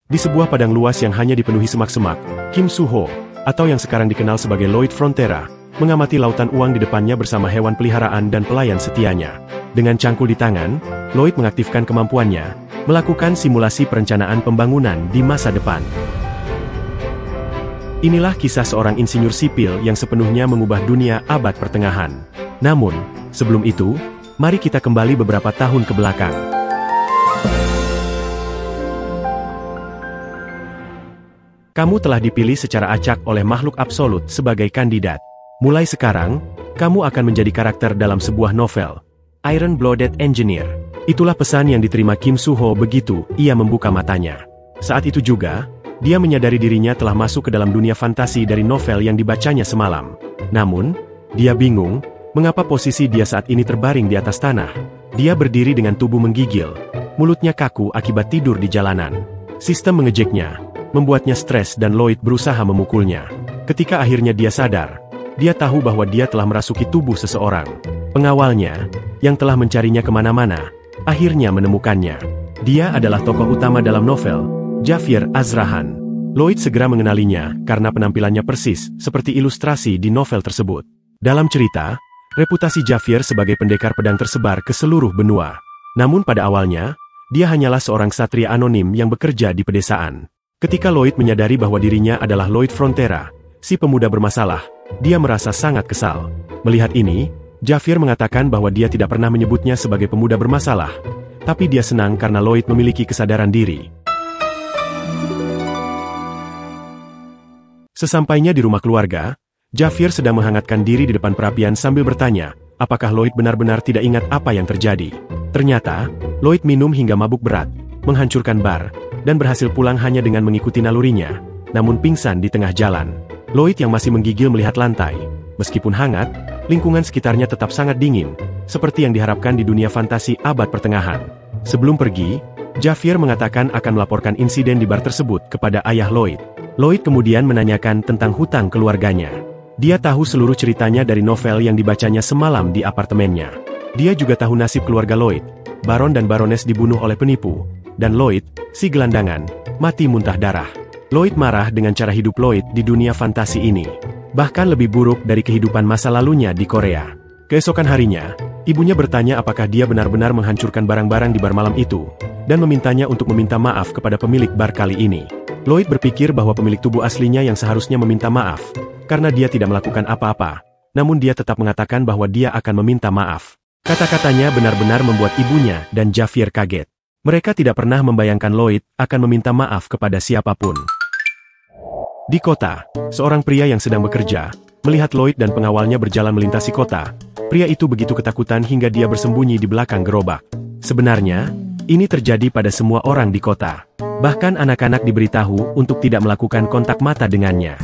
Di sebuah padang luas yang hanya dipenuhi semak-semak, Kim Soo-ho, atau yang sekarang dikenal sebagai Lloyd Frontera, mengamati lautan uang di depannya bersama hewan peliharaan dan pelayan setianya. Dengan cangkul di tangan, Lloyd mengaktifkan kemampuannya, melakukan simulasi perencanaan pembangunan di masa depan. Inilah kisah seorang insinyur sipil yang sepenuhnya mengubah dunia abad pertengahan. Namun, sebelum itu, mari kita kembali beberapa tahun ke belakang. Kamu telah dipilih secara acak oleh makhluk absolut sebagai kandidat. Mulai sekarang, kamu akan menjadi karakter dalam sebuah novel, Iron-Blooded Engineer. Itulah pesan yang diterima Kim Soo-ho begitu ia membuka matanya. Saat itu juga, dia menyadari dirinya telah masuk ke dalam dunia fantasi dari novel yang dibacanya semalam. Namun, dia bingung, mengapa posisi dia saat ini terbaring di atas tanah. Dia berdiri dengan tubuh menggigil, mulutnya kaku akibat tidur di jalanan. Sistem mengejeknya, membuatnya stres dan Lloyd berusaha memukulnya. Ketika akhirnya dia sadar, dia tahu bahwa dia telah merasuki tubuh seseorang. Pengawalnya, yang telah mencarinya kemana-mana, akhirnya menemukannya. Dia adalah tokoh utama dalam novel, Javier Azrahan. Lloyd segera mengenalinya karena penampilannya persis seperti ilustrasi di novel tersebut. Dalam cerita, reputasi Javier sebagai pendekar pedang tersebar ke seluruh benua. Namun pada awalnya, dia hanyalah seorang ksatria anonim yang bekerja di pedesaan. Ketika Lloyd menyadari bahwa dirinya adalah Lloyd Frontera, si pemuda bermasalah, dia merasa sangat kesal. Melihat ini, Javier mengatakan bahwa dia tidak pernah menyebutnya sebagai pemuda bermasalah, tapi dia senang karena Lloyd memiliki kesadaran diri. Sesampainya di rumah keluarga, Javier sedang menghangatkan diri di depan perapian sambil bertanya, apakah Lloyd benar-benar tidak ingat apa yang terjadi. Ternyata, Lloyd minum hingga mabuk berat, menghancurkan bar, dan berhasil pulang hanya dengan mengikuti nalurinya, namun pingsan di tengah jalan. Lloyd yang masih menggigil melihat lantai. Meskipun hangat, lingkungan sekitarnya tetap sangat dingin, seperti yang diharapkan di dunia fantasi abad pertengahan. Sebelum pergi, Javier mengatakan akan melaporkan insiden di bar tersebut kepada ayah Lloyd. Lloyd kemudian menanyakan tentang hutang keluarganya. Dia tahu seluruh ceritanya dari novel yang dibacanya semalam di apartemennya. Dia juga tahu nasib keluarga Lloyd. Baron dan Barones dibunuh oleh penipu, dan Lloyd, si gelandangan, mati muntah darah. Lloyd marah dengan cara hidup Lloyd di dunia fantasi ini. Bahkan lebih buruk dari kehidupan masa lalunya di Korea. Keesokan harinya, ibunya bertanya apakah dia benar-benar menghancurkan barang-barang di bar malam itu, dan memintanya untuk meminta maaf kepada pemilik bar kali ini. Lloyd berpikir bahwa pemilik tubuh aslinya yang seharusnya meminta maaf, karena dia tidak melakukan apa-apa. Namun dia tetap mengatakan bahwa dia akan meminta maaf. Kata-katanya benar-benar membuat ibunya dan Javier kaget. Mereka tidak pernah membayangkan Lloyd akan meminta maaf kepada siapapun. Di kota, seorang pria yang sedang bekerja, melihat Lloyd dan pengawalnya berjalan melintasi kota. Pria itu begitu ketakutan hingga dia bersembunyi di belakang gerobak. Sebenarnya, ini terjadi pada semua orang di kota. Bahkan anak-anak diberitahu untuk tidak melakukan kontak mata dengannya.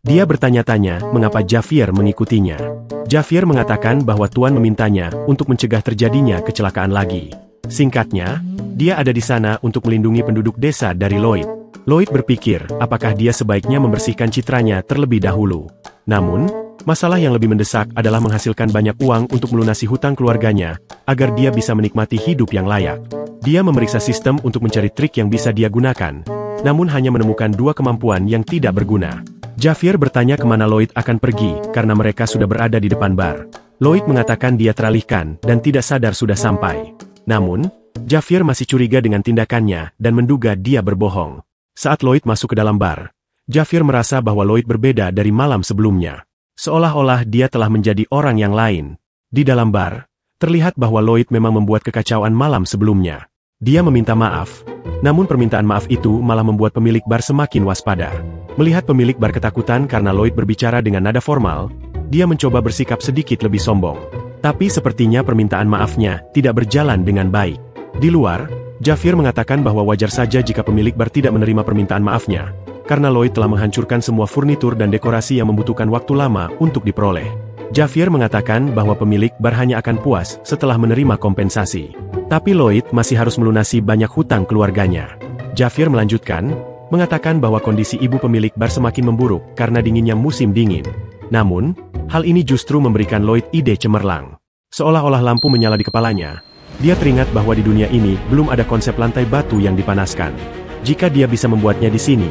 Dia bertanya-tanya mengapa Javier mengikutinya. Javier mengatakan bahwa Tuan memintanya untuk mencegah terjadinya kecelakaan lagi. Singkatnya, dia ada di sana untuk melindungi penduduk desa dari Lloyd. Lloyd berpikir apakah dia sebaiknya membersihkan citranya terlebih dahulu. Namun, masalah yang lebih mendesak adalah menghasilkan banyak uang untuk melunasi hutang keluarganya, agar dia bisa menikmati hidup yang layak. Dia memeriksa sistem untuk mencari trik yang bisa dia gunakan, namun hanya menemukan dua kemampuan yang tidak berguna. Javier bertanya kemana Lloyd akan pergi karena mereka sudah berada di depan bar. Lloyd mengatakan dia teralihkan dan tidak sadar sudah sampai. Namun, Javier masih curiga dengan tindakannya dan menduga dia berbohong. Saat Lloyd masuk ke dalam bar, Javier merasa bahwa Lloyd berbeda dari malam sebelumnya. Seolah-olah dia telah menjadi orang yang lain. Di dalam bar, terlihat bahwa Lloyd memang membuat kekacauan malam sebelumnya. Dia meminta maaf, namun permintaan maaf itu malah membuat pemilik bar semakin waspada. Melihat pemilik bar ketakutan karena Lloyd berbicara dengan nada formal, dia mencoba bersikap sedikit lebih sombong. Tapi sepertinya permintaan maafnya tidak berjalan dengan baik. Di luar, Javier mengatakan bahwa wajar saja jika pemilik bar tidak menerima permintaan maafnya, karena Lloyd telah menghancurkan semua furnitur dan dekorasi yang membutuhkan waktu lama untuk diperoleh. Javier mengatakan bahwa pemilik bar hanya akan puas setelah menerima kompensasi. Tapi Lloyd masih harus melunasi banyak hutang keluarganya. Javier melanjutkan, mengatakan bahwa kondisi ibu pemilik bar semakin memburuk karena dinginnya musim dingin. Namun, hal ini justru memberikan Lloyd ide cemerlang. Seolah-olah lampu menyala di kepalanya. Dia teringat bahwa di dunia ini belum ada konsep lantai batu yang dipanaskan. Jika dia bisa membuatnya di sini,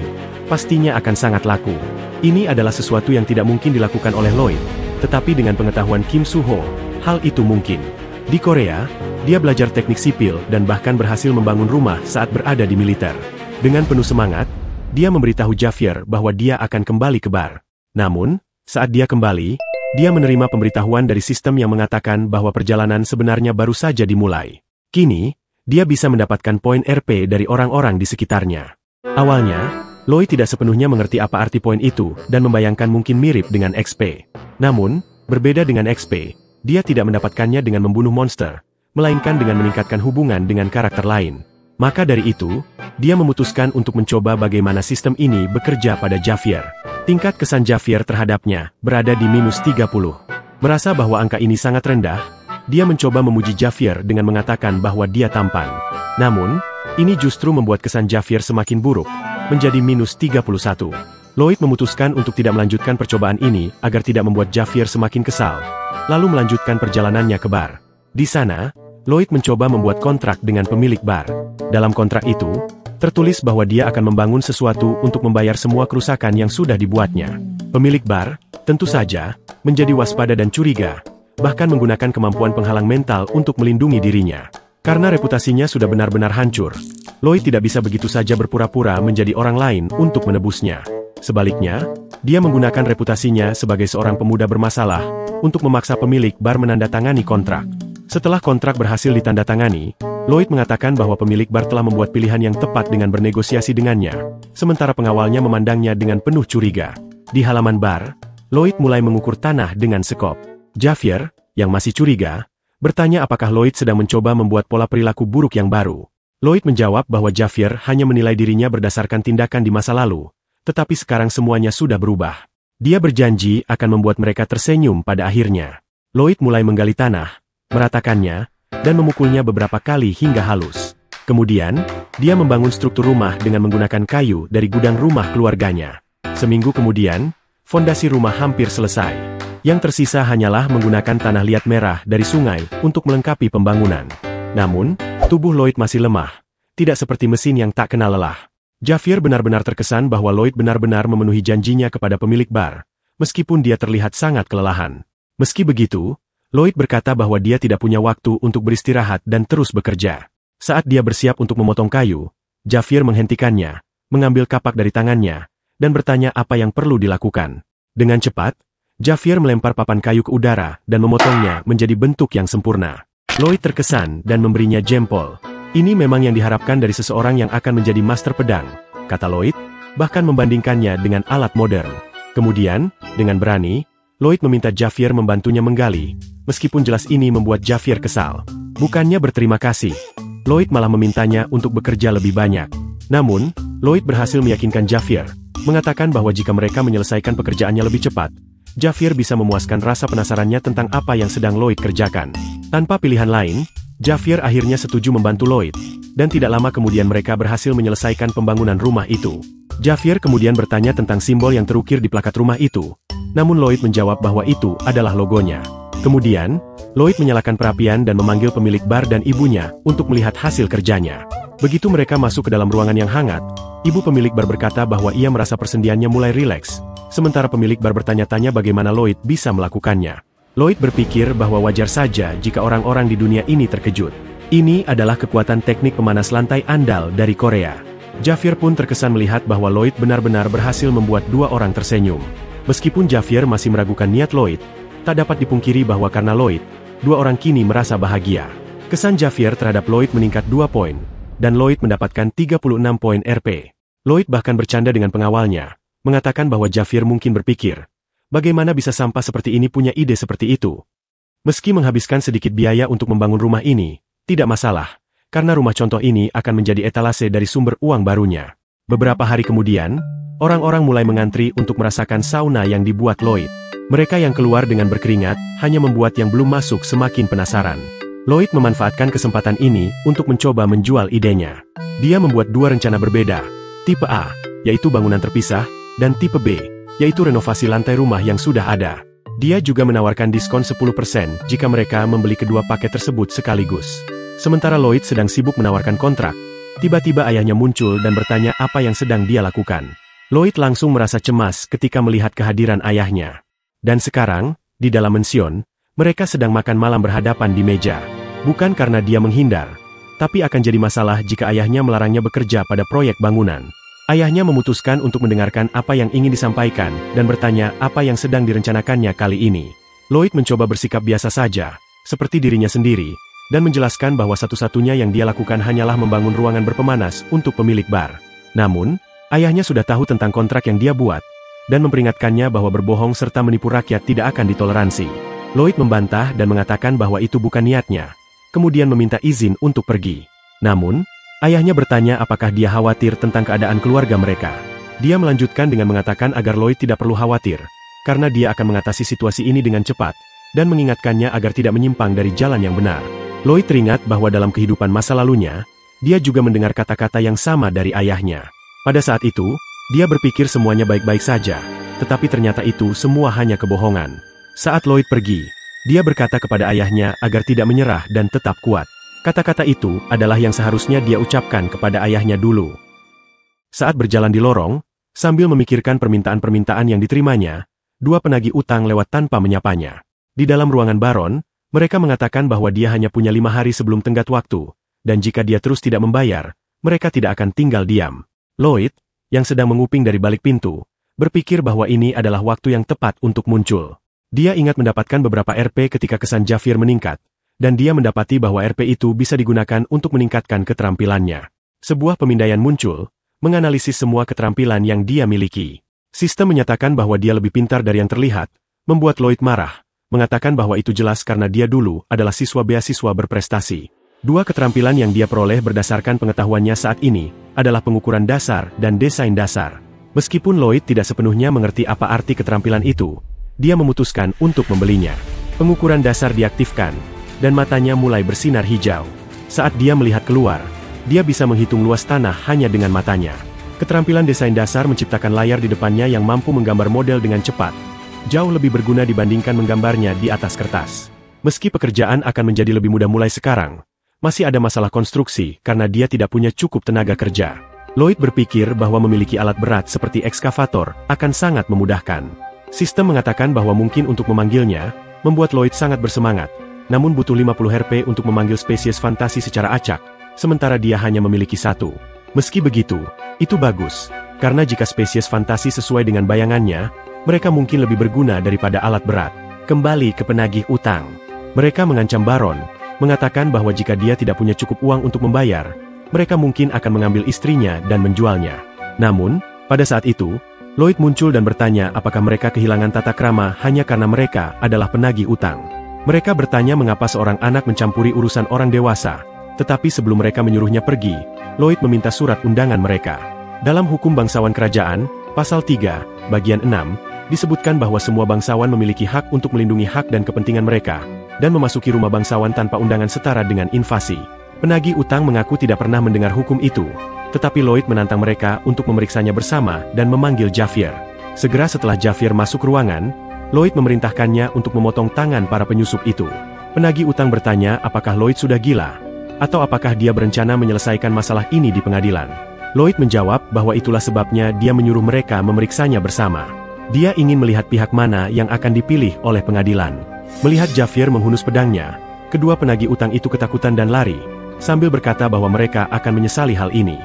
pastinya akan sangat laku. Ini adalah sesuatu yang tidak mungkin dilakukan oleh Lloyd, tetapi dengan pengetahuan Kim Soo-ho, hal itu mungkin. Di Korea, dia belajar teknik sipil dan bahkan berhasil membangun rumah saat berada di militer. Dengan penuh semangat, dia memberitahu Javier bahwa dia akan kembali ke bar. Namun, saat dia kembali, dia menerima pemberitahuan dari sistem yang mengatakan bahwa perjalanan sebenarnya baru saja dimulai. Kini, dia bisa mendapatkan poin RP dari orang-orang di sekitarnya. Awalnya, Lloyd tidak sepenuhnya mengerti apa arti poin itu dan membayangkan mungkin mirip dengan XP. Namun, berbeda dengan XP, dia tidak mendapatkannya dengan membunuh monster, melainkan dengan meningkatkan hubungan dengan karakter lain. Maka dari itu, dia memutuskan untuk mencoba bagaimana sistem ini bekerja pada Javier. Tingkat kesan Javier terhadapnya berada di -30. Merasa bahwa angka ini sangat rendah, dia mencoba memuji Javier dengan mengatakan bahwa dia tampan. Namun, ini justru membuat kesan Javier semakin buruk, menjadi -31. Lloyd memutuskan untuk tidak melanjutkan percobaan ini agar tidak membuat Javier semakin kesal, lalu melanjutkan perjalanannya ke bar. Di sana, Lloyd mencoba membuat kontrak dengan pemilik bar. Dalam kontrak itu, tertulis bahwa dia akan membangun sesuatu untuk membayar semua kerusakan yang sudah dibuatnya. Pemilik bar, tentu saja, menjadi waspada dan curiga, bahkan menggunakan kemampuan penghalang mental untuk melindungi dirinya. Karena reputasinya sudah benar-benar hancur, Lloyd tidak bisa begitu saja berpura-pura menjadi orang lain untuk menebusnya. Sebaliknya, dia menggunakan reputasinya sebagai seorang pemuda bermasalah untuk memaksa pemilik bar menandatangani kontrak. Setelah kontrak berhasil ditandatangani, Lloyd mengatakan bahwa pemilik bar telah membuat pilihan yang tepat dengan bernegosiasi dengannya, sementara pengawalnya memandangnya dengan penuh curiga. Di halaman bar, Lloyd mulai mengukur tanah dengan sekop. Javier, yang masih curiga, bertanya apakah Lloyd sedang mencoba membuat pola perilaku buruk yang baru. Lloyd menjawab bahwa Javier hanya menilai dirinya berdasarkan tindakan di masa lalu, tetapi sekarang semuanya sudah berubah. Dia berjanji akan membuat mereka tersenyum pada akhirnya. Lloyd mulai menggali tanah, meratakannya, dan memukulnya beberapa kali hingga halus. Kemudian, dia membangun struktur rumah dengan menggunakan kayu dari gudang rumah keluarganya. Seminggu kemudian, fondasi rumah hampir selesai. Yang tersisa hanyalah menggunakan tanah liat merah dari sungai untuk melengkapi pembangunan. Namun, tubuh Lloyd masih lemah, tidak seperti mesin yang tak kenal lelah. Javier benar-benar terkesan bahwa Lloyd benar-benar memenuhi janjinya kepada pemilik bar, meskipun dia terlihat sangat kelelahan. Meski begitu, Lloyd berkata bahwa dia tidak punya waktu untuk beristirahat dan terus bekerja. Saat dia bersiap untuk memotong kayu, Javier menghentikannya, mengambil kapak dari tangannya, dan bertanya apa yang perlu dilakukan. Dengan cepat, Javier melempar papan kayu ke udara dan memotongnya menjadi bentuk yang sempurna. Lloyd terkesan dan memberinya jempol. Ini memang yang diharapkan dari seseorang yang akan menjadi master pedang, kata Lloyd, bahkan membandingkannya dengan alat modern. Kemudian, dengan berani, Lloyd meminta Javier membantunya menggali, meskipun jelas ini membuat Javier kesal. Bukannya berterima kasih, Lloyd malah memintanya untuk bekerja lebih banyak. Namun, Lloyd berhasil meyakinkan Javier, mengatakan bahwa jika mereka menyelesaikan pekerjaannya lebih cepat, Javier bisa memuaskan rasa penasarannya tentang apa yang sedang Lloyd kerjakan. Tanpa pilihan lain, Javier akhirnya setuju membantu Lloyd, dan tidak lama kemudian mereka berhasil menyelesaikan pembangunan rumah itu. Javier kemudian bertanya tentang simbol yang terukir di plakat rumah itu, namun Lloyd menjawab bahwa itu adalah logonya. Kemudian, Lloyd menyalakan perapian dan memanggil pemilik bar dan ibunya untuk melihat hasil kerjanya. Begitu mereka masuk ke dalam ruangan yang hangat, ibu pemilik bar berkata bahwa ia merasa persendiannya mulai rileks, sementara pemilik bar bertanya-tanya bagaimana Lloyd bisa melakukannya. Lloyd berpikir bahwa wajar saja jika orang-orang di dunia ini terkejut. Ini adalah kekuatan teknik pemanas lantai andal dari Korea. Javier pun terkesan melihat bahwa Lloyd benar-benar berhasil membuat dua orang tersenyum. Meskipun Javier masih meragukan niat Lloyd, tak dapat dipungkiri bahwa karena Lloyd, dua orang kini merasa bahagia. Kesan Javier terhadap Lloyd meningkat 2 poin, dan Lloyd mendapatkan 36 poin RP. Lloyd bahkan bercanda dengan pengawalnya, mengatakan bahwa Javier mungkin berpikir, bagaimana bisa sampah seperti ini punya ide seperti itu. Meski menghabiskan sedikit biaya untuk membangun rumah ini, tidak masalah, karena rumah contoh ini akan menjadi etalase dari sumber uang barunya. Beberapa hari kemudian, orang-orang mulai mengantri untuk merasakan sauna yang dibuat Lloyd. Mereka yang keluar dengan berkeringat, hanya membuat yang belum masuk semakin penasaran. Lloyd memanfaatkan kesempatan ini untuk mencoba menjual idenya. Dia membuat dua rencana berbeda, tipe A, yaitu bangunan terpisah, dan tipe B, yaitu renovasi lantai rumah yang sudah ada. Dia juga menawarkan diskon 10% jika mereka membeli kedua paket tersebut sekaligus. Sementara Lloyd sedang sibuk menawarkan kontrak, Tiba-tiba ayahnya muncul dan bertanya apa yang sedang dia lakukan. Lloyd langsung merasa cemas ketika melihat kehadiran ayahnya. Dan sekarang, di dalam mansion, mereka sedang makan malam berhadapan di meja. Bukan karena dia menghindar, tapi akan jadi masalah jika ayahnya melarangnya bekerja pada proyek bangunan. Ayahnya memutuskan untuk mendengarkan apa yang ingin disampaikan dan bertanya apa yang sedang direncanakannya kali ini. Lloyd mencoba bersikap biasa saja, seperti dirinya sendiri, dan menjelaskan bahwa satu-satunya yang dia lakukan hanyalah membangun ruangan berpemanas untuk pemilik bar. Namun, ayahnya sudah tahu tentang kontrak yang dia buat, dan memperingatkannya bahwa berbohong serta menipu rakyat tidak akan ditoleransi. Lloyd membantah dan mengatakan bahwa itu bukan niatnya, kemudian meminta izin untuk pergi. Namun, ayahnya bertanya apakah dia khawatir tentang keadaan keluarga mereka. Dia melanjutkan dengan mengatakan agar Lloyd tidak perlu khawatir, karena dia akan mengatasi situasi ini dengan cepat, dan mengingatkannya agar tidak menyimpang dari jalan yang benar. Lloyd teringat bahwa dalam kehidupan masa lalunya, dia juga mendengar kata-kata yang sama dari ayahnya. Pada saat itu, dia berpikir semuanya baik-baik saja, tetapi ternyata itu semua hanya kebohongan. Saat Lloyd pergi, dia berkata kepada ayahnya agar tidak menyerah dan tetap kuat. Kata-kata itu adalah yang seharusnya dia ucapkan kepada ayahnya dulu. Saat berjalan di lorong, sambil memikirkan permintaan-permintaan yang diterimanya, dua penagih utang lewat tanpa menyapanya. Di dalam ruangan Baron, mereka mengatakan bahwa dia hanya punya 5 hari sebelum tenggat waktu, dan jika dia terus tidak membayar, mereka tidak akan tinggal diam. Lloyd, yang sedang menguping dari balik pintu, berpikir bahwa ini adalah waktu yang tepat untuk muncul. Dia ingat mendapatkan beberapa RP ketika kesan Javier meningkat, dan dia mendapati bahwa RP itu bisa digunakan untuk meningkatkan keterampilannya. Sebuah pemindaian muncul, menganalisis semua keterampilan yang dia miliki. Sistem menyatakan bahwa dia lebih pintar dari yang terlihat, membuat Lloyd marah, mengatakan bahwa itu jelas karena dia dulu adalah siswa beasiswa berprestasi. Dua keterampilan yang dia peroleh berdasarkan pengetahuannya saat ini adalah pengukuran dasar dan desain dasar. Meskipun Lloyd tidak sepenuhnya mengerti apa arti keterampilan itu, dia memutuskan untuk membelinya. Pengukuran dasar diaktifkan, dan matanya mulai bersinar hijau. Saat dia melihat keluar, dia bisa menghitung luas tanah hanya dengan matanya. Keterampilan desain dasar menciptakan layar di depannya yang mampu menggambar model dengan cepat. Jauh lebih berguna dibandingkan menggambarnya di atas kertas. Meski pekerjaan akan menjadi lebih mudah mulai sekarang, masih ada masalah konstruksi karena dia tidak punya cukup tenaga kerja. Lloyd berpikir bahwa memiliki alat berat seperti ekskavator akan sangat memudahkan. Sistem mengatakan bahwa mungkin untuk memanggilnya, membuat Lloyd sangat bersemangat, namun butuh 50 Rp untuk memanggil spesies fantasi secara acak, sementara dia hanya memiliki 1. Meski begitu, itu bagus, karena jika spesies fantasi sesuai dengan bayangannya, mereka mungkin lebih berguna daripada alat berat. Kembali ke penagih utang. Mereka mengancam Baron, mengatakan bahwa jika dia tidak punya cukup uang untuk membayar, mereka mungkin akan mengambil istrinya dan menjualnya. Namun, pada saat itu, Lloyd muncul dan bertanya apakah mereka kehilangan tata krama hanya karena mereka adalah penagih utang. Mereka bertanya mengapa seorang anak mencampuri urusan orang dewasa, tetapi sebelum mereka menyuruhnya pergi, Lloyd meminta surat undangan mereka. Dalam hukum bangsawan kerajaan, Pasal 3, Bagian 6, disebutkan bahwa semua bangsawan memiliki hak untuk melindungi hak dan kepentingan mereka, dan memasuki rumah bangsawan tanpa undangan setara dengan invasi. Penagih utang mengaku tidak pernah mendengar hukum itu, tetapi Lloyd menantang mereka untuk memeriksanya bersama dan memanggil Javier. Segera setelah Javier masuk ruangan, Lloyd memerintahkannya untuk memotong tangan para penyusup itu. Penagih utang bertanya apakah Lloyd sudah gila, atau apakah dia berencana menyelesaikan masalah ini di pengadilan. Lloyd menjawab bahwa itulah sebabnya dia menyuruh mereka memeriksanya bersama. Dia ingin melihat pihak mana yang akan dipilih oleh pengadilan. Melihat Javier menghunus pedangnya, kedua penagih utang itu ketakutan dan lari, sambil berkata bahwa mereka akan menyesali hal ini.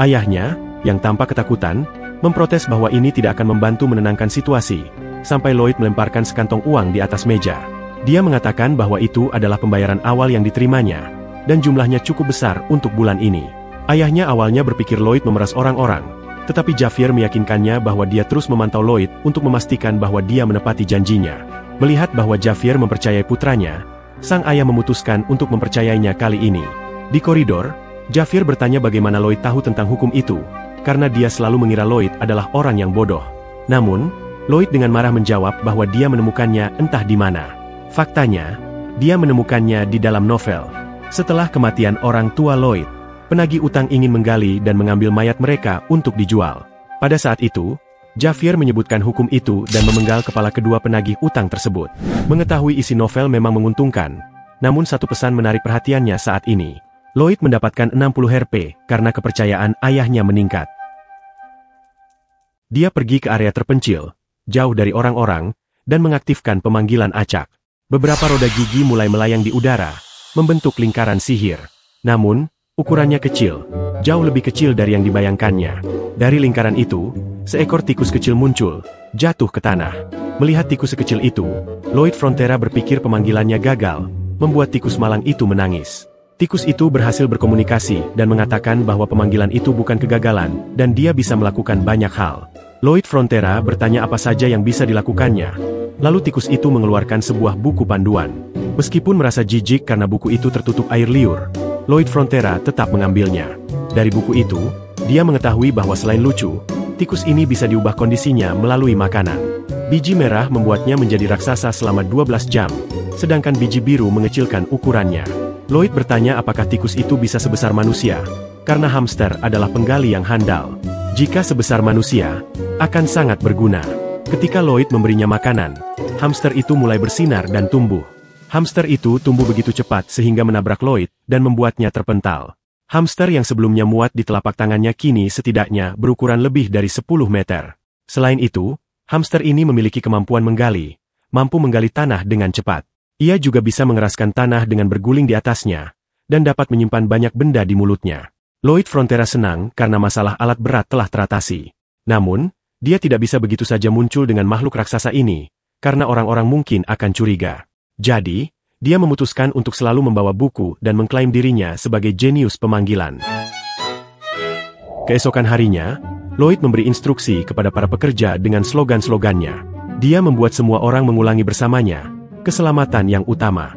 Ayahnya, yang tampak ketakutan, memprotes bahwa ini tidak akan membantu menenangkan situasi, sampai Lloyd melemparkan sekantong uang di atas meja. Dia mengatakan bahwa itu adalah pembayaran awal yang diterimanya, dan jumlahnya cukup besar untuk bulan ini. Ayahnya awalnya berpikir Lloyd memeras orang-orang, tetapi Javier meyakinkannya bahwa dia terus memantau Lloyd untuk memastikan bahwa dia menepati janjinya. Melihat bahwa Javier mempercayai putranya, sang ayah memutuskan untuk mempercayainya kali ini. Di koridor, Javier bertanya bagaimana Lloyd tahu tentang hukum itu, karena dia selalu mengira Lloyd adalah orang yang bodoh. Namun, Lloyd dengan marah menjawab bahwa dia menemukannya entah di mana. Faktanya, dia menemukannya di dalam novel. Setelah kematian orang tua Lloyd, penagih utang ingin menggali dan mengambil mayat mereka untuk dijual. Pada saat itu, Javier menyebutkan hukum itu dan memenggal kepala kedua penagih utang tersebut. Mengetahui isi novel memang menguntungkan, namun satu pesan menarik perhatiannya saat ini. Lloyd mendapatkan 60 HP karena kepercayaan ayahnya meningkat. Dia pergi ke area terpencil, jauh dari orang-orang, dan mengaktifkan pemanggilan acak. Beberapa roda gigi mulai melayang di udara, membentuk lingkaran sihir. Namun, ukurannya kecil, jauh lebih kecil dari yang dibayangkannya. Dari lingkaran itu, seekor tikus kecil muncul, jatuh ke tanah. Melihat tikus sekecil itu, Lloyd Frontera berpikir pemanggilannya gagal, membuat tikus malang itu menangis. Tikus itu berhasil berkomunikasi dan mengatakan bahwa pemanggilan itu bukan kegagalan, dan dia bisa melakukan banyak hal. Lloyd Frontera bertanya apa saja yang bisa dilakukannya. Lalu tikus itu mengeluarkan sebuah buku panduan. Meskipun merasa jijik karena buku itu tertutup air liur, Lloyd Frontera tetap mengambilnya. Dari buku itu, dia mengetahui bahwa selain lucu, tikus ini bisa diubah kondisinya melalui makanan. Biji merah membuatnya menjadi raksasa selama 12 jam, sedangkan biji biru mengecilkan ukurannya. Lloyd bertanya apakah tikus itu bisa sebesar manusia, karena hamster adalah penggali yang handal. Jika sebesar manusia, akan sangat berguna. Ketika Lloyd memberinya makanan, hamster itu mulai bersinar dan tumbuh. Hamster itu tumbuh begitu cepat sehingga menabrak Lloyd dan membuatnya terpental. Hamster yang sebelumnya muat di telapak tangannya kini setidaknya berukuran lebih dari 10 meter. Selain itu, hamster ini memiliki kemampuan menggali, mampu menggali tanah dengan cepat. Ia juga bisa mengeraskan tanah dengan berguling di atasnya, dan dapat menyimpan banyak benda di mulutnya. Lloyd Frontera senang karena masalah alat berat telah teratasi. Namun, dia tidak bisa begitu saja muncul dengan makhluk raksasa ini, karena orang-orang mungkin akan curiga. Jadi, dia memutuskan untuk selalu membawa buku dan mengklaim dirinya sebagai jenius pemanggilan. Keesokan harinya, Lloyd memberi instruksi kepada para pekerja dengan slogan-slogannya. Dia membuat semua orang mengulangi bersamanya, keselamatan yang utama.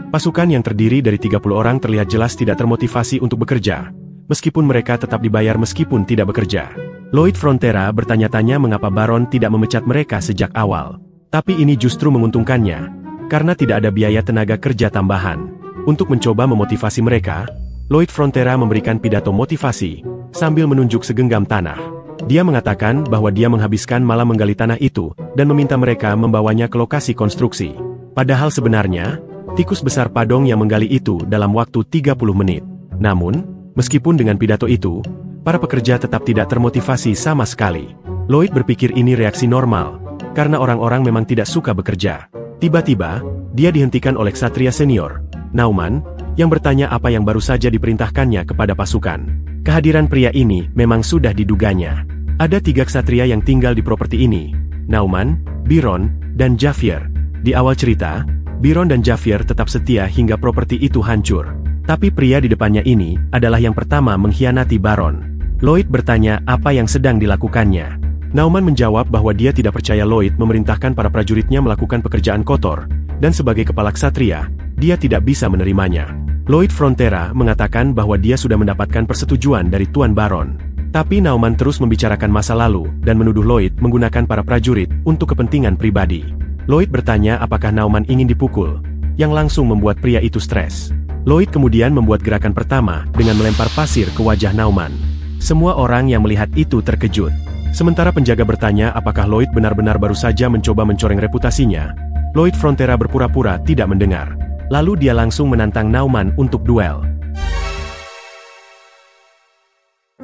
Pasukan yang terdiri dari 30 orang terlihat jelas tidak termotivasi untuk bekerja, meskipun mereka tetap dibayar meskipun tidak bekerja. Lloyd Frontera bertanya-tanya mengapa Baron tidak memecat mereka sejak awal. Tapi ini justru menguntungkannya, karena tidak ada biaya tenaga kerja tambahan. Untuk mencoba memotivasi mereka, Lloyd Frontera memberikan pidato motivasi, sambil menunjuk segenggam tanah. Dia mengatakan bahwa dia menghabiskan malam menggali tanah itu, dan meminta mereka membawanya ke lokasi konstruksi. Padahal sebenarnya, tikus besar Padong yang menggali itu dalam waktu 30 menit. Namun, meskipun dengan pidato itu, para pekerja tetap tidak termotivasi sama sekali. Lloyd berpikir ini reaksi normal, karena orang-orang memang tidak suka bekerja. Tiba-tiba, dia dihentikan oleh ksatria senior, Nauman, yang bertanya apa yang baru saja diperintahkannya kepada pasukan. Kehadiran pria ini memang sudah diduganya. Ada 3 ksatria yang tinggal di properti ini, Nauman, Biron, dan Javier. Di awal cerita, Biron dan Javier tetap setia hingga properti itu hancur. Tapi pria di depannya ini adalah yang pertama mengkhianati Baron. Lloyd bertanya apa yang sedang dilakukannya. Nauman menjawab bahwa dia tidak percaya Lloyd memerintahkan para prajuritnya melakukan pekerjaan kotor, dan sebagai kepala ksatria, dia tidak bisa menerimanya. Lloyd Frontera mengatakan bahwa dia sudah mendapatkan persetujuan dari Tuan Baron. Tapi Nauman terus membicarakan masa lalu dan menuduh Lloyd menggunakan para prajurit untuk kepentingan pribadi. Lloyd bertanya apakah Nauman ingin dipukul, yang langsung membuat pria itu stres. Lloyd kemudian membuat gerakan pertama dengan melempar pasir ke wajah Nauman. Semua orang yang melihat itu terkejut. Sementara penjaga bertanya apakah Lloyd benar-benar baru saja mencoba mencoreng reputasinya, Lloyd Frontera berpura-pura tidak mendengar. Lalu dia langsung menantang Nauman untuk duel.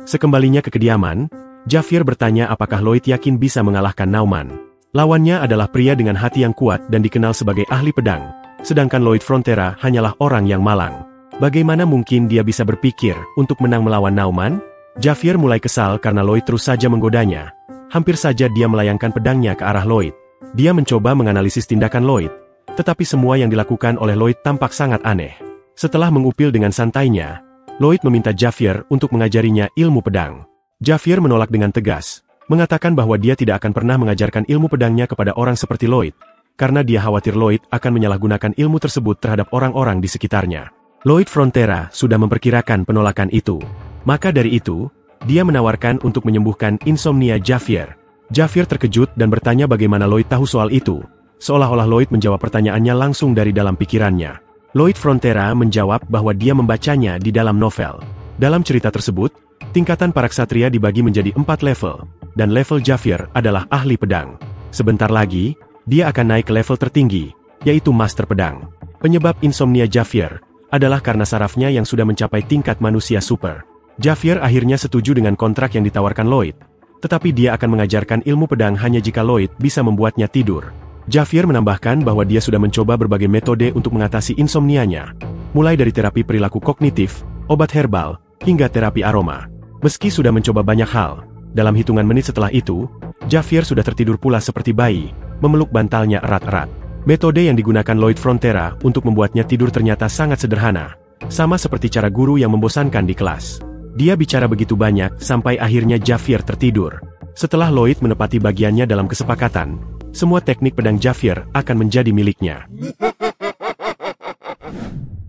Sekembalinya ke kediaman, Javier bertanya apakah Lloyd yakin bisa mengalahkan Nauman. Lawannya adalah pria dengan hati yang kuat dan dikenal sebagai ahli pedang, sedangkan Lloyd Frontera hanyalah orang yang malang. Bagaimana mungkin dia bisa berpikir untuk menang melawan Nauman? Javier mulai kesal karena Lloyd terus saja menggodanya. Hampir saja dia melayangkan pedangnya ke arah Lloyd. Dia mencoba menganalisis tindakan Lloyd, tetapi semua yang dilakukan oleh Lloyd tampak sangat aneh. Setelah mengupil dengan santainya, Lloyd meminta Javier untuk mengajarinya ilmu pedang. Javier menolak dengan tegas, mengatakan bahwa dia tidak akan pernah mengajarkan ilmu pedangnya kepada orang seperti Lloyd, karena dia khawatir Lloyd akan menyalahgunakan ilmu tersebut terhadap orang-orang di sekitarnya. Lloyd Frontera sudah memperkirakan penolakan itu. Maka dari itu, dia menawarkan untuk menyembuhkan insomnia Javier. Javier terkejut dan bertanya bagaimana Lloyd tahu soal itu, seolah-olah Lloyd menjawab pertanyaannya langsung dari dalam pikirannya. Lloyd Frontera menjawab bahwa dia membacanya di dalam novel. Dalam cerita tersebut, tingkatan para ksatria dibagi menjadi 4 level, dan level Javier adalah ahli pedang. Sebentar lagi, dia akan naik ke level tertinggi, yaitu master pedang. Penyebab insomnia Javier adalah karena sarafnya yang sudah mencapai tingkat manusia super. Javier akhirnya setuju dengan kontrak yang ditawarkan Lloyd, tetapi dia akan mengajarkan ilmu pedang hanya jika Lloyd bisa membuatnya tidur. Javier menambahkan bahwa dia sudah mencoba berbagai metode untuk mengatasi insomnianya, mulai dari terapi perilaku kognitif, obat herbal, hingga terapi aroma. Meski sudah mencoba banyak hal, dalam hitungan menit setelah itu, Javier sudah tertidur pula seperti bayi, memeluk bantalnya erat-erat. Metode yang digunakan Lloyd Frontera untuk membuatnya tidur ternyata sangat sederhana, sama seperti cara guru yang membosankan di kelas. Dia bicara begitu banyak sampai akhirnya Javier tertidur. Setelah Lloyd menepati bagiannya dalam kesepakatan, semua teknik pedang Javier akan menjadi miliknya.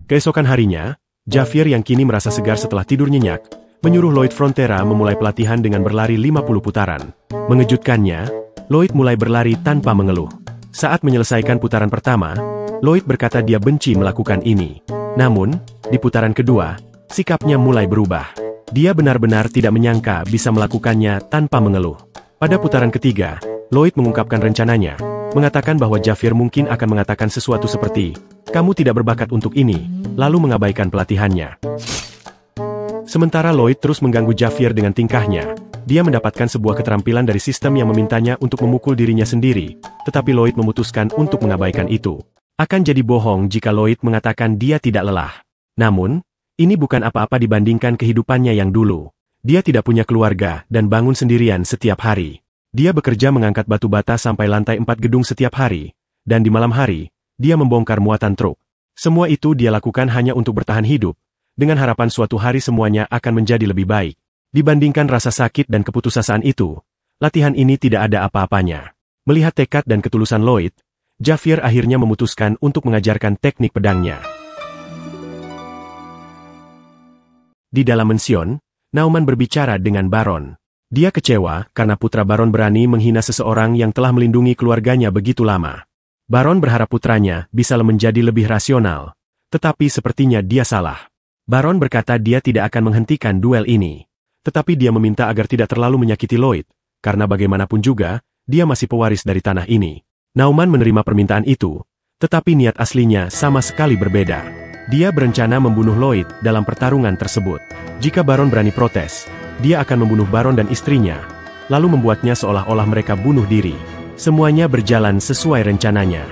Keesokan harinya, Javier yang kini merasa segar setelah tidur nyenyak, menyuruh Lloyd Frontera memulai pelatihan dengan berlari 50 putaran. Mengejutkannya, Lloyd mulai berlari tanpa mengeluh. Saat menyelesaikan putaran pertama, Lloyd berkata dia benci melakukan ini. Namun, di putaran kedua, sikapnya mulai berubah. Dia benar-benar tidak menyangka bisa melakukannya tanpa mengeluh. Pada putaran ketiga, Lloyd mengungkapkan rencananya, mengatakan bahwa Javier mungkin akan mengatakan sesuatu seperti, "Kamu tidak berbakat untuk ini," lalu mengabaikan pelatihannya. Sementara Lloyd terus mengganggu Javier dengan tingkahnya, dia mendapatkan sebuah keterampilan dari sistem yang memintanya untuk memukul dirinya sendiri, tetapi Lloyd memutuskan untuk mengabaikan itu. Akan jadi bohong jika Lloyd mengatakan dia tidak lelah. Namun, ini bukan apa-apa dibandingkan kehidupannya yang dulu. Dia tidak punya keluarga dan bangun sendirian setiap hari. Dia bekerja mengangkat batu bata sampai lantai 4 gedung setiap hari, dan di malam hari, dia membongkar muatan truk. Semua itu dia lakukan hanya untuk bertahan hidup, dengan harapan suatu hari semuanya akan menjadi lebih baik. Dibandingkan rasa sakit dan keputusasaan itu, latihan ini tidak ada apa-apanya. Melihat tekad dan ketulusan Lloyd, Javier akhirnya memutuskan untuk mengajarkan teknik pedangnya. Di dalam mansion, Nauman berbicara dengan Baron. Dia kecewa karena putra Baron berani menghina seseorang yang telah melindungi keluarganya begitu lama. Baron berharap putranya bisa menjadi lebih rasional, tetapi sepertinya dia salah. Baron berkata dia tidak akan menghentikan duel ini. Tetapi dia meminta agar tidak terlalu menyakiti Lloyd, karena bagaimanapun juga, dia masih pewaris dari tanah ini. Nauman menerima permintaan itu, tetapi niat aslinya sama sekali berbeda. Dia berencana membunuh Lloyd dalam pertarungan tersebut. Jika Baron berani protes, dia akan membunuh Baron dan istrinya, lalu membuatnya seolah-olah mereka bunuh diri. Semuanya berjalan sesuai rencananya.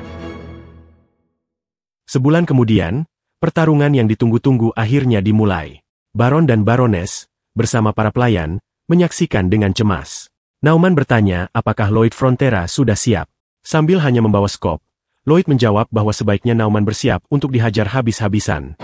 Sebulan kemudian, pertarungan yang ditunggu-tunggu akhirnya dimulai. Baron dan Baroness, bersama para pelayan, menyaksikan dengan cemas. Nauman bertanya apakah Lloyd Frontera sudah siap. Sambil hanya membawa skop, Lloyd menjawab bahwa sebaiknya Nauman bersiap untuk dihajar habis-habisan.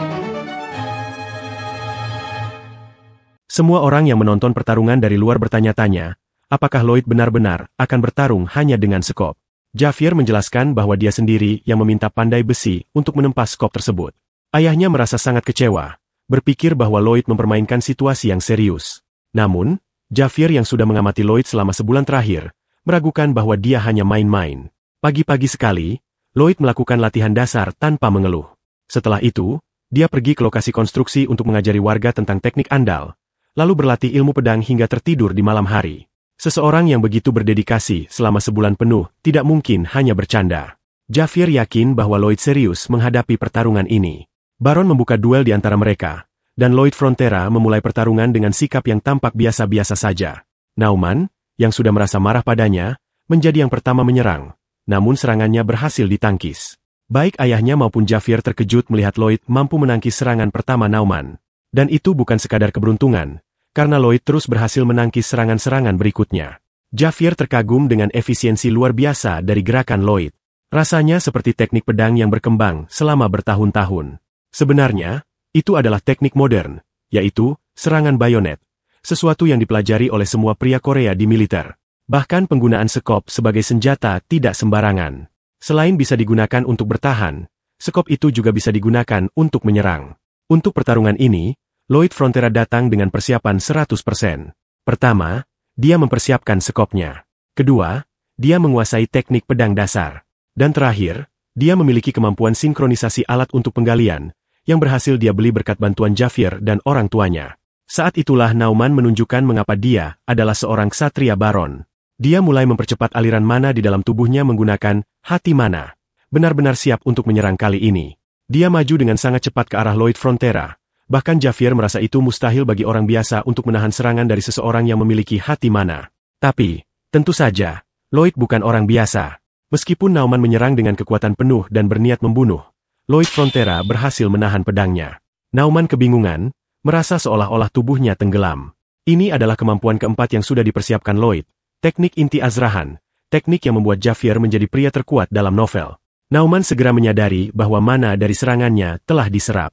Semua orang yang menonton pertarungan dari luar bertanya-tanya, apakah Lloyd benar-benar akan bertarung hanya dengan skop. Javier menjelaskan bahwa dia sendiri yang meminta Pandai Besi untuk menempa skop tersebut. Ayahnya merasa sangat kecewa, berpikir bahwa Lloyd mempermainkan situasi yang serius. Namun, Javier yang sudah mengamati Lloyd selama sebulan terakhir, meragukan bahwa dia hanya main-main. Pagi-pagi sekali, Lloyd melakukan latihan dasar tanpa mengeluh. Setelah itu, dia pergi ke lokasi konstruksi untuk mengajari warga tentang teknik andal, lalu berlatih ilmu pedang hingga tertidur di malam hari. Seseorang yang begitu berdedikasi selama sebulan penuh tidak mungkin hanya bercanda. Javier yakin bahwa Lloyd serius menghadapi pertarungan ini. Baron membuka duel di antara mereka, dan Lloyd Frontera memulai pertarungan dengan sikap yang tampak biasa-biasa saja. Nauman, yang sudah merasa marah padanya, menjadi yang pertama menyerang, namun serangannya berhasil ditangkis. Baik ayahnya maupun Javier terkejut melihat Lloyd mampu menangkis serangan pertama Nauman. Dan itu bukan sekadar keberuntungan, karena Lloyd terus berhasil menangkis serangan-serangan berikutnya. Javier terkagum dengan efisiensi luar biasa dari gerakan Lloyd. Rasanya seperti teknik pedang yang berkembang selama bertahun-tahun. Sebenarnya, itu adalah teknik modern, yaitu serangan bayonet, sesuatu yang dipelajari oleh semua pria Korea di militer. Bahkan penggunaan sekop sebagai senjata tidak sembarangan. Selain bisa digunakan untuk bertahan, sekop itu juga bisa digunakan untuk menyerang. Untuk pertarungan ini, Lloyd Frontera datang dengan persiapan 100%. Pertama, dia mempersiapkan sekopnya. Kedua, dia menguasai teknik pedang dasar. Dan terakhir, dia memiliki kemampuan sinkronisasi alat untuk penggalian, yang berhasil dia beli berkat bantuan Javier dan orang tuanya. Saat itulah Nauman menunjukkan mengapa dia adalah seorang ksatria Baron. Dia mulai mempercepat aliran mana di dalam tubuhnya menggunakan hati mana. Benar-benar siap untuk menyerang kali ini. Dia maju dengan sangat cepat ke arah Lloyd Frontera. Bahkan Javier merasa itu mustahil bagi orang biasa untuk menahan serangan dari seseorang yang memiliki hati mana. Tapi, tentu saja, Lloyd bukan orang biasa. Meskipun Nauman menyerang dengan kekuatan penuh dan berniat membunuh, Lloyd Frontera berhasil menahan pedangnya. Nauman kebingungan, merasa seolah-olah tubuhnya tenggelam. Ini adalah kemampuan keempat yang sudah dipersiapkan Lloyd, teknik inti Azrahan, teknik yang membuat Javier menjadi pria terkuat dalam novel. Nauman segera menyadari bahwa mana dari serangannya telah diserap.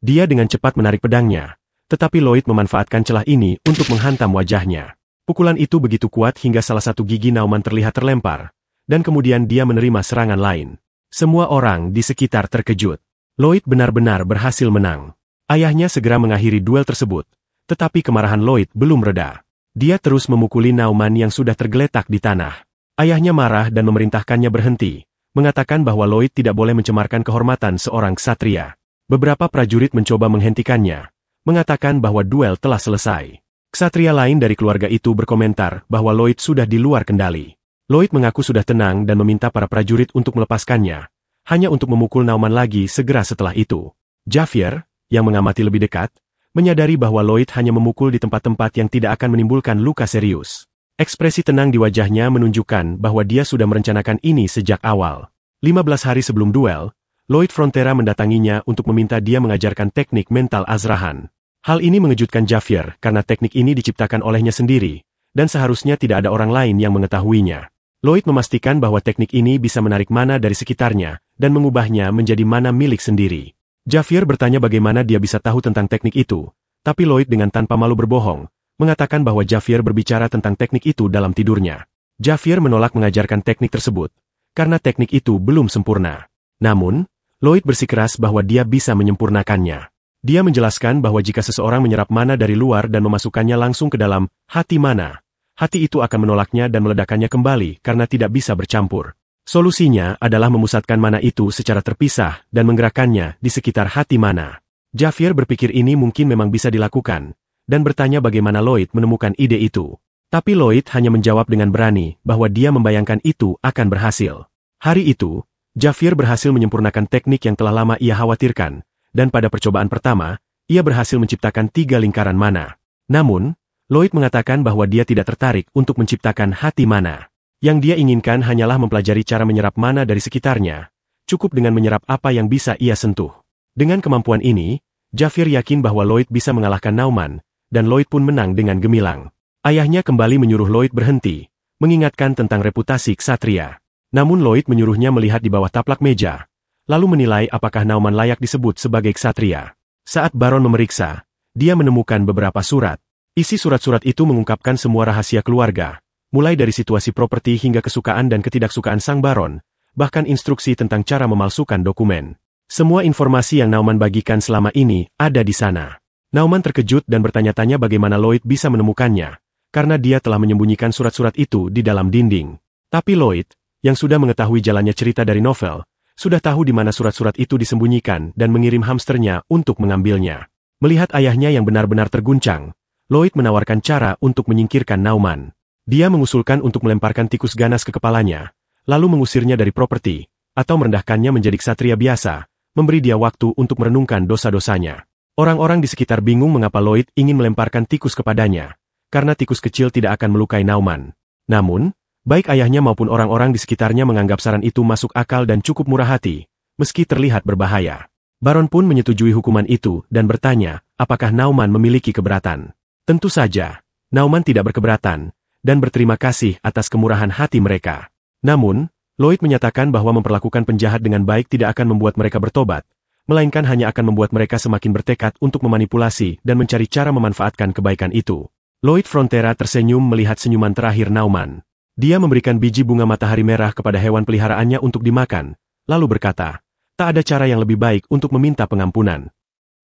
Dia dengan cepat menarik pedangnya, tetapi Lloyd memanfaatkan celah ini untuk menghantam wajahnya. Pukulan itu begitu kuat hingga salah satu gigi Nauman terlihat terlempar, dan kemudian dia menerima serangan lain. Semua orang di sekitar terkejut. Lloyd benar-benar berhasil menang. Ayahnya segera mengakhiri duel tersebut, tetapi kemarahan Lloyd belum reda. Dia terus memukuli Nauman yang sudah tergeletak di tanah. Ayahnya marah dan memerintahkannya berhenti, mengatakan bahwa Lloyd tidak boleh mencemarkan kehormatan seorang ksatria. Beberapa prajurit mencoba menghentikannya, mengatakan bahwa duel telah selesai. Ksatria lain dari keluarga itu berkomentar bahwa Lloyd sudah di luar kendali. Lloyd mengaku sudah tenang dan meminta para prajurit untuk melepaskannya, hanya untuk memukul Nauman lagi segera setelah itu. Javier, yang mengamati lebih dekat, menyadari bahwa Lloyd hanya memukul di tempat-tempat yang tidak akan menimbulkan luka serius. Ekspresi tenang di wajahnya menunjukkan bahwa dia sudah merencanakan ini sejak awal. 15 hari sebelum duel, Lloyd Frontera mendatanginya untuk meminta dia mengajarkan teknik mental Azrahan. Hal ini mengejutkan Javier karena teknik ini diciptakan olehnya sendiri, dan seharusnya tidak ada orang lain yang mengetahuinya. Lloyd memastikan bahwa teknik ini bisa menarik mana dari sekitarnya dan mengubahnya menjadi mana milik sendiri. Javier bertanya bagaimana dia bisa tahu tentang teknik itu, tapi Lloyd dengan tanpa malu berbohong, mengatakan bahwa Javier berbicara tentang teknik itu dalam tidurnya. Javier menolak mengajarkan teknik tersebut, karena teknik itu belum sempurna. Namun, Lloyd bersikeras bahwa dia bisa menyempurnakannya. Dia menjelaskan bahwa jika seseorang menyerap mana dari luar dan memasukkannya langsung ke dalam hati mana, hati itu akan menolaknya dan meledakkannya kembali karena tidak bisa bercampur. Solusinya adalah memusatkan mana itu secara terpisah dan menggerakkannya di sekitar hati mana. Javier berpikir ini mungkin memang bisa dilakukan, dan bertanya bagaimana Lloyd menemukan ide itu. Tapi Lloyd hanya menjawab dengan berani bahwa dia membayangkan itu akan berhasil. Hari itu, Javier berhasil menyempurnakan teknik yang telah lama ia khawatirkan, dan pada percobaan pertama, ia berhasil menciptakan 3 lingkaran mana. Namun, Lloyd mengatakan bahwa dia tidak tertarik untuk menciptakan hati mana. Yang dia inginkan hanyalah mempelajari cara menyerap mana dari sekitarnya. Cukup dengan menyerap apa yang bisa ia sentuh. Dengan kemampuan ini, Javier yakin bahwa Lloyd bisa mengalahkan Nauman, dan Lloyd pun menang dengan gemilang. Ayahnya kembali menyuruh Lloyd berhenti, mengingatkan tentang reputasi ksatria. Namun Lloyd menyuruhnya melihat di bawah taplak meja, lalu menilai apakah Nauman layak disebut sebagai ksatria. Saat Baron memeriksa, dia menemukan beberapa surat. Isi surat-surat itu mengungkapkan semua rahasia keluarga, mulai dari situasi properti hingga kesukaan dan ketidaksukaan sang Baron, bahkan instruksi tentang cara memalsukan dokumen. Semua informasi yang Nauman bagikan selama ini ada di sana. Nauman terkejut dan bertanya-tanya bagaimana Lloyd bisa menemukannya, karena dia telah menyembunyikan surat-surat itu di dalam dinding. Tapi Lloyd, yang sudah mengetahui jalannya cerita dari novel, sudah tahu di mana surat-surat itu disembunyikan dan mengirim hamsternya untuk mengambilnya. Melihat ayahnya yang benar-benar terguncang, Lloyd menawarkan cara untuk menyingkirkan Nauman. Dia mengusulkan untuk melemparkan tikus ganas ke kepalanya, lalu mengusirnya dari properti, atau merendahkannya menjadi ksatria biasa, memberi dia waktu untuk merenungkan dosa-dosanya. Orang-orang di sekitar bingung mengapa Lloyd ingin melemparkan tikus kepadanya, karena tikus kecil tidak akan melukai Nauman. Namun, baik ayahnya maupun orang-orang di sekitarnya menganggap saran itu masuk akal dan cukup murah hati, meski terlihat berbahaya. Baron pun menyetujui hukuman itu dan bertanya, apakah Nauman memiliki keberatan. Tentu saja, Nauman tidak berkeberatan, dan berterima kasih atas kemurahan hati mereka. Namun, Lloyd menyatakan bahwa memperlakukan penjahat dengan baik tidak akan membuat mereka bertobat, melainkan hanya akan membuat mereka semakin bertekad untuk memanipulasi dan mencari cara memanfaatkan kebaikan itu. Lloyd Frontera tersenyum melihat senyuman terakhir Nauman. Dia memberikan biji bunga matahari merah kepada hewan peliharaannya untuk dimakan, lalu berkata, tak ada cara yang lebih baik untuk meminta pengampunan.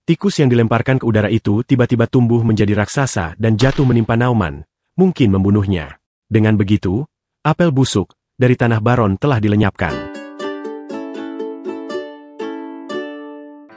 Tikus yang dilemparkan ke udara itu tiba-tiba tumbuh menjadi raksasa dan jatuh menimpa Nauman, mungkin membunuhnya. Dengan begitu, apel busuk dari tanah Baron telah dilenyapkan.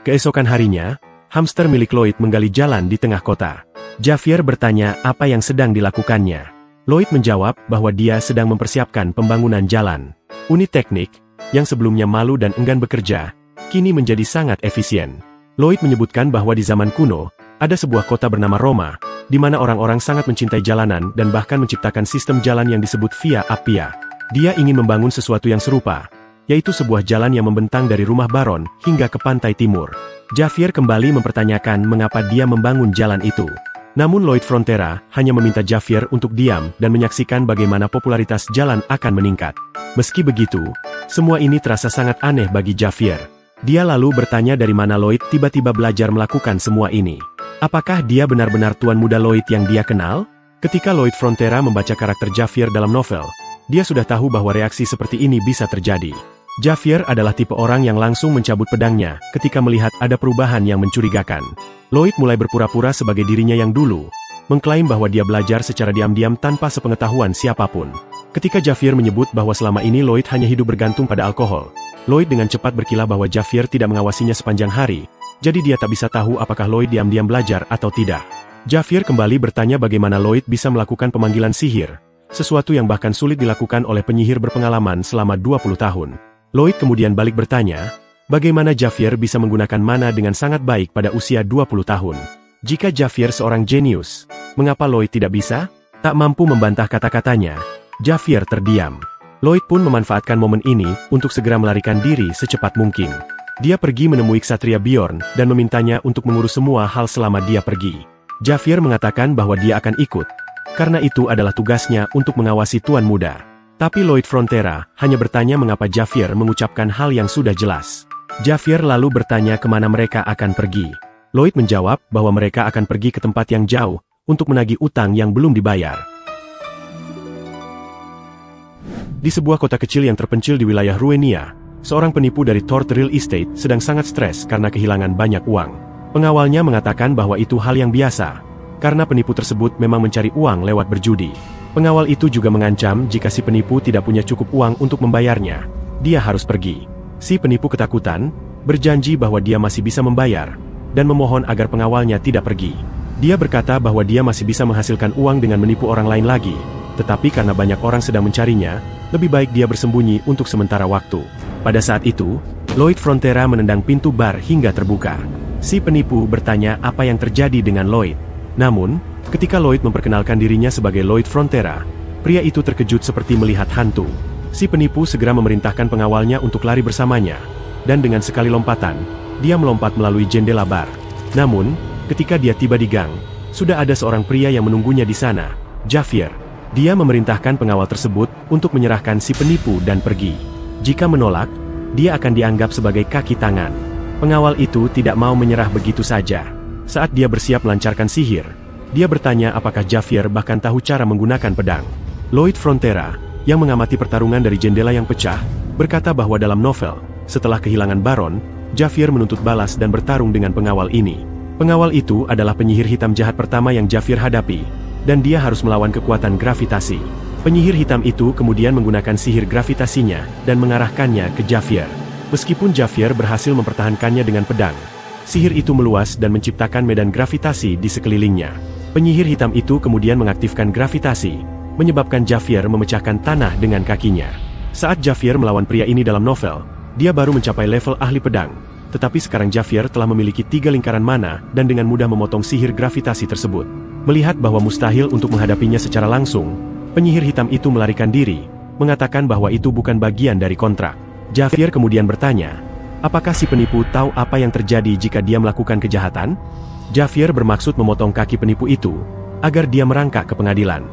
Keesokan harinya, hamster milik Lloyd menggali jalan di tengah kota. Javier bertanya apa yang sedang dilakukannya. Lloyd menjawab bahwa dia sedang mempersiapkan pembangunan jalan. Unit teknik, yang sebelumnya malu dan enggan bekerja, kini menjadi sangat efisien. Lloyd menyebutkan bahwa di zaman kuno, ada sebuah kota bernama Roma, di mana orang-orang sangat mencintai jalanan dan bahkan menciptakan sistem jalan yang disebut Via Appia. Dia ingin membangun sesuatu yang serupa, yaitu sebuah jalan yang membentang dari rumah Baron hingga ke pantai timur. Javier kembali mempertanyakan mengapa dia membangun jalan itu. Namun Lloyd Frontera hanya meminta Javier untuk diam dan menyaksikan bagaimana popularitas jalan akan meningkat. Meski begitu, semua ini terasa sangat aneh bagi Javier. Dia lalu bertanya dari mana Lloyd tiba-tiba belajar melakukan semua ini. Apakah dia benar-benar tuan muda Lloyd yang dia kenal? Ketika Lloyd Frontera membaca karakter Javier dalam novel, dia sudah tahu bahwa reaksi seperti ini bisa terjadi. Javier adalah tipe orang yang langsung mencabut pedangnya ketika melihat ada perubahan yang mencurigakan. Lloyd mulai berpura-pura sebagai dirinya yang dulu, mengklaim bahwa dia belajar secara diam-diam tanpa sepengetahuan siapapun. Ketika Javier menyebut bahwa selama ini Lloyd hanya hidup bergantung pada alkohol, Lloyd dengan cepat berkilah bahwa Javier tidak mengawasinya sepanjang hari, jadi dia tak bisa tahu apakah Lloyd diam-diam belajar atau tidak. Javier kembali bertanya bagaimana Lloyd bisa melakukan pemanggilan sihir, sesuatu yang bahkan sulit dilakukan oleh penyihir berpengalaman selama 20 tahun. Lloyd kemudian balik bertanya, bagaimana Javier bisa menggunakan mana dengan sangat baik pada usia 20 tahun. Jika Javier seorang jenius, mengapa Lloyd tidak bisa? Tak mampu membantah kata-katanya, Javier terdiam. Lloyd pun memanfaatkan momen ini untuk segera melarikan diri secepat mungkin. Dia pergi menemui Ksatria Bjorn dan memintanya untuk mengurus semua hal selama dia pergi. Javier mengatakan bahwa dia akan ikut, karena itu adalah tugasnya untuk mengawasi Tuan Muda. Tapi Lloyd Frontera hanya bertanya mengapa Javier mengucapkan hal yang sudah jelas. Javier lalu bertanya kemana mereka akan pergi. Lloyd menjawab bahwa mereka akan pergi ke tempat yang jauh untuk menagih utang yang belum dibayar. Di sebuah kota kecil yang terpencil di wilayah Ruenia, seorang penipu dari Tort Real Estate sedang sangat stres karena kehilangan banyak uang. Pengawalnya mengatakan bahwa itu hal yang biasa, karena penipu tersebut memang mencari uang lewat berjudi. Pengawal itu juga mengancam jika si penipu tidak punya cukup uang untuk membayarnya, dia harus pergi. Si penipu ketakutan, berjanji bahwa dia masih bisa membayar, dan memohon agar pengawalnya tidak pergi. Dia berkata bahwa dia masih bisa menghasilkan uang dengan menipu orang lain lagi, tetapi karena banyak orang sedang mencarinya, lebih baik dia bersembunyi untuk sementara waktu. Pada saat itu, Lloyd Frontera menendang pintu bar hingga terbuka. Si penipu bertanya apa yang terjadi dengan Lloyd. Namun, ketika Lloyd memperkenalkan dirinya sebagai Lloyd Frontera, pria itu terkejut seperti melihat hantu. Si penipu segera memerintahkan pengawalnya untuk lari bersamanya, dan dengan sekali lompatan, dia melompat melalui jendela bar. Namun, ketika dia tiba di gang, sudah ada seorang pria yang menunggunya di sana, Javier. Dia memerintahkan pengawal tersebut untuk menyerahkan si penipu dan pergi. Jika menolak, dia akan dianggap sebagai kaki tangan. Pengawal itu tidak mau menyerah begitu saja. Saat dia bersiap melancarkan sihir, dia bertanya apakah Javier bahkan tahu cara menggunakan pedang. Lloyd Frontera, yang mengamati pertarungan dari jendela yang pecah, berkata bahwa dalam novel, setelah kehilangan Baron, Javier menuntut balas dan bertarung dengan pengawal ini. Pengawal itu adalah penyihir hitam jahat pertama yang Javier hadapi, dan dia harus melawan kekuatan gravitasi. Penyihir hitam itu kemudian menggunakan sihir gravitasinya dan mengarahkannya ke Javier. Meskipun Javier berhasil mempertahankannya dengan pedang, sihir itu meluas dan menciptakan medan gravitasi di sekelilingnya. Penyihir hitam itu kemudian mengaktifkan gravitasi, menyebabkan Javier memecahkan tanah dengan kakinya. Saat Javier melawan pria ini dalam novel, dia baru mencapai level ahli pedang. Tetapi sekarang Javier telah memiliki 3 lingkaran mana dan dengan mudah memotong sihir gravitasi tersebut. Melihat bahwa mustahil untuk menghadapinya secara langsung, penyihir hitam itu melarikan diri, mengatakan bahwa itu bukan bagian dari kontrak. Javier kemudian bertanya, apakah si penipu tahu apa yang terjadi jika dia melakukan kejahatan? Javier bermaksud memotong kaki penipu itu, agar dia merangkak ke pengadilan.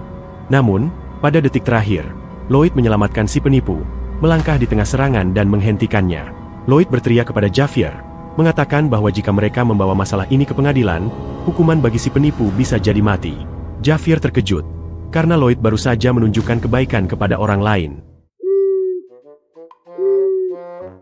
Namun, pada detik terakhir, Lloyd menyelamatkan si penipu, melangkah di tengah serangan dan menghentikannya. Lloyd berteriak kepada Javier, mengatakan bahwa jika mereka membawa masalah ini ke pengadilan, hukuman bagi si penipu bisa jadi mati. Javier terkejut, karena Lloyd baru saja menunjukkan kebaikan kepada orang lain.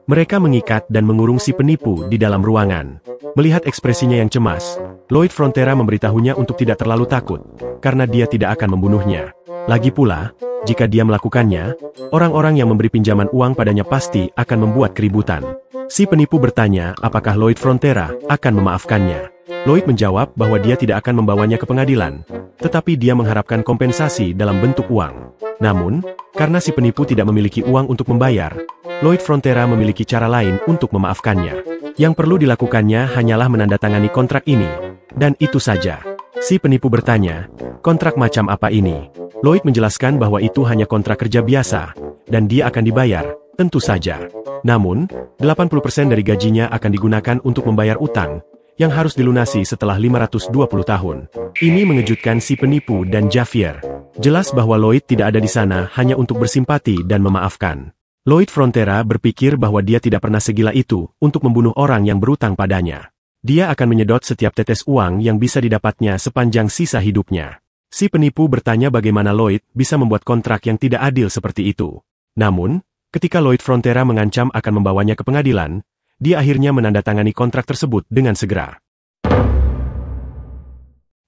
Mereka mengikat dan mengurung si penipu di dalam ruangan. Melihat ekspresinya yang cemas, Lloyd Frontera memberitahunya untuk tidak terlalu takut, karena dia tidak akan membunuhnya. Lagi pula, jika dia melakukannya, orang-orang yang memberi pinjaman uang padanya pasti akan membuat keributan. Si penipu bertanya apakah Lloyd Frontera akan memaafkannya. Lloyd menjawab bahwa dia tidak akan membawanya ke pengadilan, tetapi dia mengharapkan kompensasi dalam bentuk uang. Namun, Karena si penipu tidak memiliki uang untuk membayar, Lloyd Frontera memiliki cara lain untuk memaafkannya. Yang perlu dilakukannya hanyalah menandatangani kontrak ini. Dan itu saja. Si penipu bertanya, kontrak macam apa ini? Lloyd menjelaskan bahwa itu hanya kontrak kerja biasa, dan dia akan dibayar, tentu saja. Namun, 80% dari gajinya akan digunakan untuk membayar utang, yang harus dilunasi setelah 520 tahun. Ini mengejutkan si penipu dan Javier. Jelas bahwa Lloyd tidak ada di sana hanya untuk bersimpati dan memaafkan. Lloyd Frontera berpikir bahwa dia tidak pernah segila itu untuk membunuh orang yang berutang padanya. Dia akan menyedot setiap tetes uang yang bisa didapatnya sepanjang sisa hidupnya. Si penipu bertanya bagaimana Lloyd bisa membuat kontrak yang tidak adil seperti itu. Namun, ketika Lloyd Frontera mengancam akan membawanya ke pengadilan, dia akhirnya menandatangani kontrak tersebut dengan segera.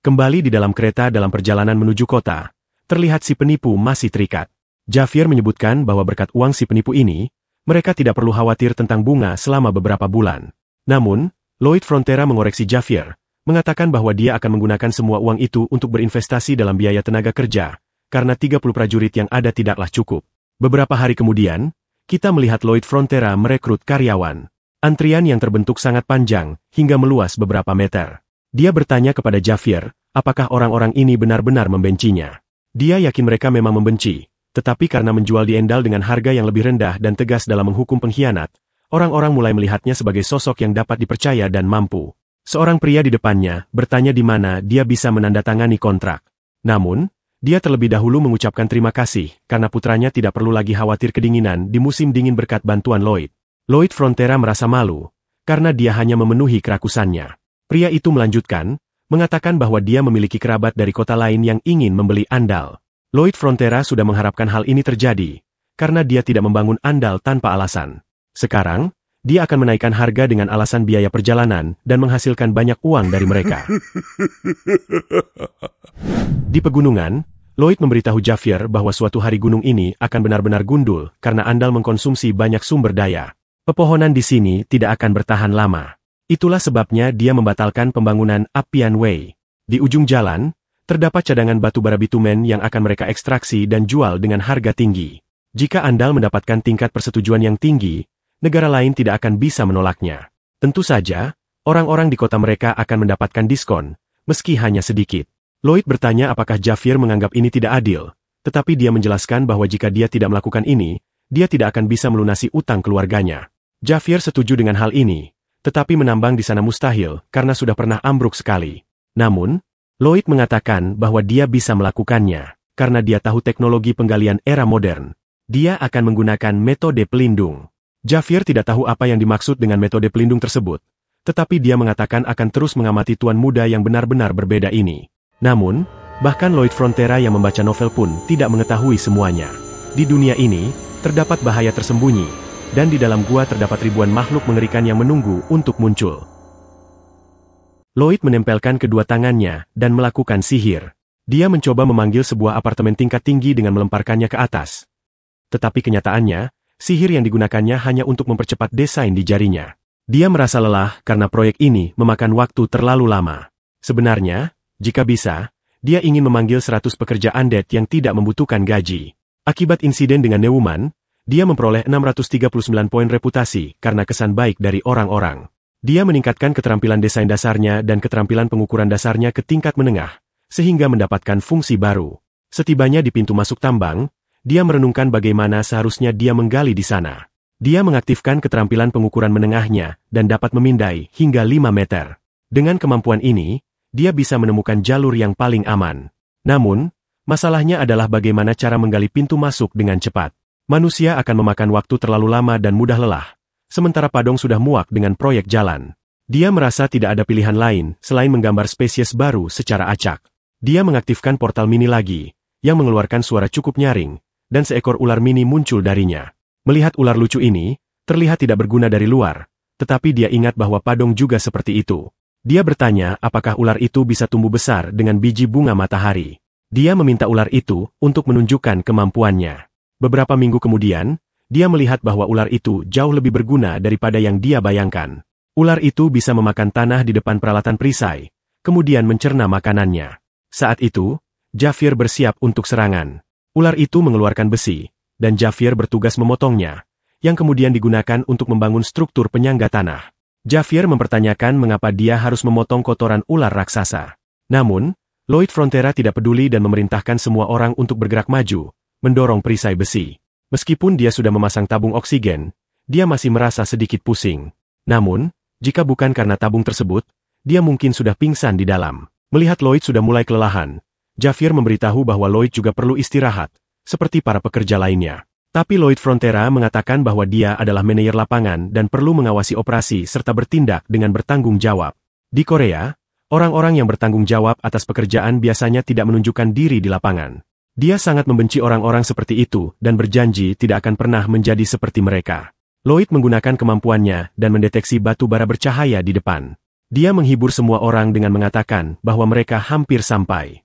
Kembali di dalam kereta dalam perjalanan menuju kota, terlihat si penipu masih terikat. Javier menyebutkan bahwa berkat uang si penipu ini, mereka tidak perlu khawatir tentang bunga selama beberapa bulan. Namun, Lloyd Frontera mengoreksi Javier, mengatakan bahwa dia akan menggunakan semua uang itu untuk berinvestasi dalam biaya tenaga kerja, karena 30 prajurit yang ada tidaklah cukup. Beberapa hari kemudian, kita melihat Lloyd Frontera merekrut karyawan. Antrian yang terbentuk sangat panjang, hingga meluas beberapa meter. Dia bertanya kepada Javier, apakah orang-orang ini benar-benar membencinya. Dia yakin mereka memang membenci, tetapi karena menjual di Endal dengan harga yang lebih rendah dan tegas dalam menghukum pengkhianat, orang-orang mulai melihatnya sebagai sosok yang dapat dipercaya dan mampu. Seorang pria di depannya bertanya di mana dia bisa menandatangani kontrak. Namun, dia terlebih dahulu mengucapkan terima kasih karena putranya tidak perlu lagi khawatir kedinginan di musim dingin berkat bantuan Lloyd. Lloyd Frontera merasa malu, karena dia hanya memenuhi kerakusannya. Pria itu melanjutkan, mengatakan bahwa dia memiliki kerabat dari kota lain yang ingin membeli Andal. Lloyd Frontera sudah mengharapkan hal ini terjadi, karena dia tidak membangun Andal tanpa alasan. Sekarang, dia akan menaikkan harga dengan alasan biaya perjalanan dan menghasilkan banyak uang dari mereka. Di pegunungan, Lloyd memberitahu Javier bahwa suatu hari gunung ini akan benar-benar gundul karena Andal mengkonsumsi banyak sumber daya. Pepohonan di sini tidak akan bertahan lama. Itulah sebabnya dia membatalkan pembangunan Appian Way. Di ujung jalan, terdapat cadangan batu bara bitumen yang akan mereka ekstraksi dan jual dengan harga tinggi. Jika Andal mendapatkan tingkat persetujuan yang tinggi, negara lain tidak akan bisa menolaknya. Tentu saja, orang-orang di kota mereka akan mendapatkan diskon, meski hanya sedikit. Lloyd bertanya apakah Javier menganggap ini tidak adil, tetapi dia menjelaskan bahwa jika dia tidak melakukan ini, dia tidak akan bisa melunasi utang keluarganya. Javier setuju dengan hal ini, tetapi menambang di sana mustahil karena sudah pernah ambruk sekali. Namun, Lloyd mengatakan bahwa dia bisa melakukannya, karena dia tahu teknologi penggalian era modern. Dia akan menggunakan metode pelindung. Javier tidak tahu apa yang dimaksud dengan metode pelindung tersebut, tetapi dia mengatakan akan terus mengamati tuan muda yang benar-benar berbeda ini. Namun, bahkan Lloyd Frontera yang membaca novel pun tidak mengetahui semuanya. Di dunia ini, terdapat bahaya tersembunyi, dan di dalam gua terdapat ribuan makhluk mengerikan yang menunggu untuk muncul. Lloyd menempelkan kedua tangannya dan melakukan sihir. Dia mencoba memanggil sebuah apartemen tingkat tinggi dengan melemparkannya ke atas. Tetapi kenyataannya, sihir yang digunakannya hanya untuk mempercepat desain di jarinya. Dia merasa lelah karena proyek ini memakan waktu terlalu lama. Sebenarnya, jika bisa, dia ingin memanggil 100 pekerja undead yang tidak membutuhkan gaji. Akibat insiden dengan Neumann, dia memperoleh 639 poin reputasi karena kesan baik dari orang-orang. Dia meningkatkan keterampilan desain dasarnya dan keterampilan pengukuran dasarnya ke tingkat menengah, sehingga mendapatkan fungsi baru. Setibanya di pintu masuk tambang, dia merenungkan bagaimana seharusnya dia menggali di sana. Dia mengaktifkan keterampilan pengukuran menengahnya dan dapat memindai hingga 5 meter. Dengan kemampuan ini, dia bisa menemukan jalur yang paling aman. Namun, masalahnya adalah bagaimana cara menggali pintu masuk dengan cepat. Manusia akan memakan waktu terlalu lama dan mudah lelah, sementara Padong sudah muak dengan proyek jalan. Dia merasa tidak ada pilihan lain selain menggambar spesies baru secara acak. Dia mengaktifkan portal mini lagi, yang mengeluarkan suara cukup nyaring, dan seekor ular mini muncul darinya. Melihat ular lucu ini, terlihat tidak berguna dari luar, tetapi dia ingat bahwa Padong juga seperti itu. Dia bertanya apakah ular itu bisa tumbuh besar dengan biji bunga matahari. Dia meminta ular itu untuk menunjukkan kemampuannya. Beberapa minggu kemudian, dia melihat bahwa ular itu jauh lebih berguna daripada yang dia bayangkan. Ular itu bisa memakan tanah di depan peralatan perisai, kemudian mencerna makanannya. Saat itu, Javier bersiap untuk serangan. Ular itu mengeluarkan besi, dan Javier bertugas memotongnya, yang kemudian digunakan untuk membangun struktur penyangga tanah. Javier mempertanyakan mengapa dia harus memotong kotoran ular raksasa. Namun, Lloyd Frontera tidak peduli dan memerintahkan semua orang untuk bergerak maju, mendorong perisai besi. Meskipun dia sudah memasang tabung oksigen, dia masih merasa sedikit pusing. Namun, jika bukan karena tabung tersebut, dia mungkin sudah pingsan di dalam. Melihat Lloyd sudah mulai kelelahan, Javier memberitahu bahwa Lloyd juga perlu istirahat, seperti para pekerja lainnya. Tapi Lloyd Frontera mengatakan bahwa dia adalah manajer lapangan dan perlu mengawasi operasi serta bertindak dengan bertanggung jawab. Di Korea, orang-orang yang bertanggung jawab atas pekerjaan biasanya tidak menunjukkan diri di lapangan. Dia sangat membenci orang-orang seperti itu dan berjanji tidak akan pernah menjadi seperti mereka. Lloyd menggunakan kemampuannya dan mendeteksi batu bara bercahaya di depan. Dia menghibur semua orang dengan mengatakan bahwa mereka hampir sampai.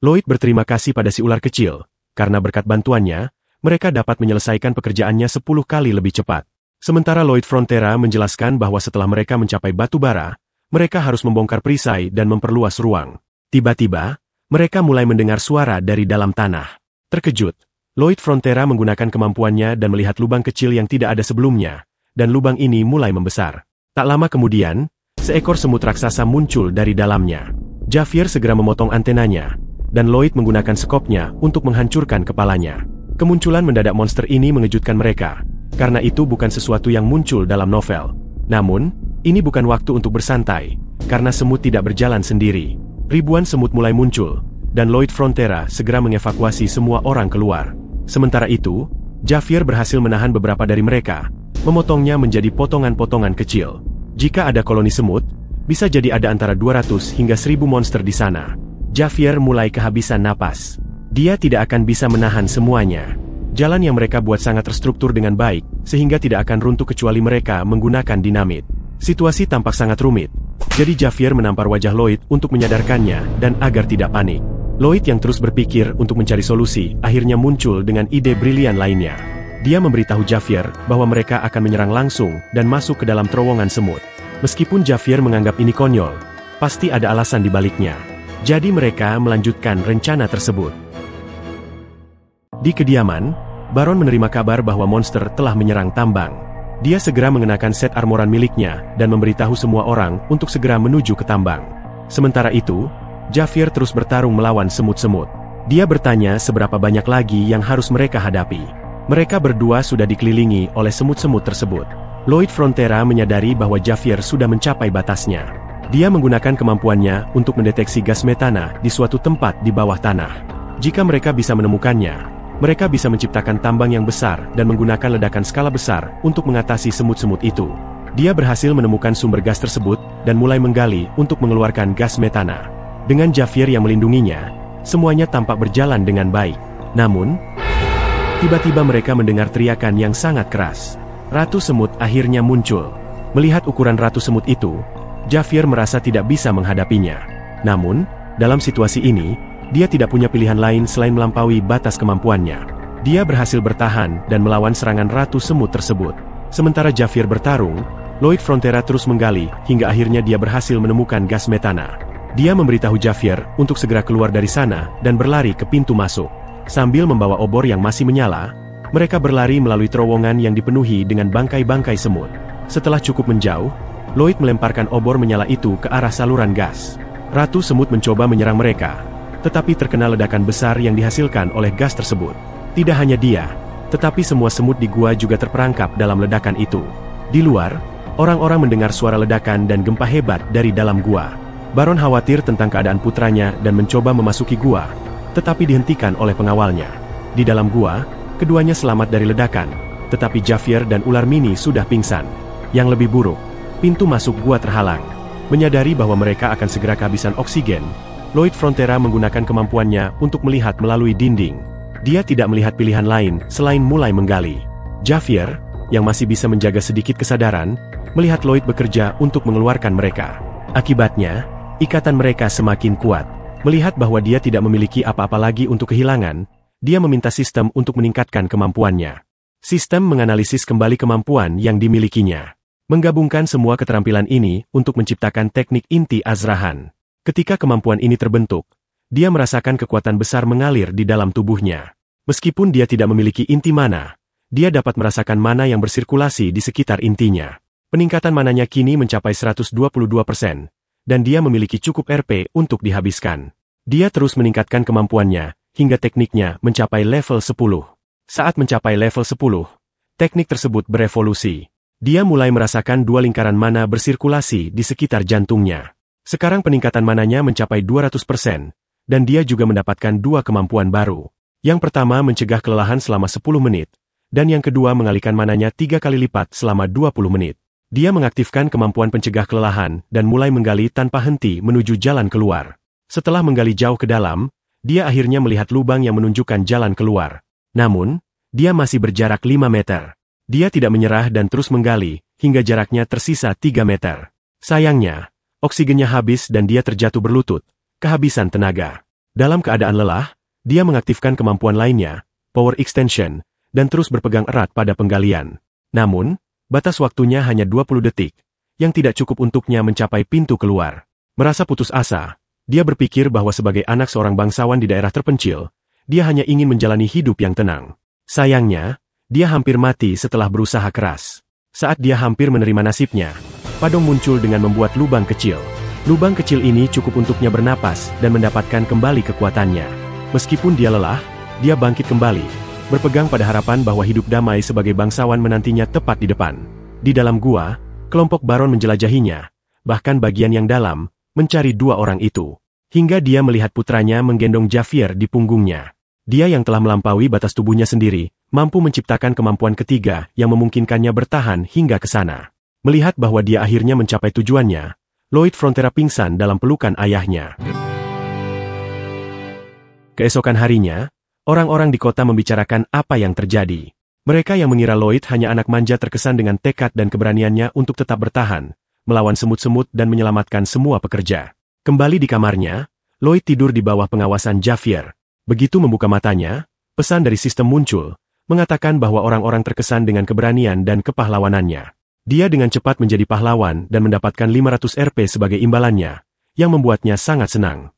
Lloyd berterima kasih pada si ular kecil, karena berkat bantuannya, mereka dapat menyelesaikan pekerjaannya 10 kali lebih cepat. Sementara Lloyd Frontera menjelaskan bahwa setelah mereka mencapai batu bara, mereka harus membongkar perisai dan memperluas ruang. Tiba-tiba, mereka mulai mendengar suara dari dalam tanah. Terkejut, Lloyd Frontera menggunakan kemampuannya dan melihat lubang kecil yang tidak ada sebelumnya, dan lubang ini mulai membesar. Tak lama kemudian, seekor semut raksasa muncul dari dalamnya. Javier segera memotong antenanya, dan Lloyd menggunakan sekopnya untuk menghancurkan kepalanya. Kemunculan mendadak monster ini mengejutkan mereka, karena itu bukan sesuatu yang muncul dalam novel. Namun, ini bukan waktu untuk bersantai, karena semut tidak berjalan sendiri. Ribuan semut mulai muncul, dan Lloyd Frontera segera mengevakuasi semua orang keluar. Sementara itu, Javier berhasil menahan beberapa dari mereka, memotongnya menjadi potongan-potongan kecil. Jika ada koloni semut, bisa jadi ada antara 200 hingga 1000 monster di sana. Javier mulai kehabisan napas. Dia tidak akan bisa menahan semuanya. Jalan yang mereka buat sangat terstruktur dengan baik, sehingga tidak akan runtuh kecuali mereka menggunakan dinamit. Situasi tampak sangat rumit, jadi Javier menampar wajah Lloyd untuk menyadarkannya dan agar tidak panik. Lloyd yang terus berpikir untuk mencari solusi, akhirnya muncul dengan ide brilian lainnya. Dia memberitahu Javier bahwa mereka akan menyerang langsung dan masuk ke dalam terowongan semut. Meskipun Javier menganggap ini konyol, pasti ada alasan di baliknya. Jadi mereka melanjutkan rencana tersebut. Di kediaman, Baron menerima kabar bahwa monster telah menyerang tambang. Dia segera mengenakan set armoran miliknya dan memberitahu semua orang untuk segera menuju ke tambang. Sementara itu, Javier terus bertarung melawan semut-semut. Dia bertanya seberapa banyak lagi yang harus mereka hadapi. Mereka berdua sudah dikelilingi oleh semut-semut tersebut. Lloyd Frontera menyadari bahwa Javier sudah mencapai batasnya. Dia menggunakan kemampuannya untuk mendeteksi gas metana di suatu tempat di bawah tanah. Jika mereka bisa menemukannya, mereka bisa menciptakan tambang yang besar dan menggunakan ledakan skala besar untuk mengatasi semut-semut itu. Dia berhasil menemukan sumber gas tersebut dan mulai menggali untuk mengeluarkan gas metana. Dengan Javier yang melindunginya, semuanya tampak berjalan dengan baik. Namun, tiba-tiba mereka mendengar teriakan yang sangat keras. Ratu Semut akhirnya muncul. Melihat ukuran Ratu Semut itu, Javier merasa tidak bisa menghadapinya. Namun, dalam situasi ini, dia tidak punya pilihan lain selain melampaui batas kemampuannya. Dia berhasil bertahan dan melawan serangan Ratu Semut tersebut. Sementara Javier bertarung, Lloyd Frontera terus menggali hingga akhirnya dia berhasil menemukan gas metana. Dia memberitahu Javier untuk segera keluar dari sana dan berlari ke pintu masuk. Sambil membawa obor yang masih menyala, mereka berlari melalui terowongan yang dipenuhi dengan bangkai-bangkai semut. Setelah cukup menjauh, Lloyd melemparkan obor menyala itu ke arah saluran gas. Ratu Semut mencoba menyerang mereka, tetapi terkena ledakan besar yang dihasilkan oleh gas tersebut. Tidak hanya dia, tetapi semua semut di gua juga terperangkap dalam ledakan itu. Di luar, orang-orang mendengar suara ledakan dan gempa hebat dari dalam gua. Baron khawatir tentang keadaan putranya dan mencoba memasuki gua, tetapi dihentikan oleh pengawalnya. Di dalam gua, keduanya selamat dari ledakan, tetapi Javier dan ular mini sudah pingsan. Yang lebih buruk, pintu masuk gua terhalang. Menyadari bahwa mereka akan segera kehabisan oksigen, Lloyd Frontera menggunakan kemampuannya untuk melihat melalui dinding. Dia tidak melihat pilihan lain selain mulai menggali. Javier, yang masih bisa menjaga sedikit kesadaran, melihat Lloyd bekerja untuk mengeluarkan mereka. Akibatnya, ikatan mereka semakin kuat. Melihat bahwa dia tidak memiliki apa-apa lagi untuk kehilangan, dia meminta sistem untuk meningkatkan kemampuannya. Sistem menganalisis kembali kemampuan yang dimilikinya. Menggabungkan semua keterampilan ini untuk menciptakan teknik inti Azrahan. Ketika kemampuan ini terbentuk, dia merasakan kekuatan besar mengalir di dalam tubuhnya. Meskipun dia tidak memiliki inti mana, dia dapat merasakan mana yang bersirkulasi di sekitar intinya. Peningkatan mananya kini mencapai 122%, dan dia memiliki cukup RP untuk dihabiskan. Dia terus meningkatkan kemampuannya, hingga tekniknya mencapai level 10. Saat mencapai level 10, teknik tersebut berevolusi. Dia mulai merasakan 2 lingkaran mana bersirkulasi di sekitar jantungnya. Sekarang peningkatan mananya mencapai 200%, dan dia juga mendapatkan 2 kemampuan baru. Yang pertama mencegah kelelahan selama 10 menit, dan yang kedua mengalihkan mananya 3 kali lipat selama 20 menit. Dia mengaktifkan kemampuan pencegah kelelahan dan mulai menggali tanpa henti menuju jalan keluar. Setelah menggali jauh ke dalam, dia akhirnya melihat lubang yang menunjukkan jalan keluar. Namun, dia masih berjarak 5 meter. Dia tidak menyerah dan terus menggali, hingga jaraknya tersisa 3 meter. Sayangnya, oksigennya habis dan dia terjatuh berlutut, kehabisan tenaga. Dalam keadaan lelah, dia mengaktifkan kemampuan lainnya, power extension, dan terus berpegang erat pada penggalian. Namun, batas waktunya hanya 20 detik, yang tidak cukup untuknya mencapai pintu keluar. Merasa putus asa, dia berpikir bahwa sebagai anak seorang bangsawan di daerah terpencil, dia hanya ingin menjalani hidup yang tenang. Sayangnya, dia hampir mati setelah berusaha keras. Saat dia hampir menerima nasibnya, Padong muncul dengan membuat lubang kecil. Lubang kecil ini cukup untuknya bernapas dan mendapatkan kembali kekuatannya. Meskipun dia lelah, dia bangkit kembali, berpegang pada harapan bahwa hidup damai sebagai bangsawan menantinya tepat di depan. Di dalam gua, kelompok baron menjelajahinya, bahkan bagian yang dalam, mencari 2 orang itu. Hingga dia melihat putranya menggendong Javier di punggungnya. Dia yang telah melampaui batas tubuhnya sendiri, mampu menciptakan kemampuan ketiga yang memungkinkannya bertahan hingga ke sana. Melihat bahwa dia akhirnya mencapai tujuannya, Lloyd Frontera pingsan dalam pelukan ayahnya. Keesokan harinya, orang-orang di kota membicarakan apa yang terjadi. Mereka yang mengira Lloyd hanya anak manja terkesan dengan tekad dan keberaniannya untuk tetap bertahan, melawan semut-semut dan menyelamatkan semua pekerja. Kembali di kamarnya, Lloyd tidur di bawah pengawasan Javier. Begitu membuka matanya, pesan dari sistem muncul, mengatakan bahwa orang-orang terkesan dengan keberanian dan kepahlawanannya. Dia dengan cepat menjadi pahlawan dan mendapatkan 500 RP sebagai imbalannya, yang membuatnya sangat senang.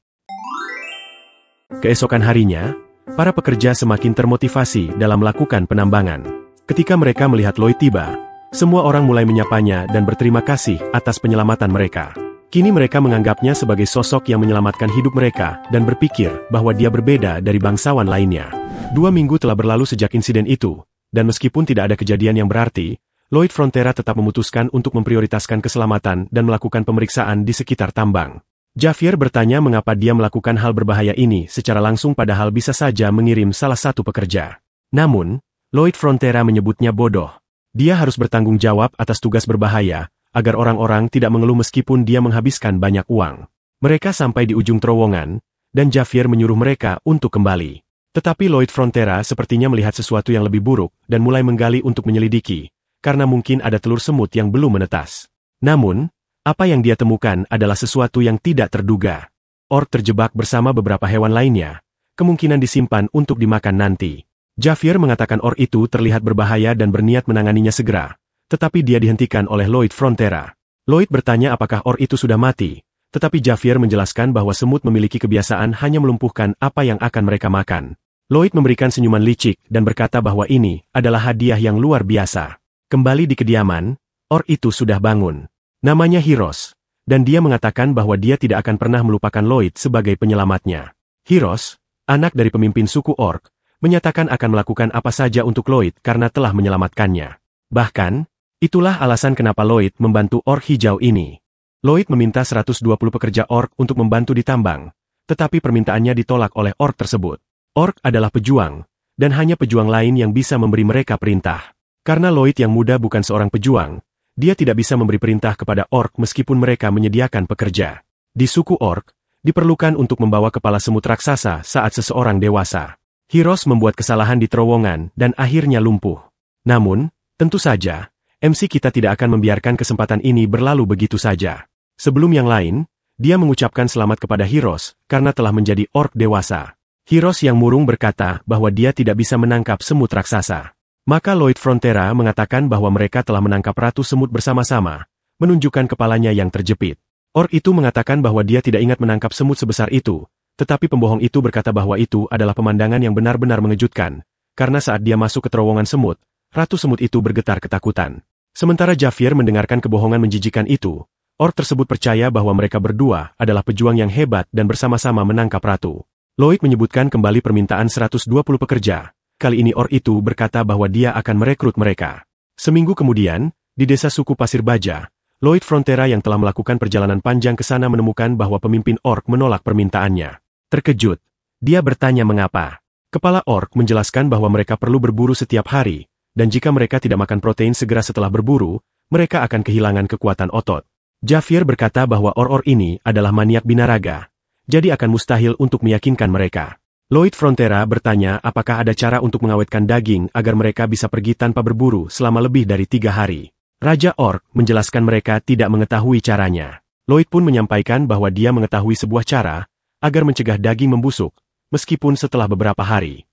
Keesokan harinya, para pekerja semakin termotivasi dalam melakukan penambangan. Ketika mereka melihat Lloyd tiba, semua orang mulai menyapanya dan berterima kasih atas penyelamatan mereka. Kini mereka menganggapnya sebagai sosok yang menyelamatkan hidup mereka dan berpikir bahwa dia berbeda dari bangsawan lainnya. 2 minggu telah berlalu sejak insiden itu, dan meskipun tidak ada kejadian yang berarti, Lloyd Frontera tetap memutuskan untuk memprioritaskan keselamatan dan melakukan pemeriksaan di sekitar tambang. Javier bertanya mengapa dia melakukan hal berbahaya ini secara langsung padahal bisa saja mengirim salah satu pekerja. Namun, Lloyd Frontera menyebutnya bodoh. Dia harus bertanggung jawab atas tugas berbahaya, agar orang-orang tidak mengeluh meskipun dia menghabiskan banyak uang. Mereka sampai di ujung terowongan, dan Javier menyuruh mereka untuk kembali. Tetapi Lloyd Frontera sepertinya melihat sesuatu yang lebih buruk dan mulai menggali untuk menyelidiki, karena mungkin ada telur semut yang belum menetas. Namun, apa yang dia temukan adalah sesuatu yang tidak terduga. Ork terjebak bersama beberapa hewan lainnya, kemungkinan disimpan untuk dimakan nanti. Javier mengatakan ork itu terlihat berbahaya dan berniat menanganinya segera, tetapi dia dihentikan oleh Lloyd Frontera. Lloyd bertanya apakah ork itu sudah mati, tetapi Javier menjelaskan bahwa semut memiliki kebiasaan hanya melumpuhkan apa yang akan mereka makan. Lloyd memberikan senyuman licik dan berkata bahwa ini adalah hadiah yang luar biasa. Kembali di kediaman, ork itu sudah bangun. Namanya Hiros, dan dia mengatakan bahwa dia tidak akan pernah melupakan Lloyd sebagai penyelamatnya. Hiros, anak dari pemimpin suku ork, menyatakan akan melakukan apa saja untuk Lloyd karena telah menyelamatkannya. Bahkan, itulah alasan kenapa Lloyd membantu ork hijau ini. Lloyd meminta 120 pekerja ork untuk membantu di tambang, tetapi permintaannya ditolak oleh ork tersebut. Ork adalah pejuang, dan hanya pejuang lain yang bisa memberi mereka perintah. Karena Lloyd yang muda bukan seorang pejuang, dia tidak bisa memberi perintah kepada ork meskipun mereka menyediakan pekerja. Di suku ork, diperlukan untuk membawa kepala semut raksasa saat seseorang dewasa. Hiros membuat kesalahan di terowongan dan akhirnya lumpuh. Namun, tentu saja, MC kita tidak akan membiarkan kesempatan ini berlalu begitu saja. Sebelum yang lain, dia mengucapkan selamat kepada Hiros karena telah menjadi ork dewasa. Hiros yang murung berkata bahwa dia tidak bisa menangkap semut raksasa. Maka Lloyd Frontera mengatakan bahwa mereka telah menangkap ratu semut bersama-sama, menunjukkan kepalanya yang terjepit. Ork itu mengatakan bahwa dia tidak ingat menangkap semut sebesar itu, tetapi pembohong itu berkata bahwa itu adalah pemandangan yang benar-benar mengejutkan, karena saat dia masuk ke terowongan semut, Ratu Semut itu bergetar ketakutan. Sementara Javier mendengarkan kebohongan menjijikan itu, orc tersebut percaya bahwa mereka berdua adalah pejuang yang hebat dan bersama-sama menangkap Ratu. Lloyd menyebutkan kembali permintaan 120 pekerja. Kali ini orc itu berkata bahwa dia akan merekrut mereka. Seminggu kemudian, di desa suku Pasir Baja, Lloyd Frontera yang telah melakukan perjalanan panjang ke sana menemukan bahwa pemimpin orc menolak permintaannya. Terkejut, dia bertanya mengapa. Kepala orc menjelaskan bahwa mereka perlu berburu setiap hari, dan jika mereka tidak makan protein segera setelah berburu, mereka akan kehilangan kekuatan otot. Javier berkata bahwa orc ini adalah maniak binaraga, jadi akan mustahil untuk meyakinkan mereka. Lloyd Frontera bertanya apakah ada cara untuk mengawetkan daging agar mereka bisa pergi tanpa berburu selama lebih dari 3 hari. Raja orc menjelaskan mereka tidak mengetahui caranya. Lloyd pun menyampaikan bahwa dia mengetahui sebuah cara agar mencegah daging membusuk, meskipun setelah beberapa hari.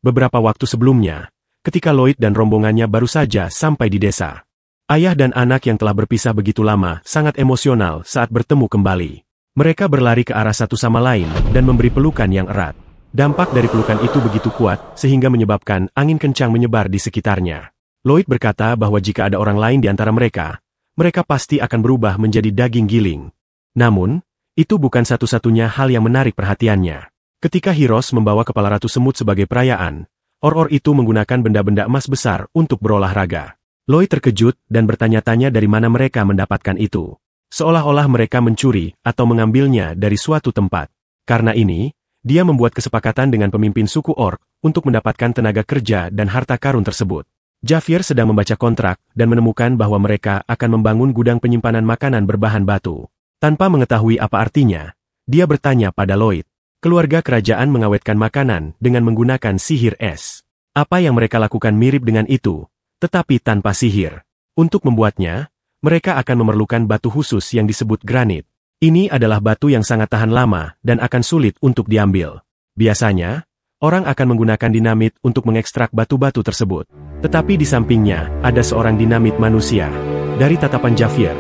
Beberapa waktu sebelumnya, ketika Lloyd dan rombongannya baru saja sampai di desa, ayah dan anak yang telah berpisah begitu lama sangat emosional saat bertemu kembali. Mereka berlari ke arah satu sama lain dan memberi pelukan yang erat. Dampak dari pelukan itu begitu kuat sehingga menyebabkan angin kencang menyebar di sekitarnya. Lloyd berkata bahwa jika ada orang lain di antara mereka, mereka pasti akan berubah menjadi daging giling. Namun, itu bukan satu-satunya hal yang menarik perhatiannya. Ketika Hiros membawa kepala Ratu Semut sebagai perayaan, orc itu menggunakan benda-benda emas besar untuk berolahraga. Lloyd terkejut dan bertanya-tanya dari mana mereka mendapatkan itu. Seolah-olah mereka mencuri atau mengambilnya dari suatu tempat. Karena ini, dia membuat kesepakatan dengan pemimpin suku orc untuk mendapatkan tenaga kerja dan harta karun tersebut. Javier sedang membaca kontrak dan menemukan bahwa mereka akan membangun gudang penyimpanan makanan berbahan batu. Tanpa mengetahui apa artinya, dia bertanya pada Lloyd. Keluarga kerajaan mengawetkan makanan dengan menggunakan sihir es. Apa yang mereka lakukan mirip dengan itu, tetapi tanpa sihir. Untuk membuatnya, mereka akan memerlukan batu khusus yang disebut granit. Ini adalah batu yang sangat tahan lama dan akan sulit untuk diambil. Biasanya, orang akan menggunakan dinamit untuk mengekstrak batu-batu tersebut. Tetapi di sampingnya, ada seorang dinamit manusia. Dari tatapan Javier,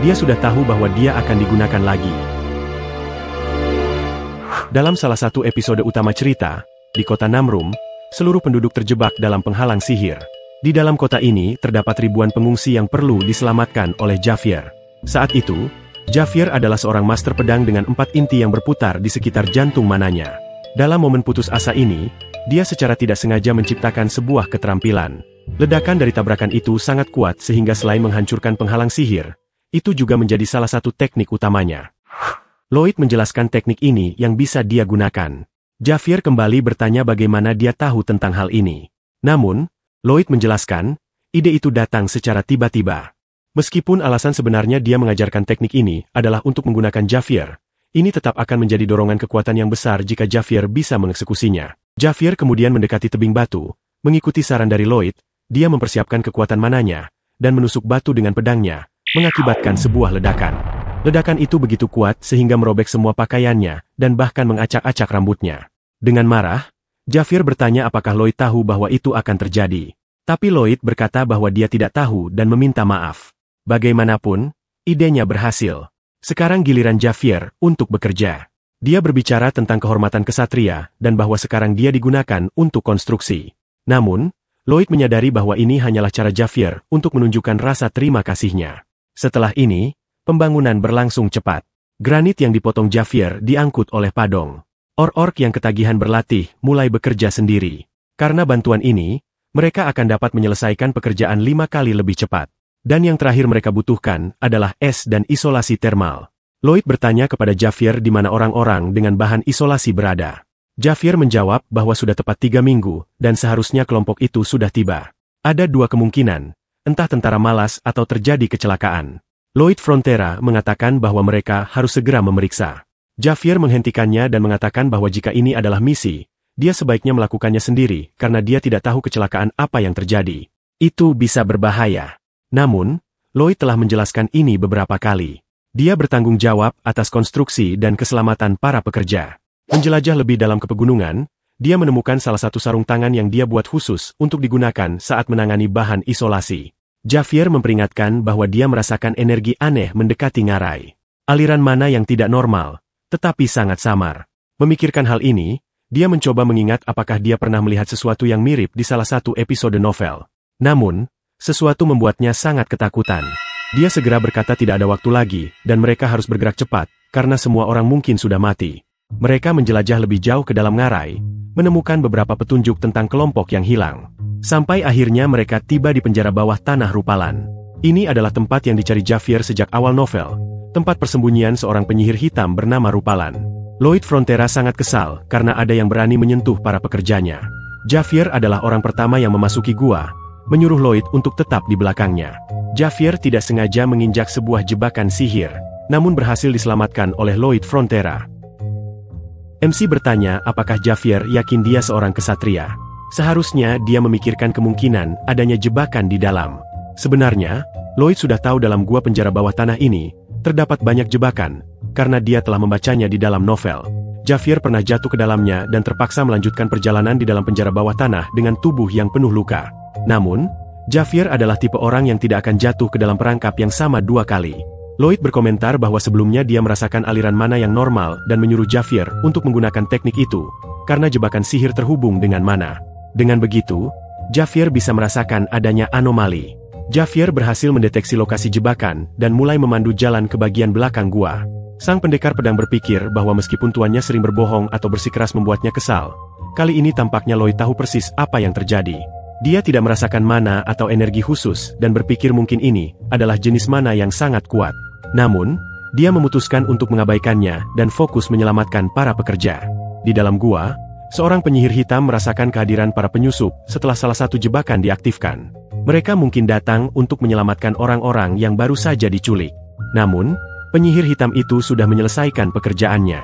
dia sudah tahu bahwa dia akan digunakan lagi. Dalam salah satu episode utama cerita, di kota Namrum, seluruh penduduk terjebak dalam penghalang sihir. Di dalam kota ini terdapat ribuan pengungsi yang perlu diselamatkan oleh Javier. Saat itu, Javier adalah seorang master pedang dengan 4 inti yang berputar di sekitar jantung mananya. Dalam momen putus asa ini, dia secara tidak sengaja menciptakan sebuah keterampilan. Ledakan dari tabrakan itu sangat kuat sehingga selain menghancurkan penghalang sihir, itu juga menjadi salah satu teknik utamanya. Lloyd menjelaskan teknik ini yang bisa dia gunakan. Javier kembali bertanya bagaimana dia tahu tentang hal ini. Namun, Lloyd menjelaskan, ide itu datang secara tiba-tiba. Meskipun alasan sebenarnya dia mengajarkan teknik ini adalah untuk menggunakan Javier, ini tetap akan menjadi dorongan kekuatan yang besar jika Javier bisa mengeksekusinya. Javier kemudian mendekati tebing batu, mengikuti saran dari Lloyd, dia mempersiapkan kekuatan mananya, dan menusuk batu dengan pedangnya, mengakibatkan sebuah ledakan. Ledakan itu begitu kuat sehingga merobek semua pakaiannya, dan bahkan mengacak-acak rambutnya. Dengan marah, Javier bertanya apakah Lloyd tahu bahwa itu akan terjadi. Tapi Lloyd berkata bahwa dia tidak tahu dan meminta maaf. Bagaimanapun, idenya berhasil. Sekarang giliran Javier untuk bekerja. Dia berbicara tentang kehormatan kesatria dan bahwa sekarang dia digunakan untuk konstruksi. Namun, Lloyd menyadari bahwa ini hanyalah cara Javier untuk menunjukkan rasa terima kasihnya. Setelah ini, pembangunan berlangsung cepat. Granit yang dipotong Javier diangkut oleh Padong. Orc-orc yang ketagihan berlatih mulai bekerja sendiri. Karena bantuan ini, mereka akan dapat menyelesaikan pekerjaan 5 kali lebih cepat. Dan yang terakhir mereka butuhkan adalah es dan isolasi termal. Lloyd bertanya kepada Javier di mana orang-orang dengan bahan isolasi berada. Javier menjawab bahwa sudah tepat 3 minggu, dan seharusnya kelompok itu sudah tiba. Ada 2 kemungkinan, entah tentara malas atau terjadi kecelakaan. Lloyd Frontera mengatakan bahwa mereka harus segera memeriksa. Javier menghentikannya dan mengatakan bahwa jika ini adalah misi, dia sebaiknya melakukannya sendiri karena dia tidak tahu kecelakaan apa yang terjadi. Itu bisa berbahaya. Namun, Lloyd telah menjelaskan ini beberapa kali. Dia bertanggung jawab atas konstruksi dan keselamatan para pekerja. Menjelajah lebih dalam ke pegunungan, dia menemukan salah satu sarung tangan yang dia buat khusus untuk digunakan saat menangani bahan isolasi. Javier memperingatkan bahwa dia merasakan energi aneh mendekati ngarai. Aliran mana yang tidak normal, tetapi sangat samar. Memikirkan hal ini, dia mencoba mengingat apakah dia pernah melihat sesuatu yang mirip di salah satu episode novel. Namun, sesuatu membuatnya sangat ketakutan. Dia segera berkata tidak ada waktu lagi, dan mereka harus bergerak cepat, karena semua orang mungkin sudah mati. Mereka menjelajah lebih jauh ke dalam ngarai, menemukan beberapa petunjuk tentang kelompok yang hilang. Sampai akhirnya mereka tiba di penjara bawah tanah Rupalan. Ini adalah tempat yang dicari Javier sejak awal novel, tempat persembunyian seorang penyihir hitam bernama Rupalan. Lloyd Frontera sangat kesal karena ada yang berani menyentuh para pekerjanya. Javier adalah orang pertama yang memasuki gua, menyuruh Lloyd untuk tetap di belakangnya. Javier tidak sengaja menginjak sebuah jebakan sihir, namun berhasil diselamatkan oleh Lloyd Frontera. MC bertanya apakah Javier yakin dia seorang kesatria. Seharusnya dia memikirkan kemungkinan adanya jebakan di dalam. Sebenarnya, Lloyd sudah tahu dalam gua penjara bawah tanah ini, terdapat banyak jebakan, karena dia telah membacanya di dalam novel. Javier pernah jatuh ke dalamnya dan terpaksa melanjutkan perjalanan di dalam penjara bawah tanah dengan tubuh yang penuh luka. Namun, Javier adalah tipe orang yang tidak akan jatuh ke dalam perangkap yang sama 2 kali. Lloyd berkomentar bahwa sebelumnya dia merasakan aliran mana yang normal dan menyuruh Javier untuk menggunakan teknik itu, karena jebakan sihir terhubung dengan mana. Dengan begitu, Javier bisa merasakan adanya anomali. Javier berhasil mendeteksi lokasi jebakan dan mulai memandu jalan ke bagian belakang gua. Sang pendekar pedang berpikir bahwa meskipun tuannya sering berbohong atau bersikeras membuatnya kesal, kali ini tampaknya Lloyd tahu persis apa yang terjadi. Dia tidak merasakan mana atau energi khusus dan berpikir mungkin ini adalah jenis mana yang sangat kuat. Namun, dia memutuskan untuk mengabaikannya dan fokus menyelamatkan para pekerja. Di dalam gua, seorang penyihir hitam merasakan kehadiran para penyusup setelah salah satu jebakan diaktifkan. Mereka mungkin datang untuk menyelamatkan orang-orang yang baru saja diculik. Namun, penyihir hitam itu sudah menyelesaikan pekerjaannya.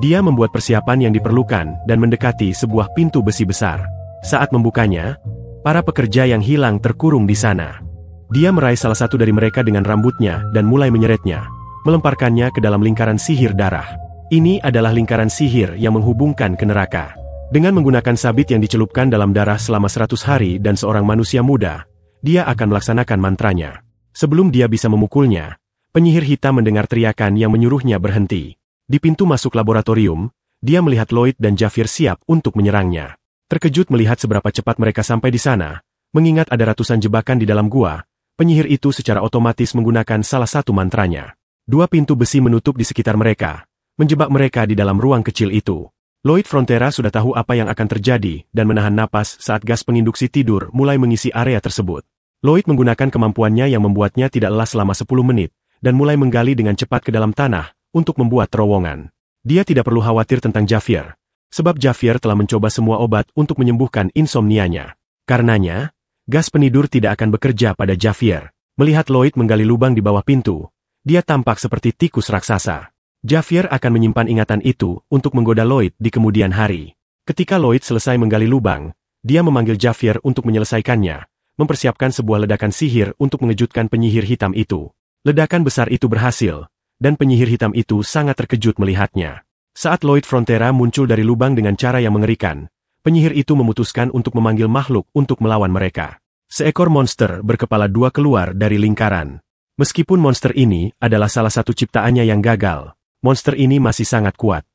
Dia membuat persiapan yang diperlukan dan mendekati sebuah pintu besi besar. Saat membukanya, para pekerja yang hilang terkurung di sana. Dia meraih salah satu dari mereka dengan rambutnya dan mulai menyeretnya, melemparkannya ke dalam lingkaran sihir darah. Ini adalah lingkaran sihir yang menghubungkan ke neraka. Dengan menggunakan sabit yang dicelupkan dalam darah selama 100 hari dan seorang manusia muda, dia akan melaksanakan mantranya. Sebelum dia bisa memukulnya, penyihir hitam mendengar teriakan yang menyuruhnya berhenti. Di pintu masuk laboratorium, dia melihat Lloyd dan Javier siap untuk menyerangnya. Terkejut melihat seberapa cepat mereka sampai di sana, mengingat ada ratusan jebakan di dalam gua, penyihir itu secara otomatis menggunakan salah satu mantranya. 2 pintu besi menutup di sekitar mereka, menjebak mereka di dalam ruang kecil itu. Lloyd Frontera sudah tahu apa yang akan terjadi dan menahan napas saat gas penginduksi tidur mulai mengisi area tersebut. Lloyd menggunakan kemampuannya yang membuatnya tidak lelah selama 10 menit, dan mulai menggali dengan cepat ke dalam tanah untuk membuat terowongan. Dia tidak perlu khawatir tentang Javier, sebab Javier telah mencoba semua obat untuk menyembuhkan insomnianya. Karenanya, gas penidur tidak akan bekerja pada Javier. Melihat Lloyd menggali lubang di bawah pintu, dia tampak seperti tikus raksasa. Javier akan menyimpan ingatan itu untuk menggoda Lloyd di kemudian hari. Ketika Lloyd selesai menggali lubang, dia memanggil Javier untuk menyelesaikannya, mempersiapkan sebuah ledakan sihir untuk mengejutkan penyihir hitam itu. Ledakan besar itu berhasil, dan penyihir hitam itu sangat terkejut melihatnya. Saat Lloyd Frontera muncul dari lubang dengan cara yang mengerikan, penyihir itu memutuskan untuk memanggil makhluk untuk melawan mereka. Seekor monster berkepala 2 keluar dari lingkaran. Meskipun monster ini adalah salah satu ciptaannya yang gagal, monster ini masih sangat kuat.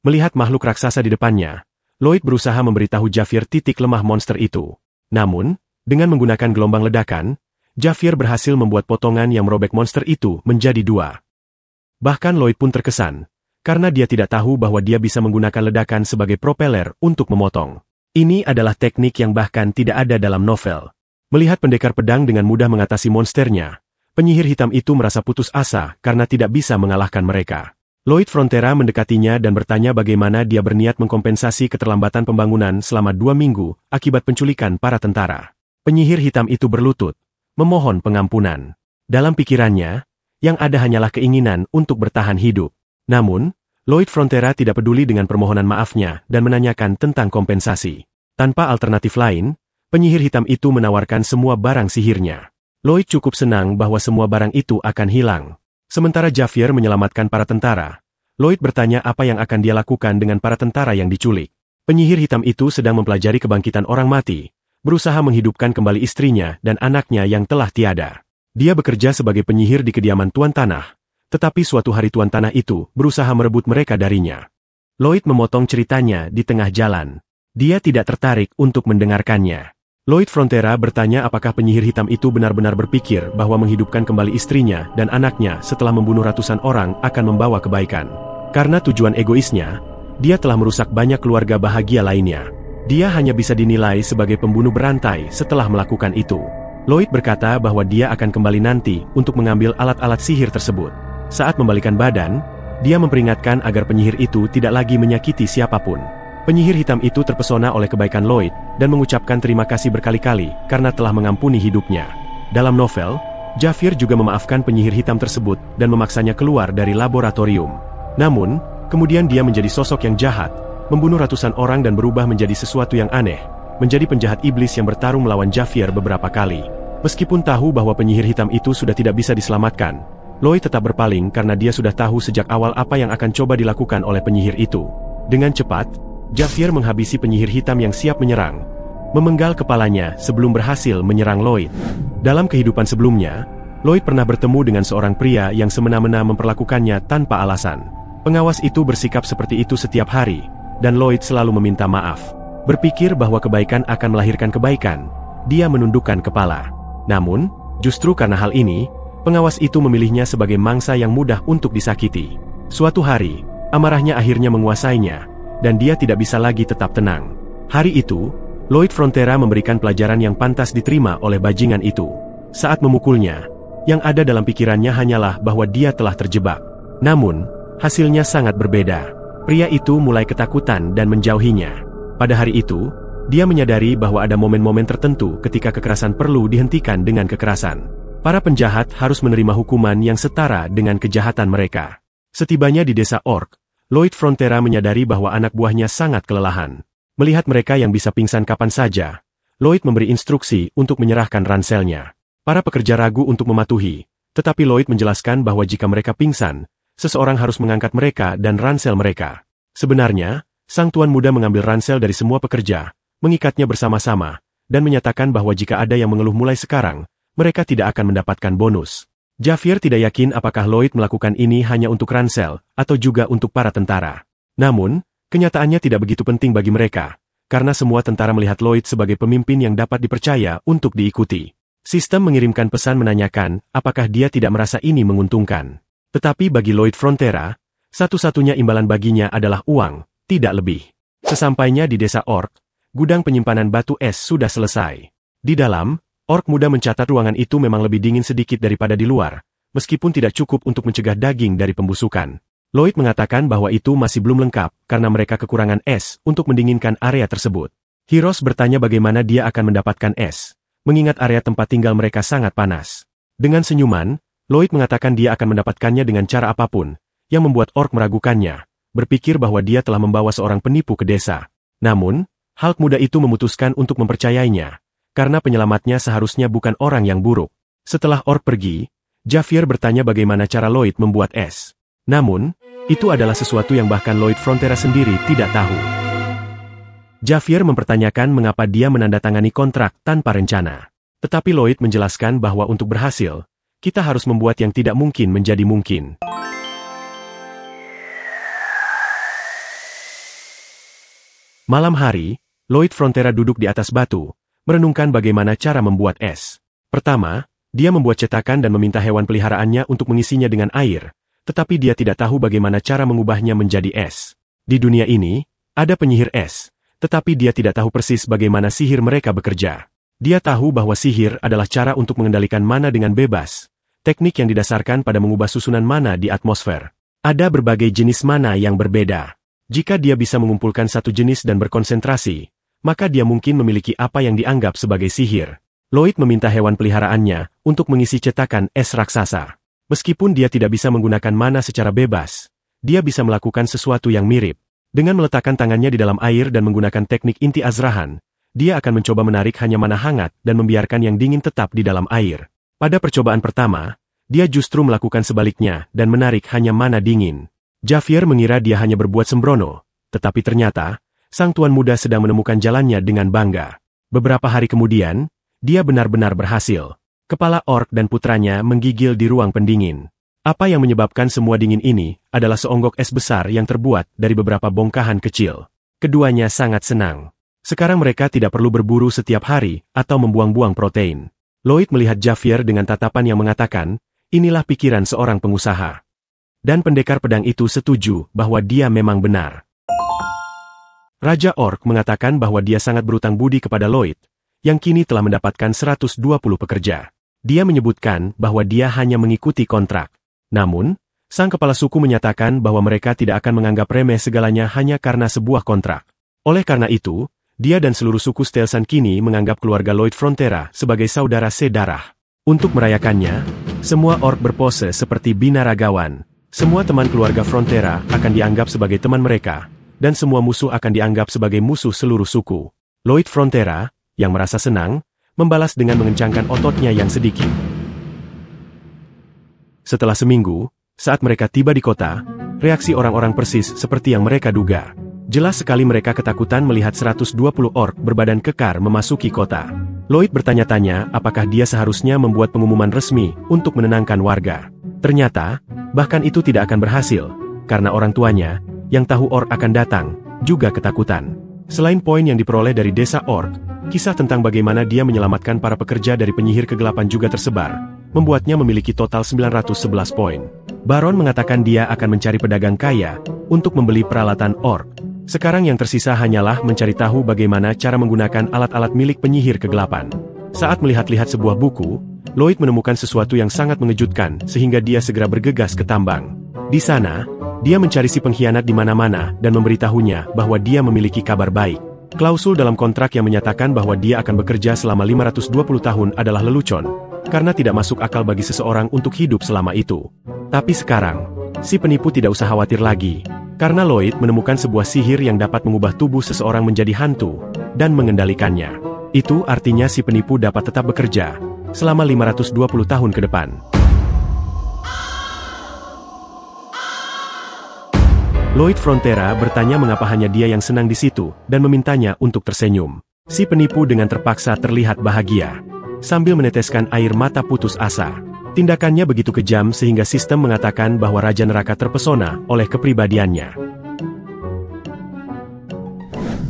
Melihat makhluk raksasa di depannya, Lloyd berusaha memberitahu Javier titik lemah monster itu. Namun, dengan menggunakan gelombang ledakan, Javier berhasil membuat potongan yang merobek monster itu menjadi 2. Bahkan Lloyd pun terkesan, karena dia tidak tahu bahwa dia bisa menggunakan ledakan sebagai propeller untuk memotong. Ini adalah teknik yang bahkan tidak ada dalam novel. Melihat pendekar pedang dengan mudah mengatasi monsternya, penyihir hitam itu merasa putus asa karena tidak bisa mengalahkan mereka. Lloyd Frontera mendekatinya dan bertanya bagaimana dia berniat mengkompensasi keterlambatan pembangunan selama 2 minggu akibat penculikan para tentara. Penyihir hitam itu berlutut, memohon pengampunan. Dalam pikirannya, yang ada hanyalah keinginan untuk bertahan hidup. Namun, Lloyd Frontera tidak peduli dengan permohonan maafnya dan menanyakan tentang kompensasi. Tanpa alternatif lain, penyihir hitam itu menawarkan semua barang sihirnya. Lloyd cukup senang bahwa semua barang itu akan hilang. Sementara Javier menyelamatkan para tentara, Lloyd bertanya apa yang akan dia lakukan dengan para tentara yang diculik. Penyihir hitam itu sedang mempelajari kebangkitan orang mati, berusaha menghidupkan kembali istrinya dan anaknya yang telah tiada. Dia bekerja sebagai penyihir di kediaman Tuan Tanah, Tetapi suatu hari tuan tanah itu berusaha merebut mereka darinya. Lloyd memotong ceritanya di tengah jalan. Dia tidak tertarik untuk mendengarkannya. Lloyd Frontera bertanya apakah penyihir hitam itu benar-benar berpikir bahwa menghidupkan kembali istrinya dan anaknya setelah membunuh ratusan orang akan membawa kebaikan. Karena tujuan egoisnya, dia telah merusak banyak keluarga bahagia lainnya. Dia hanya bisa dinilai sebagai pembunuh berantai setelah melakukan itu. Lloyd berkata bahwa dia akan kembali nanti untuk mengambil alat-alat sihir tersebut. Saat membalikan badan, dia memperingatkan agar penyihir itu tidak lagi menyakiti siapapun. Penyihir hitam itu terpesona oleh kebaikan Lloyd dan mengucapkan terima kasih berkali-kali karena telah mengampuni hidupnya. Dalam novel, Javier juga memaafkan penyihir hitam tersebut dan memaksanya keluar dari laboratorium. Namun, kemudian dia menjadi sosok yang jahat, membunuh ratusan orang dan berubah menjadi sesuatu yang aneh, menjadi penjahat iblis yang bertarung melawan Javier beberapa kali. Meskipun tahu bahwa penyihir hitam itu sudah tidak bisa diselamatkan, Lloyd tetap berpaling karena dia sudah tahu sejak awal apa yang akan coba dilakukan oleh penyihir itu. Dengan cepat, Javier menghabisi penyihir hitam yang siap menyerang, memenggal kepalanya sebelum berhasil menyerang Lloyd. Dalam kehidupan sebelumnya, Lloyd pernah bertemu dengan seorang pria yang semena-mena memperlakukannya tanpa alasan. Pengawas itu bersikap seperti itu setiap hari, dan Lloyd selalu meminta maaf. Berpikir bahwa kebaikan akan melahirkan kebaikan, dia menundukkan kepala. Namun, justru karena hal ini, pengawas itu memilihnya sebagai mangsa yang mudah untuk disakiti. Suatu hari, amarahnya akhirnya menguasainya, dan dia tidak bisa lagi tetap tenang. Hari itu, Lloyd Frontera memberikan pelajaran yang pantas diterima oleh bajingan itu. Saat memukulnya, yang ada dalam pikirannya hanyalah bahwa dia telah terjebak. Namun, hasilnya sangat berbeda. Pria itu mulai ketakutan dan menjauhinya. Pada hari itu, dia menyadari bahwa ada momen-momen tertentu ketika kekerasan perlu dihentikan dengan kekerasan. Para penjahat harus menerima hukuman yang setara dengan kejahatan mereka. Setibanya di desa Orc, Lloyd Frontera menyadari bahwa anak buahnya sangat kelelahan. Melihat mereka yang bisa pingsan kapan saja, Lloyd memberi instruksi untuk menyerahkan ranselnya. Para pekerja ragu untuk mematuhi, tetapi Lloyd menjelaskan bahwa jika mereka pingsan, seseorang harus mengangkat mereka dan ransel mereka. Sebenarnya, sang tuan muda mengambil ransel dari semua pekerja, mengikatnya bersama-sama, dan menyatakan bahwa jika ada yang mengeluh mulai sekarang, mereka tidak akan mendapatkan bonus. Javier tidak yakin apakah Lloyd melakukan ini hanya untuk ransel, atau juga untuk para tentara. Namun, kenyataannya tidak begitu penting bagi mereka, karena semua tentara melihat Lloyd sebagai pemimpin yang dapat dipercaya untuk diikuti. Sistem mengirimkan pesan menanyakan apakah dia tidak merasa ini menguntungkan. Tetapi bagi Lloyd Frontera, satu-satunya imbalan baginya adalah uang, tidak lebih. Sesampainya di desa Orc, gudang penyimpanan batu es sudah selesai. Di dalam, Orc muda mencatat ruangan itu memang lebih dingin sedikit daripada di luar, meskipun tidak cukup untuk mencegah daging dari pembusukan. Lloyd mengatakan bahwa itu masih belum lengkap karena mereka kekurangan es untuk mendinginkan area tersebut. Hiros bertanya bagaimana dia akan mendapatkan es, mengingat area tempat tinggal mereka sangat panas. Dengan senyuman, Lloyd mengatakan dia akan mendapatkannya dengan cara apapun, yang membuat Orc meragukannya, berpikir bahwa dia telah membawa seorang penipu ke desa. Namun, Hulk muda itu memutuskan untuk mempercayainya, karena penyelamatnya seharusnya bukan orang yang buruk. Setelah Orc pergi, Javier bertanya bagaimana cara Lloyd membuat es. Namun, itu adalah sesuatu yang bahkan Lloyd Frontera sendiri tidak tahu. Javier mempertanyakan mengapa dia menandatangani kontrak tanpa rencana. Tetapi Lloyd menjelaskan bahwa untuk berhasil, kita harus membuat yang tidak mungkin menjadi mungkin. Malam hari, Lloyd Frontera duduk di atas batu, merenungkan bagaimana cara membuat es. Pertama, dia membuat cetakan dan meminta hewan peliharaannya untuk mengisinya dengan air, tetapi dia tidak tahu bagaimana cara mengubahnya menjadi es. Di dunia ini, ada penyihir es, tetapi dia tidak tahu persis bagaimana sihir mereka bekerja. Dia tahu bahwa sihir adalah cara untuk mengendalikan mana dengan bebas, teknik yang didasarkan pada mengubah susunan mana di atmosfer. Ada berbagai jenis mana yang berbeda. Jika dia bisa mengumpulkan satu jenis dan berkonsentrasi, maka dia mungkin memiliki apa yang dianggap sebagai sihir. Lloyd meminta hewan peliharaannya untuk mengisi cetakan es raksasa. Meskipun dia tidak bisa menggunakan mana secara bebas, dia bisa melakukan sesuatu yang mirip. Dengan meletakkan tangannya di dalam air dan menggunakan teknik inti azrahan, dia akan mencoba menarik hanya mana hangat dan membiarkan yang dingin tetap di dalam air. Pada percobaan pertama, dia justru melakukan sebaliknya dan menarik hanya mana dingin. Javier mengira dia hanya berbuat sembrono, tetapi ternyata, sang tuan muda sedang menemukan jalannya dengan bangga. Beberapa hari kemudian, dia benar-benar berhasil. Kepala Orc dan putranya menggigil di ruang pendingin. Apa yang menyebabkan semua dingin ini adalah seonggok es besar yang terbuat dari beberapa bongkahan kecil. Keduanya sangat senang. Sekarang mereka tidak perlu berburu setiap hari atau membuang-buang protein. Lloyd melihat Javier dengan tatapan yang mengatakan, inilah pikiran seorang pengusaha. Dan pendekar pedang itu setuju bahwa dia memang benar. Raja Orc mengatakan bahwa dia sangat berutang budi kepada Lloyd, yang kini telah mendapatkan 120 pekerja. Dia menyebutkan bahwa dia hanya mengikuti kontrak. Namun, sang kepala suku menyatakan bahwa mereka tidak akan menganggap remeh segalanya hanya karena sebuah kontrak. Oleh karena itu, dia dan seluruh suku Stelsan kini menganggap keluarga Lloyd Frontera sebagai saudara sedarah. Untuk merayakannya, semua orc berpose seperti binaragawan. Semua teman keluarga Frontera akan dianggap sebagai teman mereka, dan semua musuh akan dianggap sebagai musuh seluruh suku. Lloyd Frontera, yang merasa senang, membalas dengan mengencangkan ototnya yang sedikit. Setelah seminggu, saat mereka tiba di kota, reaksi orang-orang persis seperti yang mereka duga. Jelas sekali mereka ketakutan melihat 120 orc berbadan kekar memasuki kota. Lloyd bertanya-tanya apakah dia seharusnya membuat pengumuman resmi untuk menenangkan warga. Ternyata, bahkan itu tidak akan berhasil, karena orang tuanya, yang tahu orc akan datang, juga ketakutan. Selain poin yang diperoleh dari desa orc, kisah tentang bagaimana dia menyelamatkan para pekerja dari penyihir kegelapan juga tersebar, membuatnya memiliki total 911 poin. Baron mengatakan dia akan mencari pedagang kaya untuk membeli peralatan orc. Sekarang yang tersisa hanyalah mencari tahu bagaimana cara menggunakan alat-alat milik penyihir kegelapan. Saat melihat-lihat sebuah buku, Lloyd menemukan sesuatu yang sangat mengejutkan sehingga dia segera bergegas ke tambang. Di sana, dia mencari si pengkhianat di mana-mana dan memberitahunya bahwa dia memiliki kabar baik. Klausul dalam kontrak yang menyatakan bahwa dia akan bekerja selama 520 tahun adalah lelucon, karena tidak masuk akal bagi seseorang untuk hidup selama itu. Tapi sekarang, si penipu tidak usah khawatir lagi, karena Lloyd menemukan sebuah sihir yang dapat mengubah tubuh seseorang menjadi hantu, dan mengendalikannya. Itu artinya si penipu dapat tetap bekerja, selama 520 tahun ke depan. Lloyd Frontera bertanya mengapa hanya dia yang senang di situ, dan memintanya untuk tersenyum. Si penipu dengan terpaksa terlihat bahagia, sambil meneteskan air mata putus asa. Tindakannya begitu kejam sehingga sistem mengatakan bahwa Raja Neraka terpesona oleh kepribadiannya.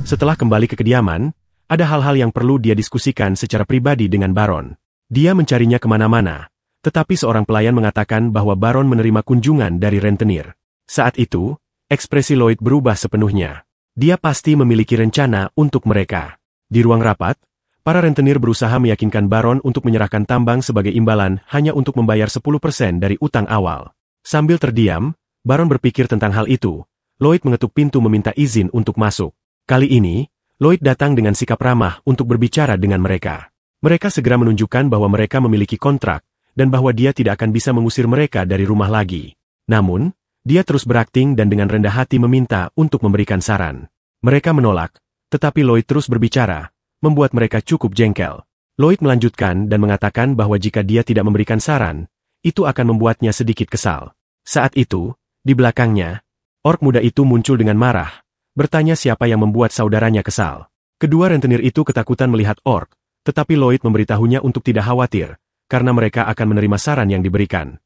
Setelah kembali ke kediaman, ada hal-hal yang perlu dia diskusikan secara pribadi dengan Baron. Dia mencarinya kemana-mana, tetapi seorang pelayan mengatakan bahwa Baron menerima kunjungan dari rentenir. Saat itu, ekspresi Lloyd berubah sepenuhnya. Dia pasti memiliki rencana untuk mereka. Di ruang rapat, para rentenir berusaha meyakinkan Baron untuk menyerahkan tambang sebagai imbalan hanya untuk membayar 10% dari utang awal. Sambil terdiam, Baron berpikir tentang hal itu. Lloyd mengetuk pintu meminta izin untuk masuk. Kali ini, Lloyd datang dengan sikap ramah untuk berbicara dengan mereka. Mereka segera menunjukkan bahwa mereka memiliki kontrak, dan bahwa dia tidak akan bisa mengusir mereka dari rumah lagi. Namun, dia terus berakting dan dengan rendah hati meminta untuk memberikan saran. Mereka menolak, tetapi Lloyd terus berbicara, membuat mereka cukup jengkel. Lloyd melanjutkan dan mengatakan bahwa jika dia tidak memberikan saran, itu akan membuatnya sedikit kesal. Saat itu, di belakangnya, orc muda itu muncul dengan marah, bertanya siapa yang membuat saudaranya kesal. Kedua rentenir itu ketakutan melihat orc, tetapi Lloyd memberitahunya untuk tidak khawatir, karena mereka akan menerima saran yang diberikan.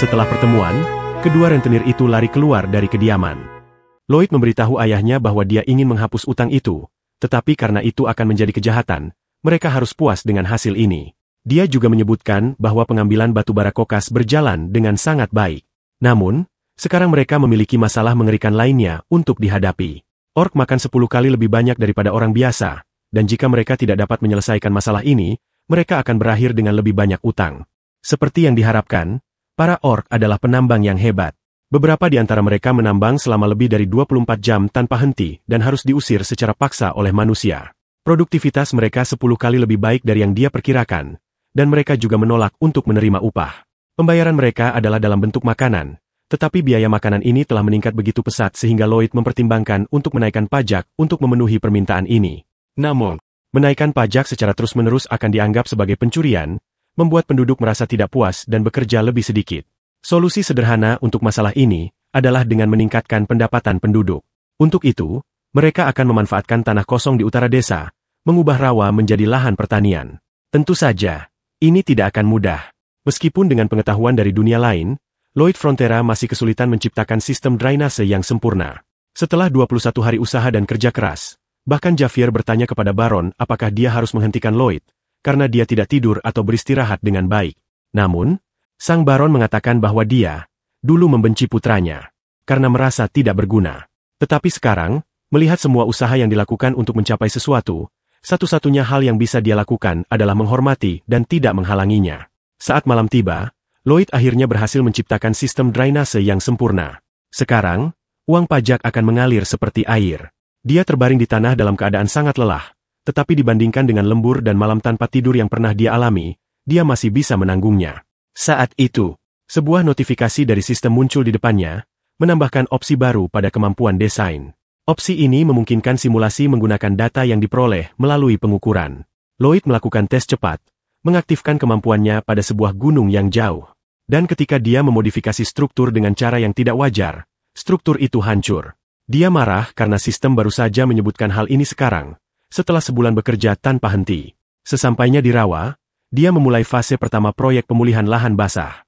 Setelah pertemuan, kedua rentenir itu lari keluar dari kediaman. Lloyd memberitahu ayahnya bahwa dia ingin menghapus utang itu, tetapi karena itu akan menjadi kejahatan, mereka harus puas dengan hasil ini. Dia juga menyebutkan bahwa pengambilan batu bara kokas berjalan dengan sangat baik. Namun, sekarang mereka memiliki masalah mengerikan lainnya untuk dihadapi. Orc makan 10 kali lebih banyak daripada orang biasa, dan jika mereka tidak dapat menyelesaikan masalah ini, mereka akan berakhir dengan lebih banyak utang. Seperti yang diharapkan, para orc adalah penambang yang hebat. Beberapa di antara mereka menambang selama lebih dari 24 jam tanpa henti dan harus diusir secara paksa oleh manusia. Produktivitas mereka 10 kali lebih baik dari yang dia perkirakan, dan mereka juga menolak untuk menerima upah. Pembayaran mereka adalah dalam bentuk makanan, tetapi biaya makanan ini telah meningkat begitu pesat sehingga Lloyd mempertimbangkan untuk menaikkan pajak untuk memenuhi permintaan ini. Namun, menaikkan pajak secara terus-menerus akan dianggap sebagai pencurian, membuat penduduk merasa tidak puas dan bekerja lebih sedikit. Solusi sederhana untuk masalah ini adalah dengan meningkatkan pendapatan penduduk. Untuk itu, mereka akan memanfaatkan tanah kosong di utara desa, mengubah rawa menjadi lahan pertanian. Tentu saja, ini tidak akan mudah. Meskipun dengan pengetahuan dari dunia lain, Lloyd Frontera masih kesulitan menciptakan sistem drainase yang sempurna. Setelah 21 hari usaha dan kerja keras, bahkan Javier bertanya kepada Baron apakah dia harus menghentikan Lloyd, karena dia tidak tidur atau beristirahat dengan baik. Namun, sang Baron mengatakan bahwa dia dulu membenci putranya, karena merasa tidak berguna. Tetapi sekarang, melihat semua usaha yang dilakukan untuk mencapai sesuatu, satu-satunya hal yang bisa dia lakukan adalah menghormati dan tidak menghalanginya. Saat malam tiba, Lloyd akhirnya berhasil menciptakan sistem drainase yang sempurna. Sekarang, uang pajak akan mengalir seperti air. Dia terbaring di tanah dalam keadaan sangat lelah, tetapi dibandingkan dengan lembur dan malam tanpa tidur yang pernah dia alami, dia masih bisa menanggungnya. Saat itu, sebuah notifikasi dari sistem muncul di depannya, menambahkan opsi baru pada kemampuan desain. Opsi ini memungkinkan simulasi menggunakan data yang diperoleh melalui pengukuran. Lloyd melakukan tes cepat, mengaktifkan kemampuannya pada sebuah gunung yang jauh. Dan ketika dia memodifikasi struktur dengan cara yang tidak wajar, struktur itu hancur. Dia marah karena sistem baru saja menyebutkan hal ini sekarang, setelah sebulan bekerja tanpa henti. Sesampainya di rawa, dia memulai fase pertama proyek pemulihan lahan basah.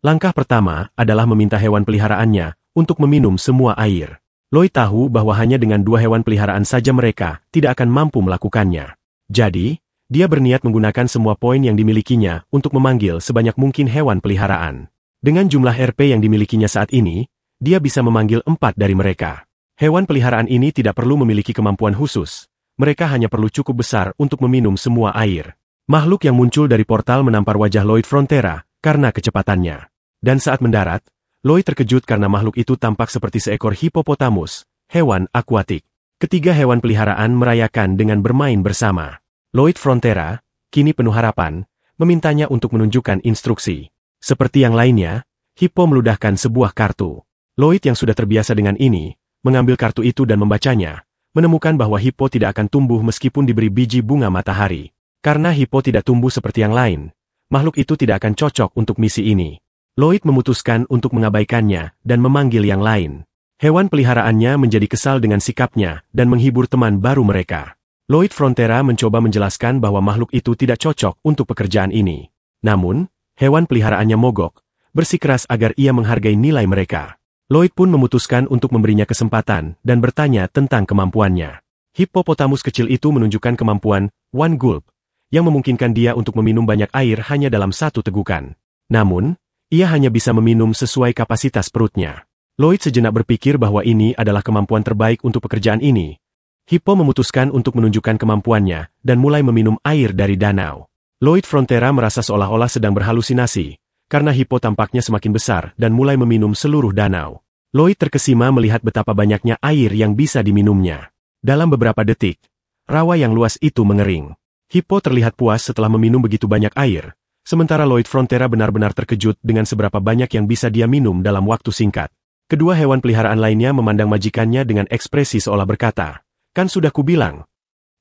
Langkah pertama adalah meminta hewan peliharaannya untuk meminum semua air. Lloyd tahu bahwa hanya dengan 2 hewan peliharaan saja mereka tidak akan mampu melakukannya. Jadi, dia berniat menggunakan semua poin yang dimilikinya untuk memanggil sebanyak mungkin hewan peliharaan. Dengan jumlah RP yang dimilikinya saat ini, dia bisa memanggil 4 dari mereka. Hewan peliharaan ini tidak perlu memiliki kemampuan khusus. Mereka hanya perlu cukup besar untuk meminum semua air. Makhluk yang muncul dari portal menampar wajah Lloyd Frontera karena kecepatannya. Dan saat mendarat, Lloyd terkejut karena makhluk itu tampak seperti seekor hipopotamus, hewan akuatik. Ketiga hewan peliharaan merayakan dengan bermain bersama. Lloyd Frontera, kini penuh harapan, memintanya untuk menunjukkan instruksi. Seperti yang lainnya, Hippo meludahkan sebuah kartu. Lloyd yang sudah terbiasa dengan ini, mengambil kartu itu dan membacanya, menemukan bahwa Hippo tidak akan tumbuh meskipun diberi biji bunga matahari. Karena Hippo tidak tumbuh seperti yang lain, makhluk itu tidak akan cocok untuk misi ini. Lloyd memutuskan untuk mengabaikannya dan memanggil yang lain. Hewan peliharaannya menjadi kesal dengan sikapnya dan menghibur teman baru mereka. Lloyd Frontera mencoba menjelaskan bahwa makhluk itu tidak cocok untuk pekerjaan ini. Namun, hewan peliharaannya mogok, bersikeras agar ia menghargai nilai mereka. Lloyd pun memutuskan untuk memberinya kesempatan dan bertanya tentang kemampuannya. Hippopotamus kecil itu menunjukkan kemampuan One Gulp, yang memungkinkan dia untuk meminum banyak air hanya dalam 1 tegukan. Namun, ia hanya bisa meminum sesuai kapasitas perutnya. Lloyd sejenak berpikir bahwa ini adalah kemampuan terbaik untuk pekerjaan ini. Hippo memutuskan untuk menunjukkan kemampuannya dan mulai meminum air dari danau. Lloyd Frontera merasa seolah-olah sedang berhalusinasi, karena Hippo tampaknya semakin besar dan mulai meminum seluruh danau. Lloyd terkesima melihat betapa banyaknya air yang bisa diminumnya. Dalam beberapa detik, rawa yang luas itu mengering. Hippo terlihat puas setelah meminum begitu banyak air. Sementara Lloyd Frontera benar-benar terkejut dengan seberapa banyak yang bisa dia minum dalam waktu singkat. Kedua hewan peliharaan lainnya memandang majikannya dengan ekspresi seolah berkata, "Kan sudah kubilang."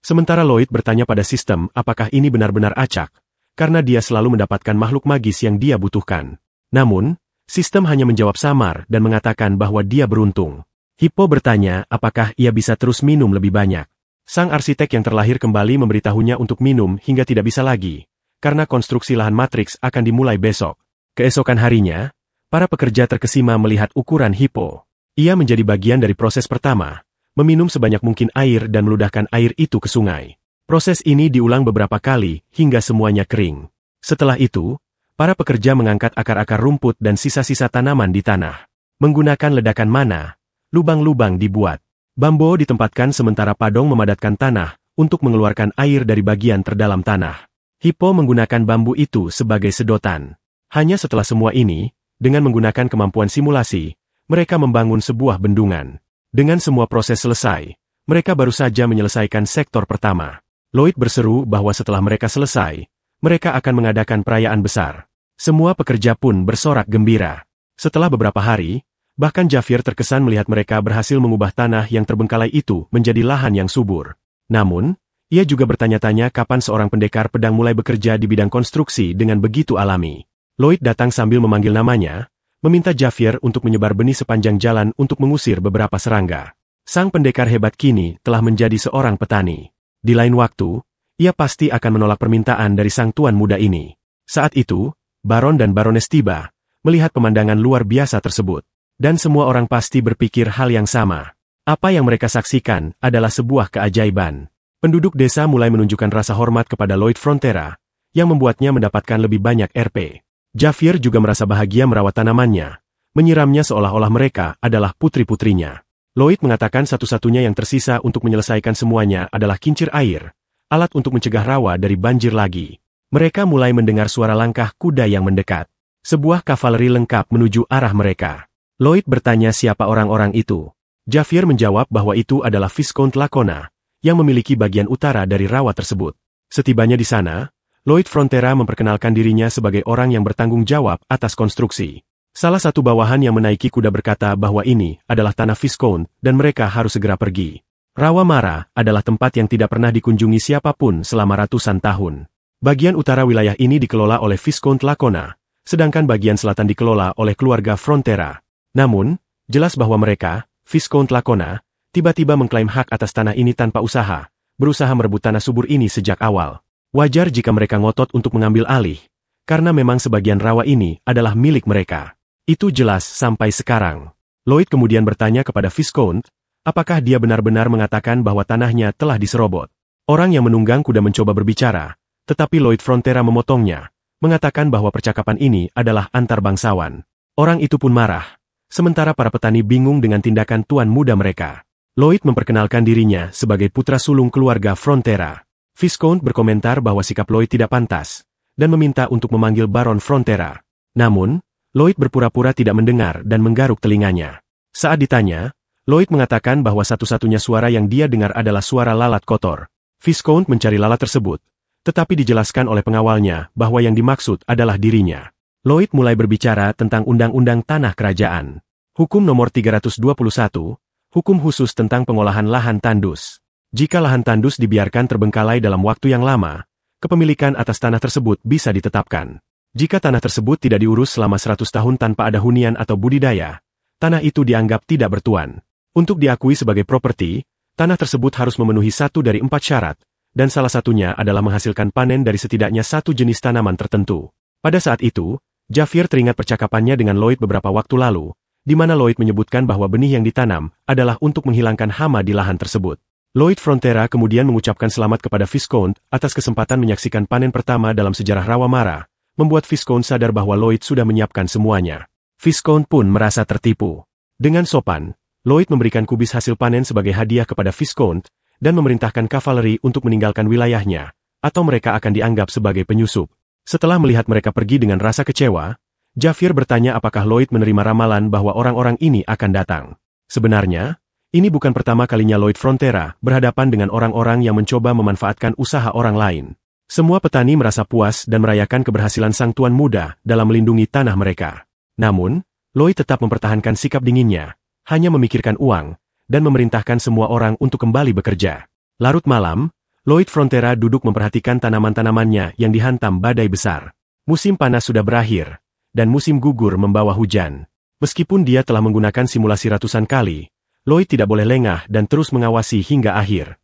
Sementara Lloyd bertanya pada sistem apakah ini benar-benar acak, karena dia selalu mendapatkan makhluk magis yang dia butuhkan. Namun, sistem hanya menjawab samar dan mengatakan bahwa dia beruntung. Hippo bertanya apakah ia bisa terus minum lebih banyak. Sang arsitek yang terlahir kembali memberitahunya untuk minum hingga tidak bisa lagi, karena konstruksi lahan matriks akan dimulai besok. Keesokan harinya, para pekerja terkesima melihat ukuran Hippo. Ia menjadi bagian dari proses pertama, meminum sebanyak mungkin air dan meludahkan air itu ke sungai. Proses ini diulang beberapa kali hingga semuanya kering. Setelah itu, para pekerja mengangkat akar-akar rumput dan sisa-sisa tanaman di tanah. Menggunakan ledakan mana, lubang-lubang dibuat. Bambo ditempatkan sementara Padong memadatkan tanah untuk mengeluarkan air dari bagian terdalam tanah. Hippo menggunakan bambu itu sebagai sedotan. Hanya setelah semua ini, dengan menggunakan kemampuan simulasi, mereka membangun sebuah bendungan. Dengan semua proses selesai, mereka baru saja menyelesaikan sektor pertama. Lloyd berseru bahwa setelah mereka selesai, mereka akan mengadakan perayaan besar. Semua pekerja pun bersorak gembira. Setelah beberapa hari, bahkan Javier terkesan melihat mereka berhasil mengubah tanah yang terbengkalai itu menjadi lahan yang subur. Namun, ia juga bertanya-tanya kapan seorang pendekar pedang mulai bekerja di bidang konstruksi dengan begitu alami. Lloyd datang sambil memanggil namanya, meminta Javier untuk menyebar benih sepanjang jalan untuk mengusir beberapa serangga. Sang pendekar hebat kini telah menjadi seorang petani. Di lain waktu, ia pasti akan menolak permintaan dari sang tuan muda ini. Saat itu, Baron dan Barones tiba, melihat pemandangan luar biasa tersebut. Dan semua orang pasti berpikir hal yang sama. Apa yang mereka saksikan adalah sebuah keajaiban. Penduduk desa mulai menunjukkan rasa hormat kepada Lloyd Frontera, yang membuatnya mendapatkan lebih banyak RP. Javier juga merasa bahagia merawat tanamannya, menyiramnya seolah-olah mereka adalah putri-putrinya. Lloyd mengatakan satu-satunya yang tersisa untuk menyelesaikan semuanya adalah kincir air, alat untuk mencegah rawa dari banjir lagi. Mereka mulai mendengar suara langkah kuda yang mendekat. Sebuah kavaleri lengkap menuju arah mereka. Lloyd bertanya siapa orang-orang itu. Javier menjawab bahwa itu adalah Viscount Lacona, yang memiliki bagian utara dari rawa tersebut. Setibanya di sana, Lloyd Frontera memperkenalkan dirinya sebagai orang yang bertanggung jawab atas konstruksi. Salah satu bawahan yang menaiki kuda berkata bahwa ini adalah tanah Viscount dan mereka harus segera pergi. Rawa Mara adalah tempat yang tidak pernah dikunjungi siapapun selama ratusan tahun. Bagian utara wilayah ini dikelola oleh Viscount Lacona, sedangkan bagian selatan dikelola oleh keluarga Frontera. Namun, jelas bahwa mereka, Viscount Lacona, tiba-tiba mengklaim hak atas tanah ini tanpa usaha, berusaha merebut tanah subur ini sejak awal. Wajar jika mereka ngotot untuk mengambil alih, karena memang sebagian rawa ini adalah milik mereka. Itu jelas sampai sekarang. Lloyd kemudian bertanya kepada Viscount, apakah dia benar-benar mengatakan bahwa tanahnya telah diserobot. Orang yang menunggang kuda mencoba berbicara, tetapi Lloyd Frontera memotongnya, mengatakan bahwa percakapan ini adalah antar bangsawan. Orang itu pun marah, sementara para petani bingung dengan tindakan tuan muda mereka. Lloyd memperkenalkan dirinya sebagai putra sulung keluarga Frontera. Viscount berkomentar bahwa sikap Lloyd tidak pantas, dan meminta untuk memanggil Baron Frontera. Namun, Lloyd berpura-pura tidak mendengar dan menggaruk telinganya. Saat ditanya, Lloyd mengatakan bahwa satu-satunya suara yang dia dengar adalah suara lalat kotor. Viscount mencari lalat tersebut, tetapi dijelaskan oleh pengawalnya bahwa yang dimaksud adalah dirinya. Lloyd mulai berbicara tentang Undang-Undang Tanah Kerajaan. Hukum nomor 321, Hukum khusus tentang pengolahan lahan tandus. Jika lahan tandus dibiarkan terbengkalai dalam waktu yang lama, kepemilikan atas tanah tersebut bisa ditetapkan. Jika tanah tersebut tidak diurus selama 100 tahun tanpa ada hunian atau budidaya, tanah itu dianggap tidak bertuan. Untuk diakui sebagai properti, tanah tersebut harus memenuhi 1 dari 4 syarat, dan salah satunya adalah menghasilkan panen dari setidaknya 1 jenis tanaman tertentu. Pada saat itu, Javier teringat percakapannya dengan Lloyd beberapa waktu lalu, di mana Lloyd menyebutkan bahwa benih yang ditanam adalah untuk menghilangkan hama di lahan tersebut. Lloyd Frontera kemudian mengucapkan selamat kepada Viscount atas kesempatan menyaksikan panen pertama dalam sejarah Rawa Mara, membuat Viscount sadar bahwa Lloyd sudah menyiapkan semuanya. Viscount pun merasa tertipu. Dengan sopan, Lloyd memberikan kubis hasil panen sebagai hadiah kepada Viscount, dan memerintahkan kavaleri untuk meninggalkan wilayahnya, atau mereka akan dianggap sebagai penyusup. Setelah melihat mereka pergi dengan rasa kecewa, Javier bertanya apakah Lloyd menerima ramalan bahwa orang-orang ini akan datang. Sebenarnya, ini bukan pertama kalinya Lloyd Frontera berhadapan dengan orang-orang yang mencoba memanfaatkan usaha orang lain. Semua petani merasa puas dan merayakan keberhasilan sang tuan muda dalam melindungi tanah mereka. Namun, Lloyd tetap mempertahankan sikap dinginnya, hanya memikirkan uang, dan memerintahkan semua orang untuk kembali bekerja. Larut malam, Lloyd Frontera duduk memperhatikan tanaman-tanamannya yang dihantam badai besar. Musim panas sudah berakhir, dan musim gugur membawa hujan. Meskipun dia telah menggunakan simulasi ratusan kali, Lloyd tidak boleh lengah dan terus mengawasi hingga akhir.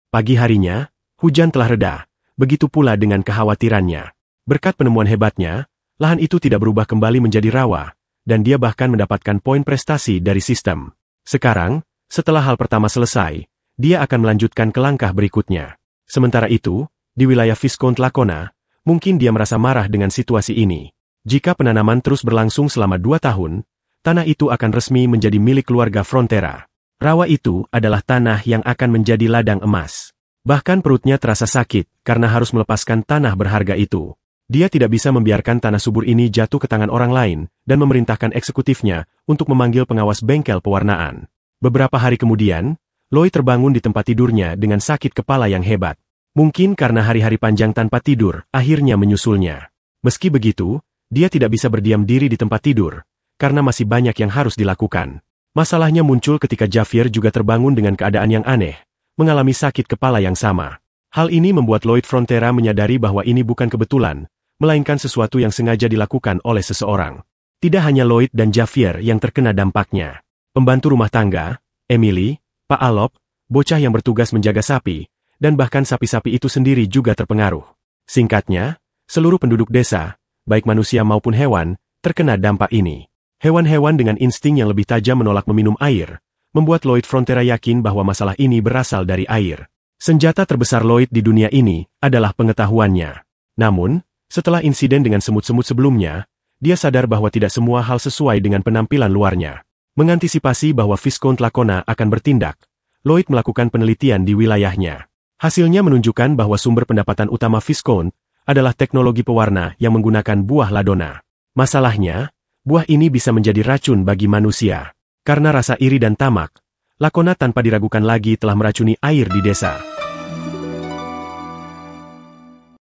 Pagi harinya, hujan telah reda, begitu pula dengan kekhawatirannya. Berkat penemuan hebatnya, lahan itu tidak berubah kembali menjadi rawa, dan dia bahkan mendapatkan poin prestasi dari sistem. Sekarang, setelah hal pertama selesai, dia akan melanjutkan ke langkah berikutnya. Sementara itu, di wilayah Viscount Lacona, mungkin dia merasa marah dengan situasi ini. Jika penanaman terus berlangsung selama 2 tahun, tanah itu akan resmi menjadi milik keluarga Frontera. Rawa itu adalah tanah yang akan menjadi ladang emas. Bahkan perutnya terasa sakit karena harus melepaskan tanah berharga itu. Dia tidak bisa membiarkan tanah subur ini jatuh ke tangan orang lain dan memerintahkan eksekutifnya untuk memanggil pengawas bengkel pewarnaan. Beberapa hari kemudian, Lloyd terbangun di tempat tidurnya dengan sakit kepala yang hebat. Mungkin karena hari-hari panjang tanpa tidur akhirnya menyusulnya. Meski begitu, dia tidak bisa berdiam diri di tempat tidur, karena masih banyak yang harus dilakukan. Masalahnya muncul ketika Javier juga terbangun dengan keadaan yang aneh, mengalami sakit kepala yang sama. Hal ini membuat Lloyd Frontera menyadari bahwa ini bukan kebetulan, melainkan sesuatu yang sengaja dilakukan oleh seseorang. Tidak hanya Lloyd dan Javier yang terkena dampaknya. Pembantu rumah tangga, Emily, Pak Alop, bocah yang bertugas menjaga sapi, dan bahkan sapi-sapi itu sendiri juga terpengaruh. Singkatnya, seluruh penduduk desa, baik manusia maupun hewan, terkena dampak ini. Hewan-hewan dengan insting yang lebih tajam menolak meminum air, membuat Lloyd Frontera yakin bahwa masalah ini berasal dari air. Senjata terbesar Lloyd di dunia ini adalah pengetahuannya. Namun, setelah insiden dengan semut-semut sebelumnya, dia sadar bahwa tidak semua hal sesuai dengan penampilan luarnya. Mengantisipasi bahwa Viscount Lacona akan bertindak, Lloyd melakukan penelitian di wilayahnya. Hasilnya menunjukkan bahwa sumber pendapatan utama Viscount adalah teknologi pewarna yang menggunakan buah ladona. Masalahnya, buah ini bisa menjadi racun bagi manusia. Karena rasa iri dan tamak, Lacona tanpa diragukan lagi telah meracuni air di desa.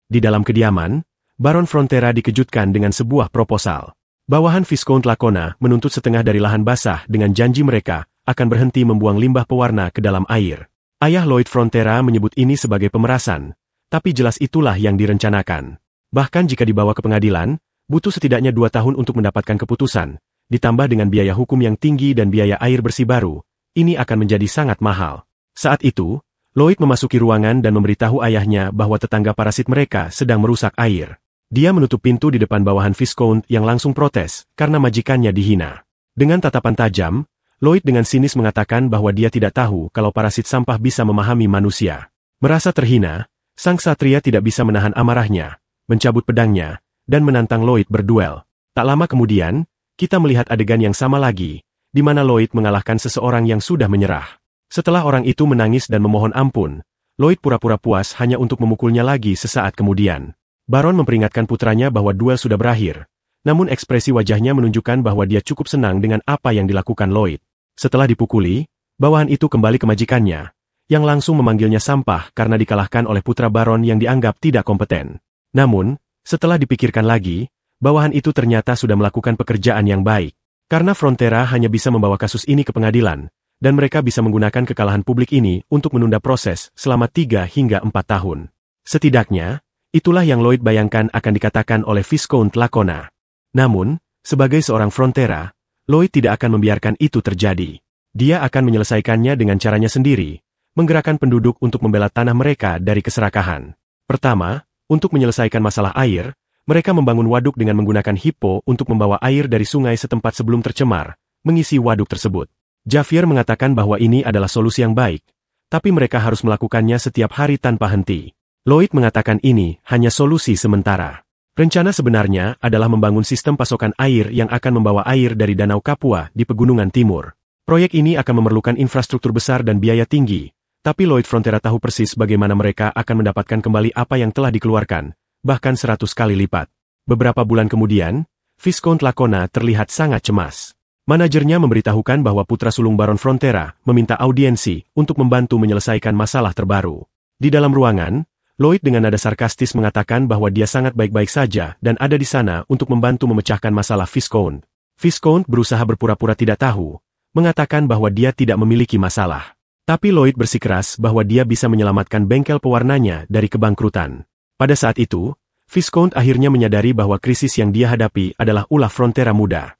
Di dalam kediaman, Baron Frontera dikejutkan dengan sebuah proposal. Bawahan Viscount Lacona menuntut setengah dari lahan basah dengan janji mereka akan berhenti membuang limbah pewarna ke dalam air. Ayah Lloyd Frontera menyebut ini sebagai pemerasan, tapi jelas itulah yang direncanakan. Bahkan jika dibawa ke pengadilan, butuh setidaknya 2 tahun untuk mendapatkan keputusan. Ditambah dengan biaya hukum yang tinggi dan biaya air bersih baru, ini akan menjadi sangat mahal. Saat itu, Lloyd memasuki ruangan dan memberitahu ayahnya bahwa tetangga parasit mereka sedang merusak air. Dia menutup pintu di depan bawahan Viscount yang langsung protes karena majikannya dihina. Dengan tatapan tajam, Lloyd dengan sinis mengatakan bahwa dia tidak tahu kalau parasit sampah bisa memahami manusia. Merasa terhina, sang satria tidak bisa menahan amarahnya, mencabut pedangnya, dan menantang Lloyd berduel. Tak lama kemudian, kita melihat adegan yang sama lagi, di mana Lloyd mengalahkan seseorang yang sudah menyerah. Setelah orang itu menangis dan memohon ampun, Lloyd pura-pura puas hanya untuk memukulnya lagi sesaat kemudian. Baron memperingatkan putranya bahwa duel sudah berakhir, namun ekspresi wajahnya menunjukkan bahwa dia cukup senang dengan apa yang dilakukan Lloyd. Setelah dipukuli, bawahan itu kembali ke majikannya, yang langsung memanggilnya sampah karena dikalahkan oleh putra Baron yang dianggap tidak kompeten. Namun, setelah dipikirkan lagi, bawahan itu ternyata sudah melakukan pekerjaan yang baik. Karena Frontera hanya bisa membawa kasus ini ke pengadilan, dan mereka bisa menggunakan kekalahan publik ini untuk menunda proses selama 3 hingga 4 tahun. Setidaknya, itulah yang Lloyd bayangkan akan dikatakan oleh Viscount Lacona. Namun, sebagai seorang Frontera, Lloyd tidak akan membiarkan itu terjadi. Dia akan menyelesaikannya dengan caranya sendiri, menggerakkan penduduk untuk membela tanah mereka dari keserakahan. Pertama, untuk menyelesaikan masalah air, mereka membangun waduk dengan menggunakan hippo untuk membawa air dari sungai setempat sebelum tercemar, mengisi waduk tersebut. Javier mengatakan bahwa ini adalah solusi yang baik, tapi mereka harus melakukannya setiap hari tanpa henti. Lloyd mengatakan ini hanya solusi sementara. Rencana sebenarnya adalah membangun sistem pasokan air yang akan membawa air dari Danau Kapua di pegunungan timur. Proyek ini akan memerlukan infrastruktur besar dan biaya tinggi, tapi Lloyd Frontera tahu persis bagaimana mereka akan mendapatkan kembali apa yang telah dikeluarkan, bahkan 100 kali lipat. Beberapa bulan kemudian, Viscount Lacona terlihat sangat cemas. Manajernya memberitahukan bahwa putra sulung Baron Frontera meminta audiensi untuk membantu menyelesaikan masalah terbaru. Di dalam ruangan, Lloyd dengan nada sarkastis mengatakan bahwa dia sangat baik-baik saja dan ada di sana untuk membantu memecahkan masalah Viscount. Viscount berusaha berpura-pura tidak tahu, mengatakan bahwa dia tidak memiliki masalah. Tapi Lloyd bersikeras bahwa dia bisa menyelamatkan bengkel pewarnanya dari kebangkrutan. Pada saat itu, Viscount akhirnya menyadari bahwa krisis yang dia hadapi adalah ulah Frontera muda.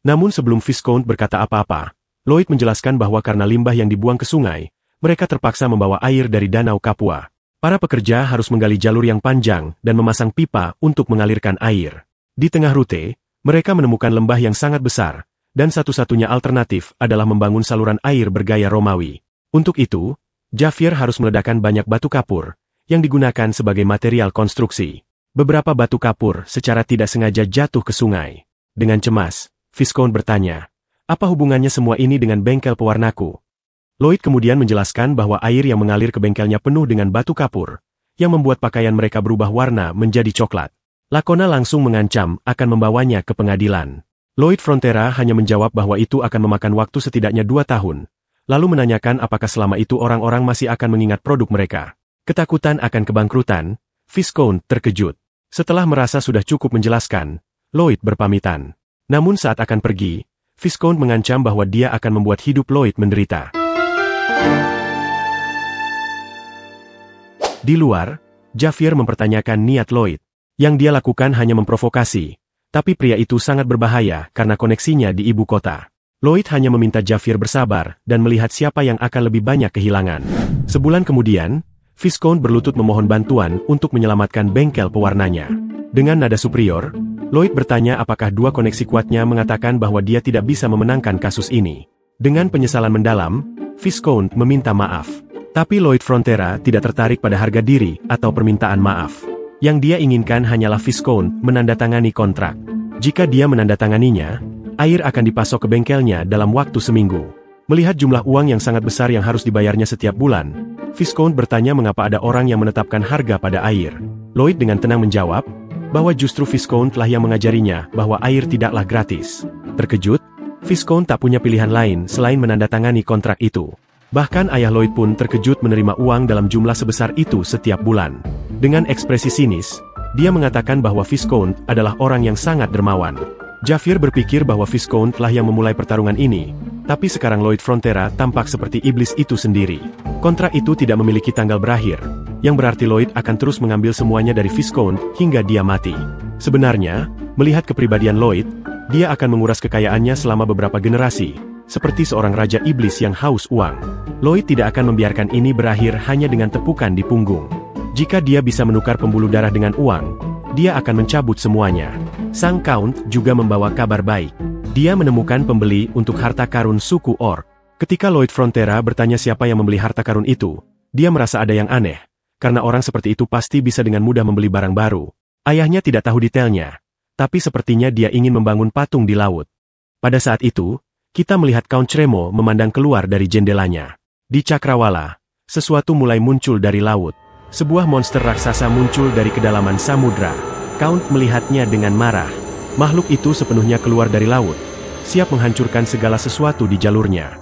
Namun sebelum Viscount berkata apa-apa, Lloyd menjelaskan bahwa karena limbah yang dibuang ke sungai, mereka terpaksa membawa air dari Danau Kapua. Para pekerja harus menggali jalur yang panjang dan memasang pipa untuk mengalirkan air. Di tengah rute, mereka menemukan lembah yang sangat besar, dan satu-satunya alternatif adalah membangun saluran air bergaya Romawi. Untuk itu, Javier harus meledakkan banyak batu kapur, yang digunakan sebagai material konstruksi. Beberapa batu kapur secara tidak sengaja jatuh ke sungai. Dengan cemas, Viscount bertanya, apa hubungannya semua ini dengan bengkel pewarnaku? Lloyd kemudian menjelaskan bahwa air yang mengalir ke bengkelnya penuh dengan batu kapur, yang membuat pakaian mereka berubah warna menjadi coklat. Lacona langsung mengancam akan membawanya ke pengadilan. Lloyd Frontera hanya menjawab bahwa itu akan memakan waktu setidaknya 2 tahun, lalu menanyakan apakah selama itu orang-orang masih akan mengingat produk mereka. Ketakutan akan kebangkrutan, Viscount terkejut. Setelah merasa sudah cukup menjelaskan, Lloyd berpamitan. Namun saat akan pergi, Viscount mengancam bahwa dia akan membuat hidup Lloyd menderita. Di luar, Javier mempertanyakan niat Lloyd. Yang dia lakukan hanya memprovokasi, tapi pria itu sangat berbahaya karena koneksinya di ibu kota. Lloyd hanya meminta Javier bersabar dan melihat siapa yang akan lebih banyak kehilangan. Sebulan kemudian, Viscount berlutut memohon bantuan untuk menyelamatkan bengkel pewarnanya. Dengan nada superior, Lloyd bertanya apakah dua koneksi kuatnya mengatakan bahwa dia tidak bisa memenangkan kasus ini. Dengan penyesalan mendalam, Viscount meminta maaf. Tapi Lloyd Frontera tidak tertarik pada harga diri atau permintaan maaf. Yang dia inginkan hanyalah Viscount menandatangani kontrak. Jika dia menandatanganinya, air akan dipasok ke bengkelnya dalam waktu seminggu. Melihat jumlah uang yang sangat besar yang harus dibayarnya setiap bulan, Viscount bertanya mengapa ada orang yang menetapkan harga pada air. Lloyd dengan tenang menjawab, bahwa justru Viscount lah yang mengajarinya bahwa air tidaklah gratis. Terkejut, Viscount tak punya pilihan lain selain menandatangani kontrak itu. Bahkan ayah Lloyd pun terkejut menerima uang dalam jumlah sebesar itu setiap bulan. Dengan ekspresi sinis, dia mengatakan bahwa Viscount adalah orang yang sangat dermawan. Javier berpikir bahwa Viscount lah yang memulai pertarungan ini, tapi sekarang Lloyd Frontera tampak seperti iblis itu sendiri. Kontrak itu tidak memiliki tanggal berakhir, yang berarti Lloyd akan terus mengambil semuanya dari Viscount hingga dia mati. Sebenarnya, melihat kepribadian Lloyd, dia akan menguras kekayaannya selama beberapa generasi, seperti seorang raja iblis yang haus uang. Lloyd tidak akan membiarkan ini berakhir hanya dengan tepukan di punggung. Jika dia bisa menukar pembuluh darah dengan uang, dia akan mencabut semuanya. Sang Count juga membawa kabar baik. Dia menemukan pembeli untuk harta karun suku Orc. Ketika Lloyd Frontera bertanya siapa yang membeli harta karun itu, dia merasa ada yang aneh, karena orang seperti itu pasti bisa dengan mudah membeli barang baru. Ayahnya tidak tahu detailnya, tapi sepertinya dia ingin membangun patung di laut. Pada saat itu, kita melihat Count Tremo memandang keluar dari jendelanya. Di Cakrawala, sesuatu mulai muncul dari laut. Sebuah monster raksasa muncul dari kedalaman samudra. Count melihatnya dengan marah. Makhluk itu sepenuhnya keluar dari laut, siap menghancurkan segala sesuatu di jalurnya.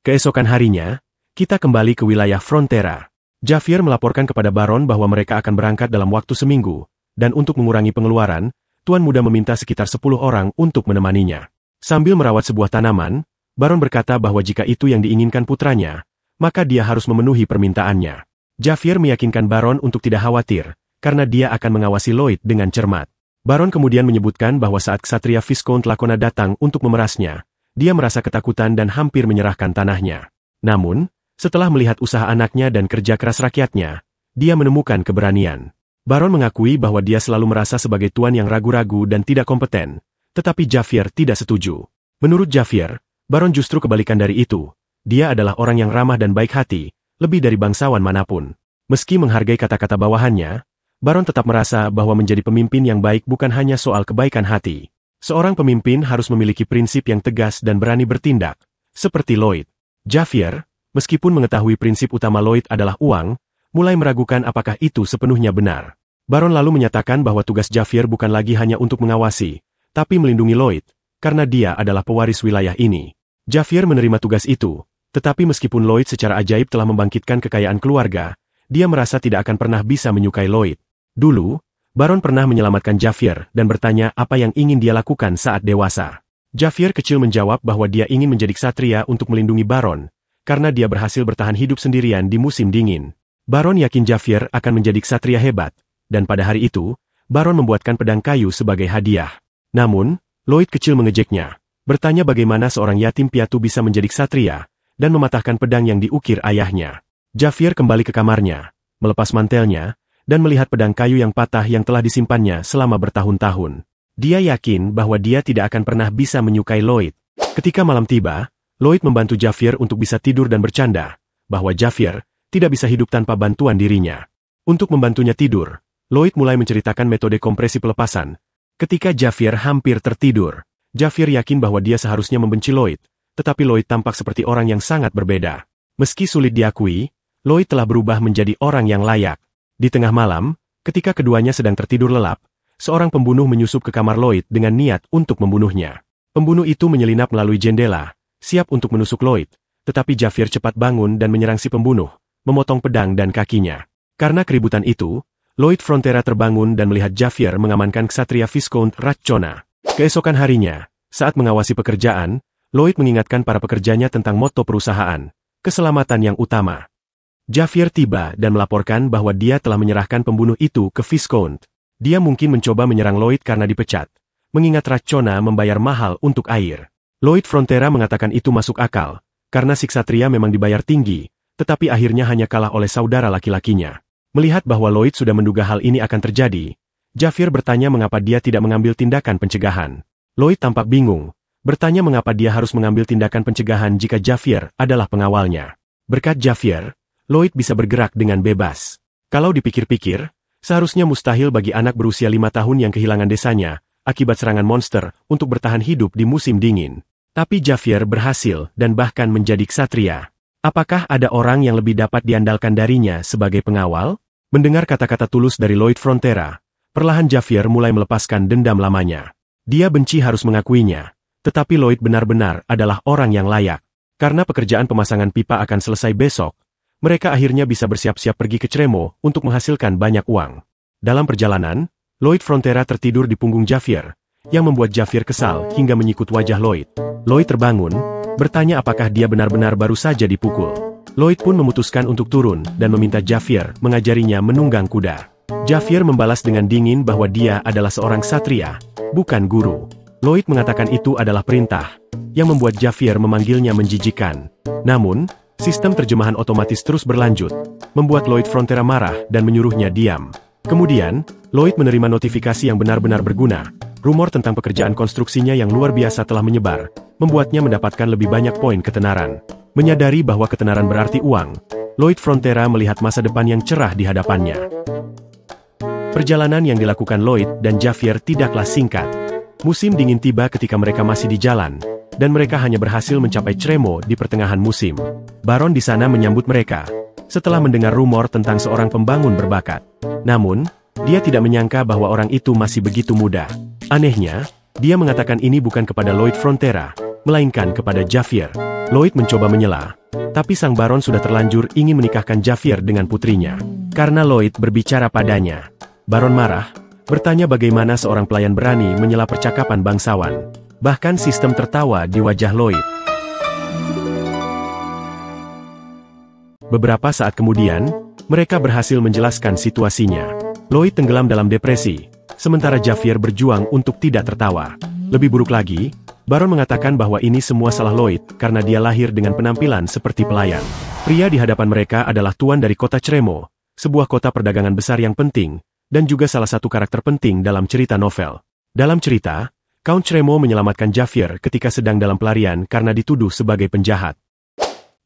Keesokan harinya, kita kembali ke wilayah Frontera. Javier melaporkan kepada Baron bahwa mereka akan berangkat dalam waktu seminggu, dan untuk mengurangi pengeluaran, Tuan Muda meminta sekitar 10 orang untuk menemaninya. Sambil merawat sebuah tanaman, Baron berkata bahwa jika itu yang diinginkan putranya, maka dia harus memenuhi permintaannya. Javier meyakinkan Baron untuk tidak khawatir, karena dia akan mengawasi Lloyd dengan cermat. Baron kemudian menyebutkan bahwa saat Ksatria Viscount Lakona datang untuk memerasnya, dia merasa ketakutan dan hampir menyerahkan tanahnya. Namun, setelah melihat usaha anaknya dan kerja keras rakyatnya, dia menemukan keberanian. Baron mengakui bahwa dia selalu merasa sebagai tuan yang ragu-ragu dan tidak kompeten, tetapi Javier tidak setuju. Menurut Javier, Baron justru kebalikan dari itu. Dia adalah orang yang ramah dan baik hati, lebih dari bangsawan manapun. Meski menghargai kata-kata bawahannya, Baron tetap merasa bahwa menjadi pemimpin yang baik bukan hanya soal kebaikan hati. Seorang pemimpin harus memiliki prinsip yang tegas dan berani bertindak, seperti Lloyd. Javier, meskipun mengetahui prinsip utama Lloyd adalah uang, mulai meragukan apakah itu sepenuhnya benar. Baron lalu menyatakan bahwa tugas Javier bukan lagi hanya untuk mengawasi, tapi melindungi Lloyd, karena dia adalah pewaris wilayah ini. Javier menerima tugas itu, tetapi meskipun Lloyd secara ajaib telah membangkitkan kekayaan keluarga, dia merasa tidak akan pernah bisa menyukai Lloyd. Dulu, Baron pernah menyelamatkan Javier dan bertanya apa yang ingin dia lakukan saat dewasa. Javier kecil menjawab bahwa dia ingin menjadi ksatria untuk melindungi Baron, karena dia berhasil bertahan hidup sendirian di musim dingin. Baron yakin Javier akan menjadi ksatria hebat, dan pada hari itu, Baron membuatkan pedang kayu sebagai hadiah. Namun, Lloyd kecil mengejeknya, bertanya bagaimana seorang yatim piatu bisa menjadi ksatria, dan mematahkan pedang yang diukir ayahnya. Javier kembali ke kamarnya, melepas mantelnya, dan melihat pedang kayu yang patah yang telah disimpannya selama bertahun-tahun. Dia yakin bahwa dia tidak akan pernah bisa menyukai Lloyd. Ketika malam tiba, Lloyd membantu Javier untuk bisa tidur dan bercanda, bahwa Javier tidak bisa hidup tanpa bantuan dirinya. Untuk membantunya tidur, Lloyd mulai menceritakan metode kompresi pelepasan. Ketika Javier hampir tertidur, Javier yakin bahwa dia seharusnya membenci Lloyd, tetapi Lloyd tampak seperti orang yang sangat berbeda. Meski sulit diakui, Lloyd telah berubah menjadi orang yang layak. Di tengah malam, ketika keduanya sedang tertidur lelap, seorang pembunuh menyusup ke kamar Lloyd dengan niat untuk membunuhnya. Pembunuh itu menyelinap melalui jendela, siap untuk menusuk Lloyd, tetapi Javier cepat bangun dan menyerang si pembunuh, memotong pedang dan kakinya. Karena keributan itu, Lloyd Frontera terbangun dan melihat Javier mengamankan ksatria Viscount Racona. Keesokan harinya, saat mengawasi pekerjaan, Lloyd mengingatkan para pekerjanya tentang moto perusahaan, keselamatan yang utama. Javier tiba dan melaporkan bahwa dia telah menyerahkan pembunuh itu ke Viscount. Dia mungkin mencoba menyerang Lloyd karena dipecat, mengingat Racona membayar mahal untuk air. Lloyd Frontera mengatakan itu masuk akal, karena si ksatria memang dibayar tinggi, tetapi akhirnya hanya kalah oleh saudara laki-lakinya. Melihat bahwa Lloyd sudah menduga hal ini akan terjadi, Javier bertanya mengapa dia tidak mengambil tindakan pencegahan. Lloyd tampak bingung, bertanya mengapa dia harus mengambil tindakan pencegahan jika Javier adalah pengawalnya. Berkat Javier, Lloyd bisa bergerak dengan bebas. Kalau dipikir-pikir, seharusnya mustahil bagi anak berusia 5 tahun yang kehilangan desanya, akibat serangan monster, untuk bertahan hidup di musim dingin. Tapi Javier berhasil dan bahkan menjadi ksatria. Apakah ada orang yang lebih dapat diandalkan darinya sebagai pengawal? Mendengar kata-kata tulus dari Lloyd Frontera, perlahan Javier mulai melepaskan dendam lamanya. Dia benci harus mengakuinya, tetapi Lloyd benar-benar adalah orang yang layak. Karena pekerjaan pemasangan pipa akan selesai besok, mereka akhirnya bisa bersiap-siap pergi ke Cremo untuk menghasilkan banyak uang. Dalam perjalanan, Lloyd Frontera tertidur di punggung Javier, yang membuat Javier kesal hingga menyikut wajah Lloyd. Lloyd terbangun, bertanya apakah dia benar-benar baru saja dipukul. Lloyd pun memutuskan untuk turun dan meminta Javier mengajarinya menunggang kuda. Javier membalas dengan dingin bahwa dia adalah seorang ksatria, bukan guru. Lloyd mengatakan itu adalah perintah, yang membuat Javier memanggilnya menjijikan. Namun, sistem terjemahan otomatis terus berlanjut, membuat Lloyd Frontera marah dan menyuruhnya diam. Kemudian, Lloyd menerima notifikasi yang benar-benar berguna. Rumor tentang pekerjaan konstruksinya yang luar biasa telah menyebar, membuatnya mendapatkan lebih banyak poin ketenaran. Menyadari bahwa ketenaran berarti uang, Lloyd Frontera melihat masa depan yang cerah di hadapannya. Perjalanan yang dilakukan Lloyd dan Javier tidaklah singkat. Musim dingin tiba ketika mereka masih di jalan, dan mereka hanya berhasil mencapai Cremo di pertengahan musim. Baron di sana menyambut mereka, setelah mendengar rumor tentang seorang pembangun berbakat. Namun, dia tidak menyangka bahwa orang itu masih begitu muda. Anehnya, dia mengatakan ini bukan kepada Lloyd Frontera, melainkan kepada Javier. Lloyd mencoba menyela, tapi sang baron sudah terlanjur ingin menikahkan Javier dengan putrinya. Karena Lloyd berbicara padanya, baron marah, bertanya bagaimana seorang pelayan berani menyela percakapan bangsawan. Bahkan sistem tertawa di wajah Lloyd. Beberapa saat kemudian, mereka berhasil menjelaskan situasinya. Lloyd tenggelam dalam depresi, sementara Javier berjuang untuk tidak tertawa. Lebih buruk lagi, Baron mengatakan bahwa ini semua salah Lloyd karena dia lahir dengan penampilan seperti pelayan. Pria di hadapan mereka adalah tuan dari kota Cremo, sebuah kota perdagangan besar yang penting, dan juga salah satu karakter penting dalam cerita novel. Dalam cerita, Count Cremo menyelamatkan Javier ketika sedang dalam pelarian karena dituduh sebagai penjahat.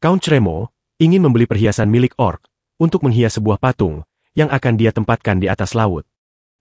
Count Cremo ingin membeli perhiasan milik orc untuk menghias sebuah patung yang akan dia tempatkan di atas laut.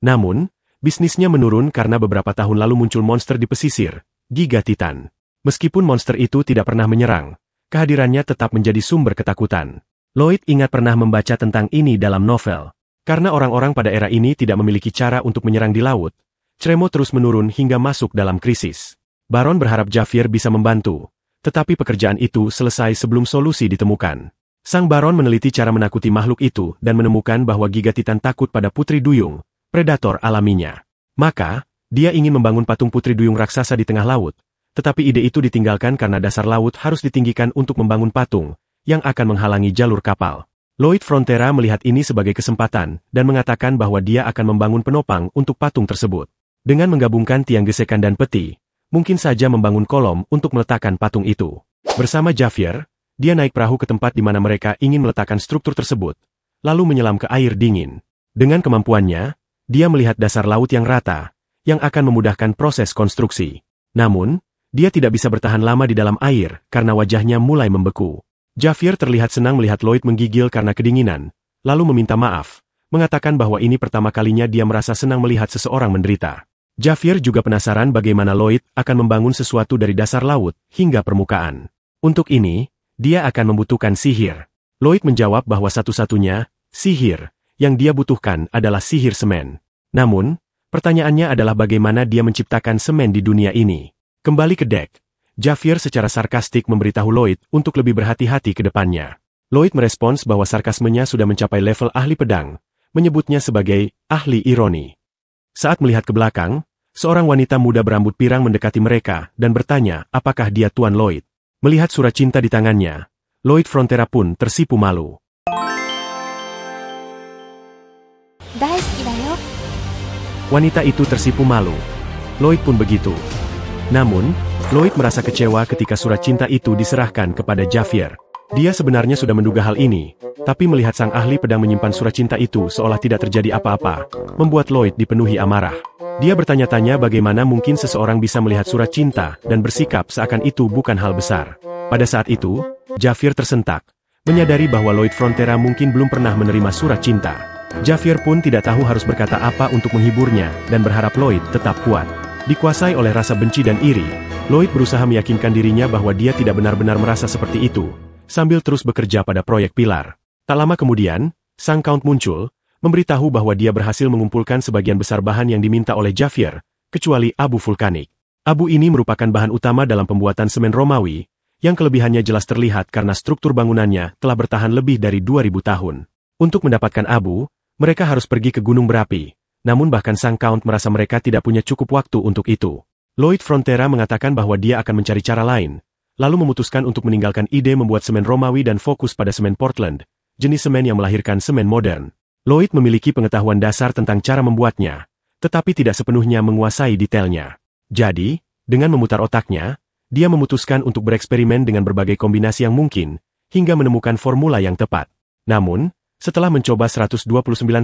Namun, bisnisnya menurun karena beberapa tahun lalu muncul monster di pesisir, Giga Titan. Meskipun monster itu tidak pernah menyerang, kehadirannya tetap menjadi sumber ketakutan. Lloyd ingat pernah membaca tentang ini dalam novel. Karena orang-orang pada era ini tidak memiliki cara untuk menyerang di laut, Cremo terus menurun hingga masuk dalam krisis. Baron berharap Javier bisa membantu, tetapi pekerjaan itu selesai sebelum solusi ditemukan. Sang Baron meneliti cara menakuti makhluk itu dan menemukan bahwa Giga Titan takut pada Putri Duyung, predator alaminya. Maka, dia ingin membangun patung Putri Duyung raksasa di tengah laut, tetapi ide itu ditinggalkan karena dasar laut harus ditinggikan untuk membangun patung, yang akan menghalangi jalur kapal. Lloyd Frontera melihat ini sebagai kesempatan dan mengatakan bahwa dia akan membangun penopang untuk patung tersebut. Dengan menggabungkan tiang gesekan dan peti, mungkin saja membangun kolom untuk meletakkan patung itu. Bersama Javier, dia naik perahu ke tempat di mana mereka ingin meletakkan struktur tersebut, lalu menyelam ke air dingin. Dengan kemampuannya, dia melihat dasar laut yang rata, yang akan memudahkan proses konstruksi. Namun, dia tidak bisa bertahan lama di dalam air karena wajahnya mulai membeku. Javier terlihat senang melihat Lloyd menggigil karena kedinginan, lalu meminta maaf, mengatakan bahwa ini pertama kalinya dia merasa senang melihat seseorang menderita. Javier juga penasaran bagaimana Lloyd akan membangun sesuatu dari dasar laut hingga permukaan. Untuk ini, dia akan membutuhkan sihir. Lloyd menjawab bahwa satu-satunya sihir yang dia butuhkan adalah sihir semen. Namun, pertanyaannya adalah bagaimana dia menciptakan semen di dunia ini. Kembali ke dek, Javier secara sarkastik memberitahu Lloyd untuk lebih berhati-hati ke depannya. Lloyd merespons bahwa sarkasmenya sudah mencapai level ahli pedang, menyebutnya sebagai ahli ironi. Saat melihat ke belakang, seorang wanita muda berambut pirang mendekati mereka dan bertanya apakah dia Tuan Lloyd. Melihat surat cinta di tangannya, Lloyd Frontera pun tersipu malu. Wanita itu tersipu malu. Lloyd pun begitu. Namun, Lloyd merasa kecewa ketika surat cinta itu diserahkan kepada Javier. Dia sebenarnya sudah menduga hal ini, tapi melihat sang ahli pedang menyimpan surat cinta itu seolah tidak terjadi apa-apa, membuat Lloyd dipenuhi amarah. Dia bertanya-tanya bagaimana mungkin seseorang bisa melihat surat cinta dan bersikap seakan itu bukan hal besar. Pada saat itu, Javier tersentak, menyadari bahwa Lloyd Frontera mungkin belum pernah menerima surat cinta. Javier pun tidak tahu harus berkata apa untuk menghiburnya dan berharap Lloyd tetap kuat. Dikuasai oleh rasa benci dan iri, Lloyd berusaha meyakinkan dirinya bahwa dia tidak benar-benar merasa seperti itu, sambil terus bekerja pada proyek pilar. Tak lama kemudian, sang Count muncul, memberitahu bahwa dia berhasil mengumpulkan sebagian besar bahan yang diminta oleh Javier, kecuali abu vulkanik. Abu ini merupakan bahan utama dalam pembuatan semen Romawi, yang kelebihannya jelas terlihat karena struktur bangunannya telah bertahan lebih dari 2000 tahun. Untuk mendapatkan abu, mereka harus pergi ke gunung berapi. Namun bahkan sang Count merasa mereka tidak punya cukup waktu untuk itu. Lloyd Frontera mengatakan bahwa dia akan mencari cara lain, lalu memutuskan untuk meninggalkan ide membuat semen Romawi dan fokus pada semen Portland, jenis semen yang melahirkan semen modern. Lloyd memiliki pengetahuan dasar tentang cara membuatnya, tetapi tidak sepenuhnya menguasai detailnya. Jadi, dengan memutar otaknya, dia memutuskan untuk bereksperimen dengan berbagai kombinasi yang mungkin, hingga menemukan formula yang tepat. Namun, setelah mencoba 129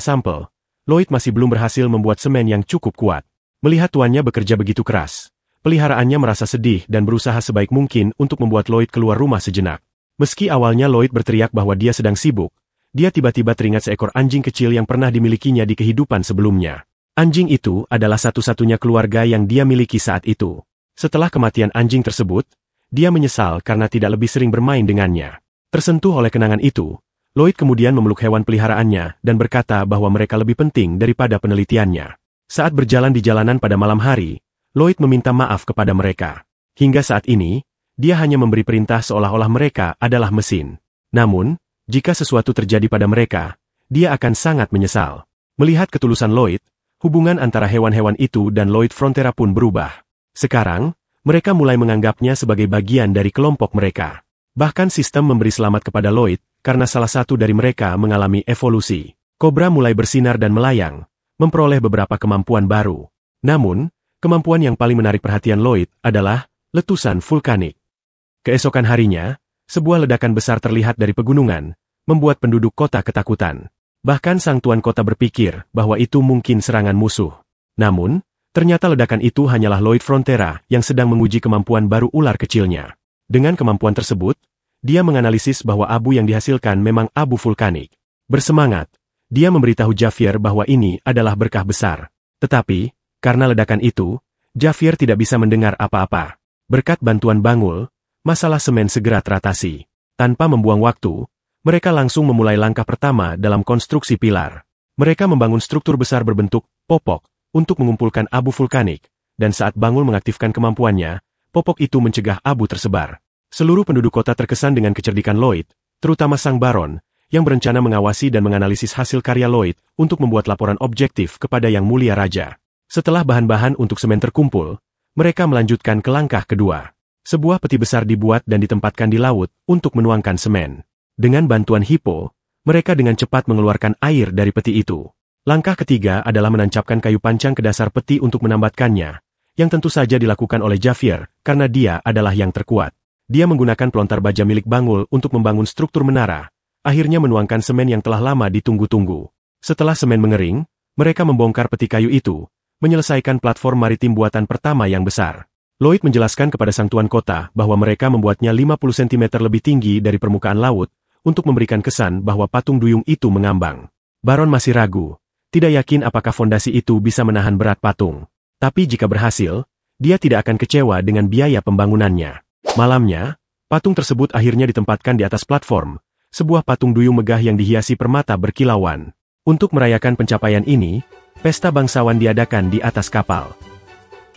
sampel, Lloyd masih belum berhasil membuat semen yang cukup kuat. Melihat tuannya bekerja begitu keras, peliharaannya merasa sedih dan berusaha sebaik mungkin untuk membuat Lloyd keluar rumah sejenak. Meski awalnya Lloyd berteriak bahwa dia sedang sibuk, dia tiba-tiba teringat seekor anjing kecil yang pernah dimilikinya di kehidupan sebelumnya. Anjing itu adalah satu-satunya keluarga yang dia miliki saat itu. Setelah kematian anjing tersebut, dia menyesal karena tidak lebih sering bermain dengannya. Tersentuh oleh kenangan itu, Lloyd kemudian memeluk hewan peliharaannya dan berkata bahwa mereka lebih penting daripada penelitiannya. Saat berjalan di jalanan pada malam hari, Lloyd meminta maaf kepada mereka. Hingga saat ini, dia hanya memberi perintah seolah-olah mereka adalah mesin. Namun, jika sesuatu terjadi pada mereka, dia akan sangat menyesal. Melihat ketulusan Lloyd, hubungan antara hewan-hewan itu dan Lloyd Frontera pun berubah. Sekarang, mereka mulai menganggapnya sebagai bagian dari kelompok mereka. Bahkan sistem memberi selamat kepada Lloyd, karena salah satu dari mereka mengalami evolusi. Kobra mulai bersinar dan melayang, memperoleh beberapa kemampuan baru. Namun, kemampuan yang paling menarik perhatian Lloyd adalah letusan vulkanik. Keesokan harinya, sebuah ledakan besar terlihat dari pegunungan, membuat penduduk kota ketakutan. Bahkan sang tuan kota berpikir bahwa itu mungkin serangan musuh. Namun, ternyata ledakan itu hanyalah Lloyd Frontera yang sedang menguji kemampuan baru ular kecilnya. Dengan kemampuan tersebut, dia menganalisis bahwa abu yang dihasilkan memang abu vulkanik. Bersemangat, dia memberitahu Javier bahwa ini adalah berkah besar. Tetapi, karena ledakan itu, Javier tidak bisa mendengar apa-apa. Berkat bantuan Bangul, masalah semen segera teratasi. Tanpa membuang waktu, mereka langsung memulai langkah pertama dalam konstruksi pilar. Mereka membangun struktur besar berbentuk popok untuk mengumpulkan abu vulkanik, dan saat Bangul mengaktifkan kemampuannya, popok itu mencegah abu tersebar. Seluruh penduduk kota terkesan dengan kecerdikan Lloyd, terutama sang Baron, yang berencana mengawasi dan menganalisis hasil karya Lloyd untuk membuat laporan objektif kepada Yang Mulia Raja. Setelah bahan-bahan untuk semen terkumpul, mereka melanjutkan ke langkah kedua. Sebuah peti besar dibuat dan ditempatkan di laut untuk menuangkan semen. Dengan bantuan Hippo, mereka dengan cepat mengeluarkan air dari peti itu. Langkah ketiga adalah menancapkan kayu pancang ke dasar peti untuk menambatkannya, yang tentu saja dilakukan oleh Javier karena dia adalah yang terkuat. Dia menggunakan pelontar baja milik Bangul untuk membangun struktur menara, akhirnya menuangkan semen yang telah lama ditunggu-tunggu. Setelah semen mengering, mereka membongkar peti kayu itu, menyelesaikan platform maritim buatan pertama yang besar. Lloyd menjelaskan kepada sang tuan kota bahwa mereka membuatnya 50 cm lebih tinggi dari permukaan laut, untuk memberikan kesan bahwa patung duyung itu mengambang. Baron masih ragu, tidak yakin apakah fondasi itu bisa menahan berat patung. Tapi jika berhasil, dia tidak akan kecewa dengan biaya pembangunannya. Malamnya, patung tersebut akhirnya ditempatkan di atas platform, sebuah patung duyung megah yang dihiasi permata berkilauan. Untuk merayakan pencapaian ini, pesta bangsawan diadakan di atas kapal.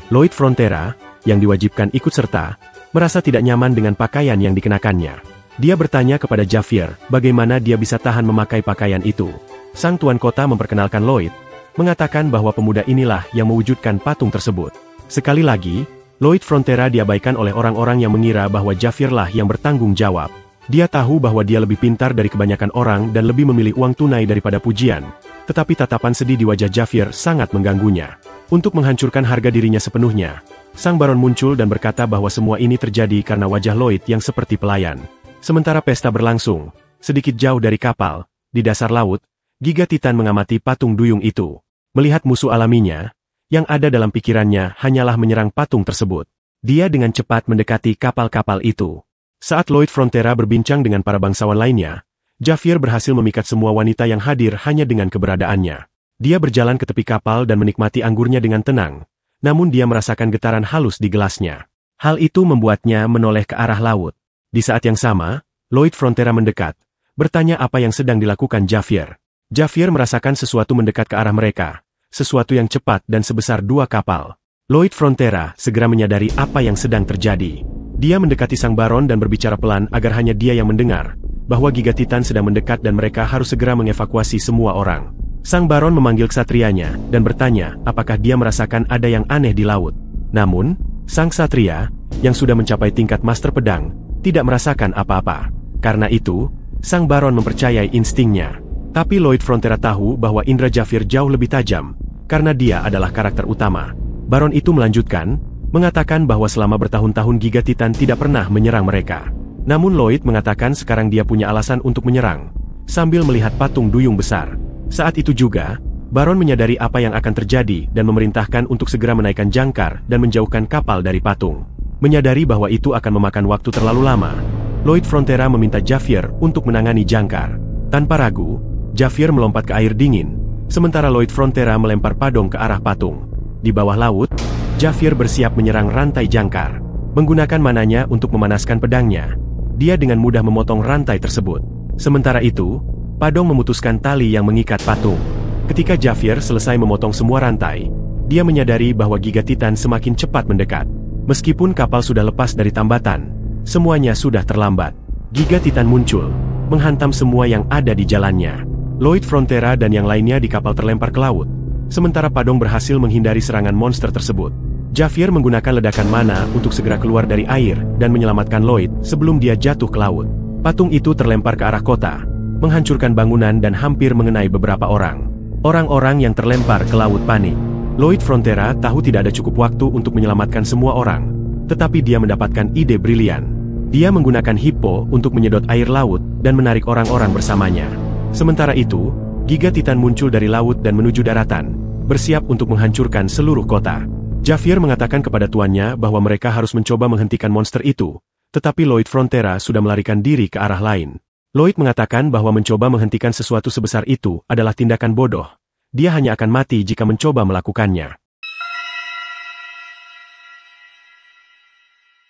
Lloyd Frontera, yang diwajibkan ikut serta, merasa tidak nyaman dengan pakaian yang dikenakannya. Dia bertanya kepada Javier bagaimana dia bisa tahan memakai pakaian itu. Sang tuan kota memperkenalkan Lloyd, mengatakan bahwa pemuda inilah yang mewujudkan patung tersebut. Sekali lagi, Lloyd Frontera diabaikan oleh orang-orang yang mengira bahwa Javier lah yang bertanggung jawab. Dia tahu bahwa dia lebih pintar dari kebanyakan orang dan lebih memilih uang tunai daripada pujian. Tetapi tatapan sedih di wajah Javier sangat mengganggunya. Untuk menghancurkan harga dirinya sepenuhnya, Sang Baron muncul dan berkata bahwa semua ini terjadi karena wajah Lloyd yang seperti pelayan. Sementara pesta berlangsung, sedikit jauh dari kapal, di dasar laut, Giga Titan mengamati patung duyung itu. Melihat musuh alaminya, yang ada dalam pikirannya hanyalah menyerang patung tersebut. Dia dengan cepat mendekati kapal-kapal itu. Saat Lloyd Frontera berbincang dengan para bangsawan lainnya, Javier berhasil memikat semua wanita yang hadir hanya dengan keberadaannya. Dia berjalan ke tepi kapal dan menikmati anggurnya dengan tenang, namun dia merasakan getaran halus di gelasnya. Hal itu membuatnya menoleh ke arah laut. Di saat yang sama, Lloyd Frontera mendekat, bertanya apa yang sedang dilakukan Javier. Javier merasakan sesuatu mendekat ke arah mereka, sesuatu yang cepat dan sebesar 2 kapal. Lloyd Frontera segera menyadari apa yang sedang terjadi. Dia mendekati Sang Baron dan berbicara pelan agar hanya dia yang mendengar, bahwa Giga Titan sedang mendekat dan mereka harus segera mengevakuasi semua orang. Sang Baron memanggil ksatrianya dan bertanya apakah dia merasakan ada yang aneh di laut. Namun, sang ksatria, yang sudah mencapai tingkat master pedang, tidak merasakan apa-apa. Karena itu, Sang Baron mempercayai instingnya. Tapi Lloyd Frontera tahu bahwa indera Javier jauh lebih tajam, karena dia adalah karakter utama. Baron itu melanjutkan, mengatakan bahwa selama bertahun-tahun Giga Titan tidak pernah menyerang mereka. Namun Lloyd mengatakan sekarang dia punya alasan untuk menyerang, sambil melihat patung duyung besar. Saat itu juga, Baron menyadari apa yang akan terjadi dan memerintahkan untuk segera menaikkan jangkar dan menjauhkan kapal dari patung. Menyadari bahwa itu akan memakan waktu terlalu lama, Lloyd Frontera meminta Javier untuk menangani jangkar. Tanpa ragu, Javier melompat ke air dingin, sementara Lloyd Frontera melempar padong ke arah patung. Di bawah laut, Javier bersiap menyerang rantai jangkar. Menggunakan mananya untuk memanaskan pedangnya, dia dengan mudah memotong rantai tersebut. Sementara itu, Padong memutuskan tali yang mengikat patung. Ketika Javier selesai memotong semua rantai, dia menyadari bahwa Giga Titan semakin cepat mendekat. Meskipun kapal sudah lepas dari tambatan, semuanya sudah terlambat. Giga Titan muncul, menghantam semua yang ada di jalannya. Lloyd Frontera dan yang lainnya di kapal terlempar ke laut, sementara Padong berhasil menghindari serangan monster tersebut. Javier menggunakan ledakan mana untuk segera keluar dari air dan menyelamatkan Lloyd sebelum dia jatuh ke laut. Patung itu terlempar ke arah kota, menghancurkan bangunan dan hampir mengenai beberapa orang. Orang-orang yang terlempar ke laut panik. Lloyd Frontera tahu tidak ada cukup waktu untuk menyelamatkan semua orang, tetapi dia mendapatkan ide brilian. Dia menggunakan hippo untuk menyedot air laut dan menarik orang-orang bersamanya. Sementara itu, Giga Titan muncul dari laut dan menuju daratan, bersiap untuk menghancurkan seluruh kota. Javier mengatakan kepada tuannya bahwa mereka harus mencoba menghentikan monster itu, tetapi Lloyd Frontera sudah melarikan diri ke arah lain. Lloyd mengatakan bahwa mencoba menghentikan sesuatu sebesar itu adalah tindakan bodoh. Dia hanya akan mati jika mencoba melakukannya.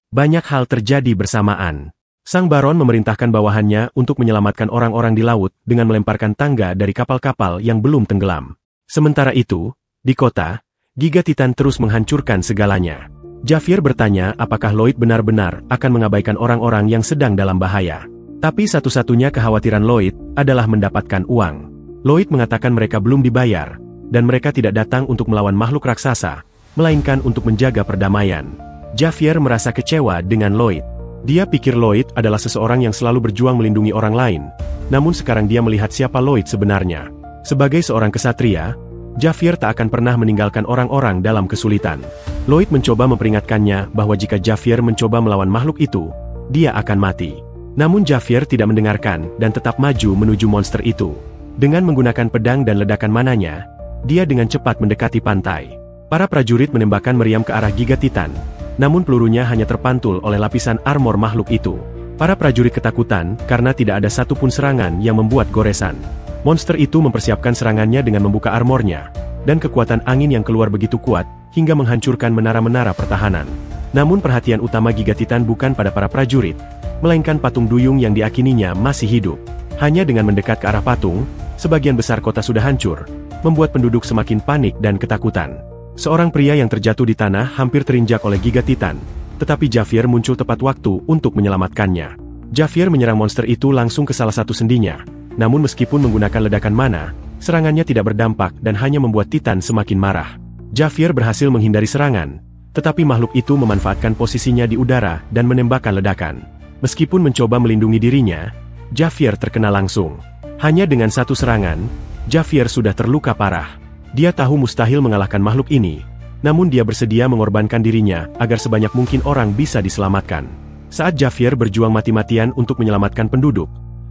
Banyak hal terjadi bersamaan. Sang Baron memerintahkan bawahannya untuk menyelamatkan orang-orang di laut dengan melemparkan tangga dari kapal-kapal yang belum tenggelam. Sementara itu, di kota, Giga Titan terus menghancurkan segalanya. Javier bertanya apakah Lloyd benar-benar akan mengabaikan orang-orang yang sedang dalam bahaya. Tapi satu-satunya kekhawatiran Lloyd adalah mendapatkan uang. Lloyd mengatakan mereka belum dibayar, dan mereka tidak datang untuk melawan makhluk raksasa, melainkan untuk menjaga perdamaian. Javier merasa kecewa dengan Lloyd. Dia pikir Lloyd adalah seseorang yang selalu berjuang melindungi orang lain, namun sekarang dia melihat siapa Lloyd sebenarnya. Sebagai seorang kesatria, Javier tak akan pernah meninggalkan orang-orang dalam kesulitan. Lloyd mencoba memperingatkannya bahwa jika Javier mencoba melawan makhluk itu, dia akan mati. Namun Javier tidak mendengarkan dan tetap maju menuju monster itu. Dengan menggunakan pedang dan ledakan mananya, dia dengan cepat mendekati pantai. Para prajurit menembakkan meriam ke arah Giga Titan, namun pelurunya hanya terpantul oleh lapisan armor makhluk itu. Para prajurit ketakutan karena tidak ada satupun serangan yang membuat goresan. Monster itu mempersiapkan serangannya dengan membuka armornya, dan kekuatan angin yang keluar begitu kuat, hingga menghancurkan menara-menara pertahanan. Namun perhatian utama Giga Titan bukan pada para prajurit, melainkan patung duyung yang diakininya masih hidup. Hanya dengan mendekat ke arah patung, sebagian besar kota sudah hancur, membuat penduduk semakin panik dan ketakutan. Seorang pria yang terjatuh di tanah hampir terinjak oleh Giga Titan, tetapi Javier muncul tepat waktu untuk menyelamatkannya. Javier menyerang monster itu langsung ke salah satu sendinya, namun meskipun menggunakan ledakan mana, serangannya tidak berdampak dan hanya membuat Titan semakin marah. Javier berhasil menghindari serangan, tetapi makhluk itu memanfaatkan posisinya di udara dan menembakkan ledakan. Meskipun mencoba melindungi dirinya, Javier terkena langsung. Hanya dengan satu serangan, Javier sudah terluka parah. Dia tahu mustahil mengalahkan makhluk ini, Namun dia bersedia mengorbankan dirinya agar sebanyak mungkin orang bisa diselamatkan. Saat Javier berjuang mati-matian untuk menyelamatkan penduduk,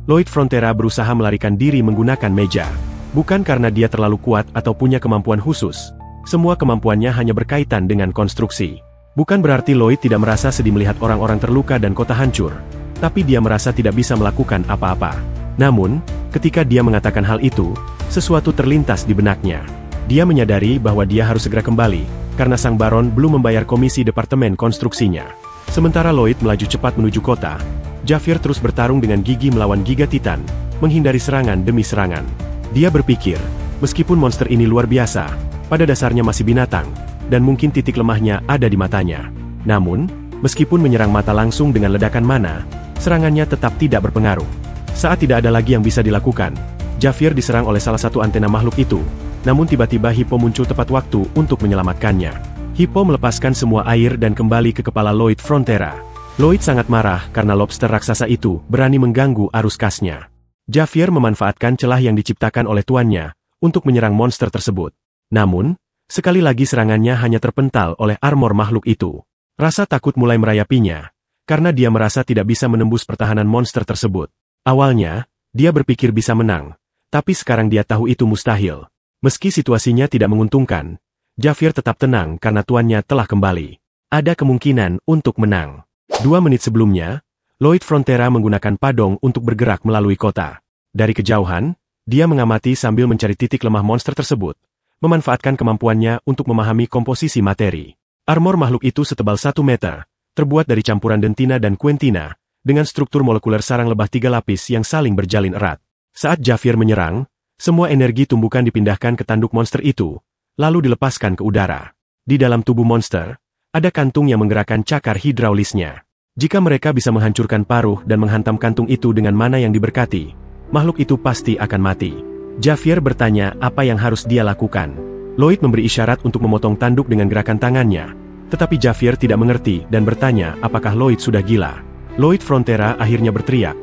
Lloyd Frontera berusaha melarikan diri menggunakan meja. Bukan karena dia terlalu kuat atau punya kemampuan khusus. Semua kemampuannya hanya berkaitan dengan konstruksi. Bukan berarti Lloyd tidak merasa sedih melihat orang-orang terluka dan kota hancur. Tapi dia merasa tidak bisa melakukan apa-apa. Namun, ketika dia mengatakan hal itu, sesuatu terlintas di benaknya. Dia menyadari bahwa dia harus segera kembali, karena Sang Baron belum membayar komisi departemen konstruksinya. Sementara Lloyd melaju cepat menuju kota, Javier terus bertarung dengan gigi melawan Giga Titan, menghindari serangan demi serangan. Dia berpikir, meskipun monster ini luar biasa, pada dasarnya masih binatang, dan mungkin titik lemahnya ada di matanya. Namun, meskipun menyerang mata langsung dengan ledakan mana, serangannya tetap tidak berpengaruh. Saat tidak ada lagi yang bisa dilakukan, Javier diserang oleh salah satu antena makhluk itu, namun tiba-tiba Hippo muncul tepat waktu untuk menyelamatkannya. Hippo melepaskan semua air dan kembali ke kepala Lloyd Frontera. Lloyd sangat marah karena lobster raksasa itu berani mengganggu arus kasnya. Javier memanfaatkan celah yang diciptakan oleh tuannya untuk menyerang monster tersebut. Namun, sekali lagi serangannya hanya terpental oleh armor makhluk itu. Rasa takut mulai merayapinya, karena dia merasa tidak bisa menembus pertahanan monster tersebut. Awalnya, dia berpikir bisa menang, tapi sekarang dia tahu itu mustahil. Meski situasinya tidak menguntungkan, Javier tetap tenang karena tuannya telah kembali. Ada kemungkinan untuk menang. 2 menit sebelumnya, Lloyd Frontera menggunakan padong untuk bergerak melalui kota. Dari kejauhan, dia mengamati sambil mencari titik lemah monster tersebut, memanfaatkan kemampuannya untuk memahami komposisi materi. Armor makhluk itu setebal 1 meter, terbuat dari campuran dentina dan quentina, dengan struktur molekuler sarang lebah 3 lapis yang saling berjalin erat. Saat Javier menyerang, semua energi tumbukan dipindahkan ke tanduk monster itu, lalu dilepaskan ke udara. Di dalam tubuh monster, ada kantung yang menggerakkan cakar hidraulisnya. Jika mereka bisa menghancurkan paruh dan menghantam kantung itu dengan mana yang diberkati, makhluk itu pasti akan mati. Javier bertanya apa yang harus dia lakukan. Lloyd memberi isyarat untuk memotong tanduk dengan gerakan tangannya, tetapi Javier tidak mengerti dan bertanya apakah Lloyd sudah gila. Lloyd Frontera akhirnya berteriak,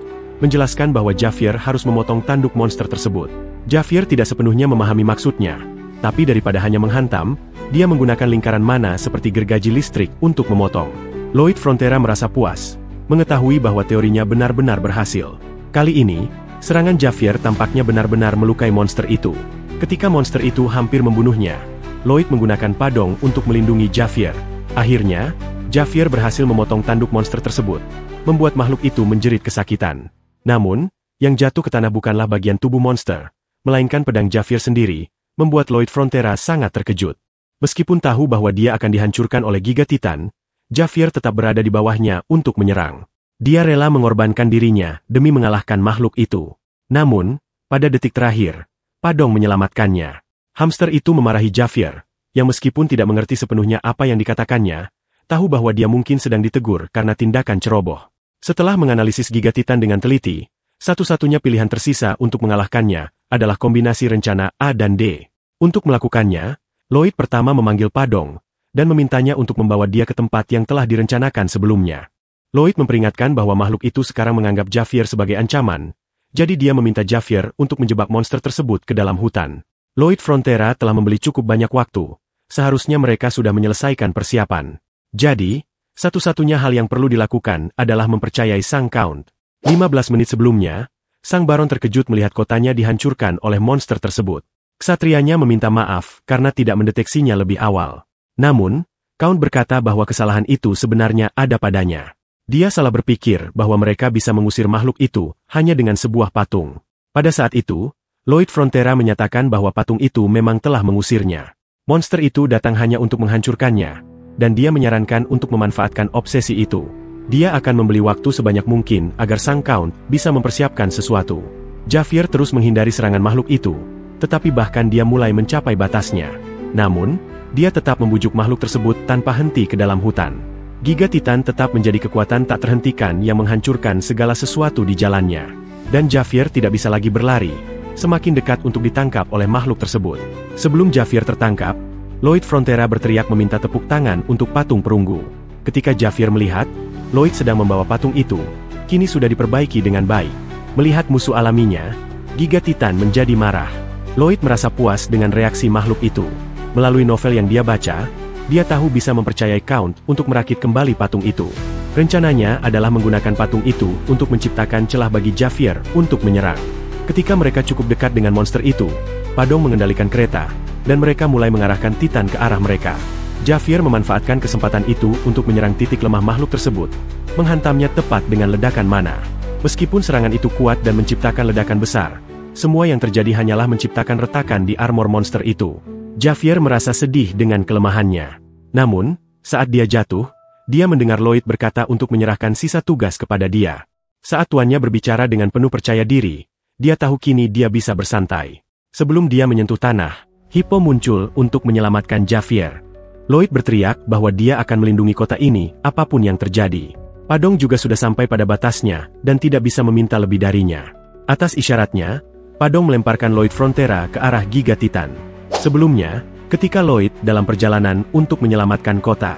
menjelaskan bahwa Javier harus memotong tanduk monster tersebut. Javier tidak sepenuhnya memahami maksudnya, tapi daripada hanya menghantam, dia menggunakan lingkaran mana seperti gergaji listrik untuk memotong. Lloyd Frontera merasa puas, mengetahui bahwa teorinya benar-benar berhasil. Kali ini, serangan Javier tampaknya benar-benar melukai monster itu. Ketika monster itu hampir membunuhnya, Lloyd menggunakan padong untuk melindungi Javier. Akhirnya, Javier berhasil memotong tanduk monster tersebut, membuat makhluk itu menjerit kesakitan. Namun, yang jatuh ke tanah bukanlah bagian tubuh monster, melainkan pedang Javier sendiri, membuat Lloyd Frontera sangat terkejut. Meskipun tahu bahwa dia akan dihancurkan oleh Giga Titan, Javier tetap berada di bawahnya untuk menyerang. Dia rela mengorbankan dirinya demi mengalahkan makhluk itu. Namun, pada detik terakhir, padong menyelamatkannya. Hamster itu memarahi Javier, yang meskipun tidak mengerti sepenuhnya apa yang dikatakannya, tahu bahwa dia mungkin sedang ditegur karena tindakan ceroboh. Setelah menganalisis Giga Titan dengan teliti, satu-satunya pilihan tersisa untuk mengalahkannya adalah kombinasi rencana A dan D. Untuk melakukannya, Lloyd pertama memanggil Padong, dan memintanya untuk membawa dia ke tempat yang telah direncanakan sebelumnya. Lloyd memperingatkan bahwa makhluk itu sekarang menganggap Javier sebagai ancaman, jadi dia meminta Javier untuk menjebak monster tersebut ke dalam hutan. Lloyd Frontera telah membeli cukup banyak waktu, seharusnya mereka sudah menyelesaikan persiapan. Jadi, satu-satunya hal yang perlu dilakukan adalah mempercayai Sang Count. 15 menit sebelumnya, Sang Baron terkejut melihat kotanya dihancurkan oleh monster tersebut. Ksatrianya meminta maaf karena tidak mendeteksinya lebih awal. Namun, Count berkata bahwa kesalahan itu sebenarnya ada padanya. Dia salah berpikir bahwa mereka bisa mengusir makhluk itu hanya dengan sebuah patung. Pada saat itu, Lloyd Frontera menyatakan bahwa patung itu memang telah mengusirnya. Monster itu datang hanya untuk menghancurkannya, dan dia menyarankan untuk memanfaatkan obsesi itu. Dia akan membeli waktu sebanyak mungkin agar Sang Count bisa mempersiapkan sesuatu. Javier terus menghindari serangan makhluk itu, tetapi bahkan dia mulai mencapai batasnya. Namun, dia tetap membujuk makhluk tersebut tanpa henti ke dalam hutan. Giga Titan tetap menjadi kekuatan tak terhentikan yang menghancurkan segala sesuatu di jalannya. Dan Javier tidak bisa lagi berlari, semakin dekat untuk ditangkap oleh makhluk tersebut. Sebelum Javier tertangkap, Lloyd Frontera berteriak meminta tepuk tangan untuk patung perunggu. Ketika Javier melihat, Lloyd sedang membawa patung itu, kini sudah diperbaiki dengan baik. Melihat musuh alaminya, Giga Titan menjadi marah. Lloyd merasa puas dengan reaksi makhluk itu. Melalui novel yang dia baca, Dia tahu bisa mempercayai Count untuk merakit kembali patung itu. Rencananya adalah menggunakan patung itu untuk menciptakan celah bagi Javier untuk menyerang. Ketika mereka cukup dekat dengan monster itu, Padong mengendalikan kereta, dan mereka mulai mengarahkan Titan ke arah mereka. Javier memanfaatkan kesempatan itu untuk menyerang titik lemah makhluk tersebut, menghantamnya tepat dengan ledakan mana. Meskipun serangan itu kuat dan menciptakan ledakan besar, semua yang terjadi hanyalah menciptakan retakan di armor monster itu. Javier merasa sedih dengan kelemahannya. Namun, saat dia jatuh, dia mendengar Lloyd berkata untuk menyerahkan sisa tugas kepada dia. Saat tuannya berbicara dengan penuh percaya diri, dia tahu kini dia bisa bersantai. Sebelum dia menyentuh tanah, Hippo muncul untuk menyelamatkan Javier. Lloyd berteriak bahwa dia akan melindungi kota ini, apapun yang terjadi. Padong juga sudah sampai pada batasnya, dan tidak bisa meminta lebih darinya. Atas isyaratnya, Padong melemparkan Lloyd Frontera ke arah Giga Titan. Sebelumnya, ketika Lloyd dalam perjalanan untuk menyelamatkan kota,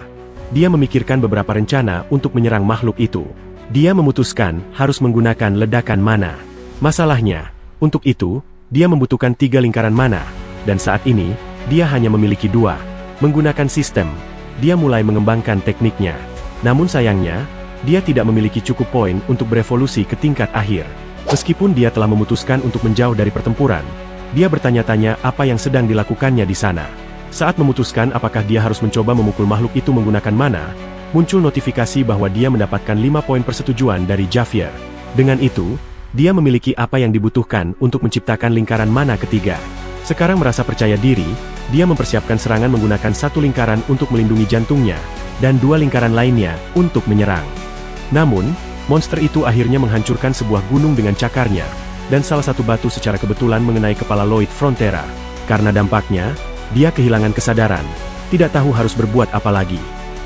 dia memikirkan beberapa rencana untuk menyerang makhluk itu. Dia memutuskan harus menggunakan ledakan mana. Masalahnya, untuk itu, dia membutuhkan 3 lingkaran mana, dan saat ini, dia hanya memiliki 2. Menggunakan sistem, dia mulai mengembangkan tekniknya. Namun sayangnya, dia tidak memiliki cukup poin untuk berevolusi ke tingkat akhir. Meskipun dia telah memutuskan untuk menjauh dari pertempuran, dia bertanya-tanya apa yang sedang dilakukannya di sana. Saat memutuskan apakah dia harus mencoba memukul makhluk itu menggunakan mana, muncul notifikasi bahwa dia mendapatkan 5 poin persetujuan dari Javier. Dengan itu, dia memiliki apa yang dibutuhkan untuk menciptakan lingkaran mana ketiga. Sekarang merasa percaya diri, dia mempersiapkan serangan menggunakan 1 lingkaran untuk melindungi jantungnya, dan 2 lingkaran lainnya untuk menyerang. Namun, monster itu akhirnya menghancurkan sebuah gunung dengan cakarnya, dan salah satu batu secara kebetulan mengenai kepala Lloyd Frontera. Karena dampaknya, dia kehilangan kesadaran, tidak tahu harus berbuat apa lagi.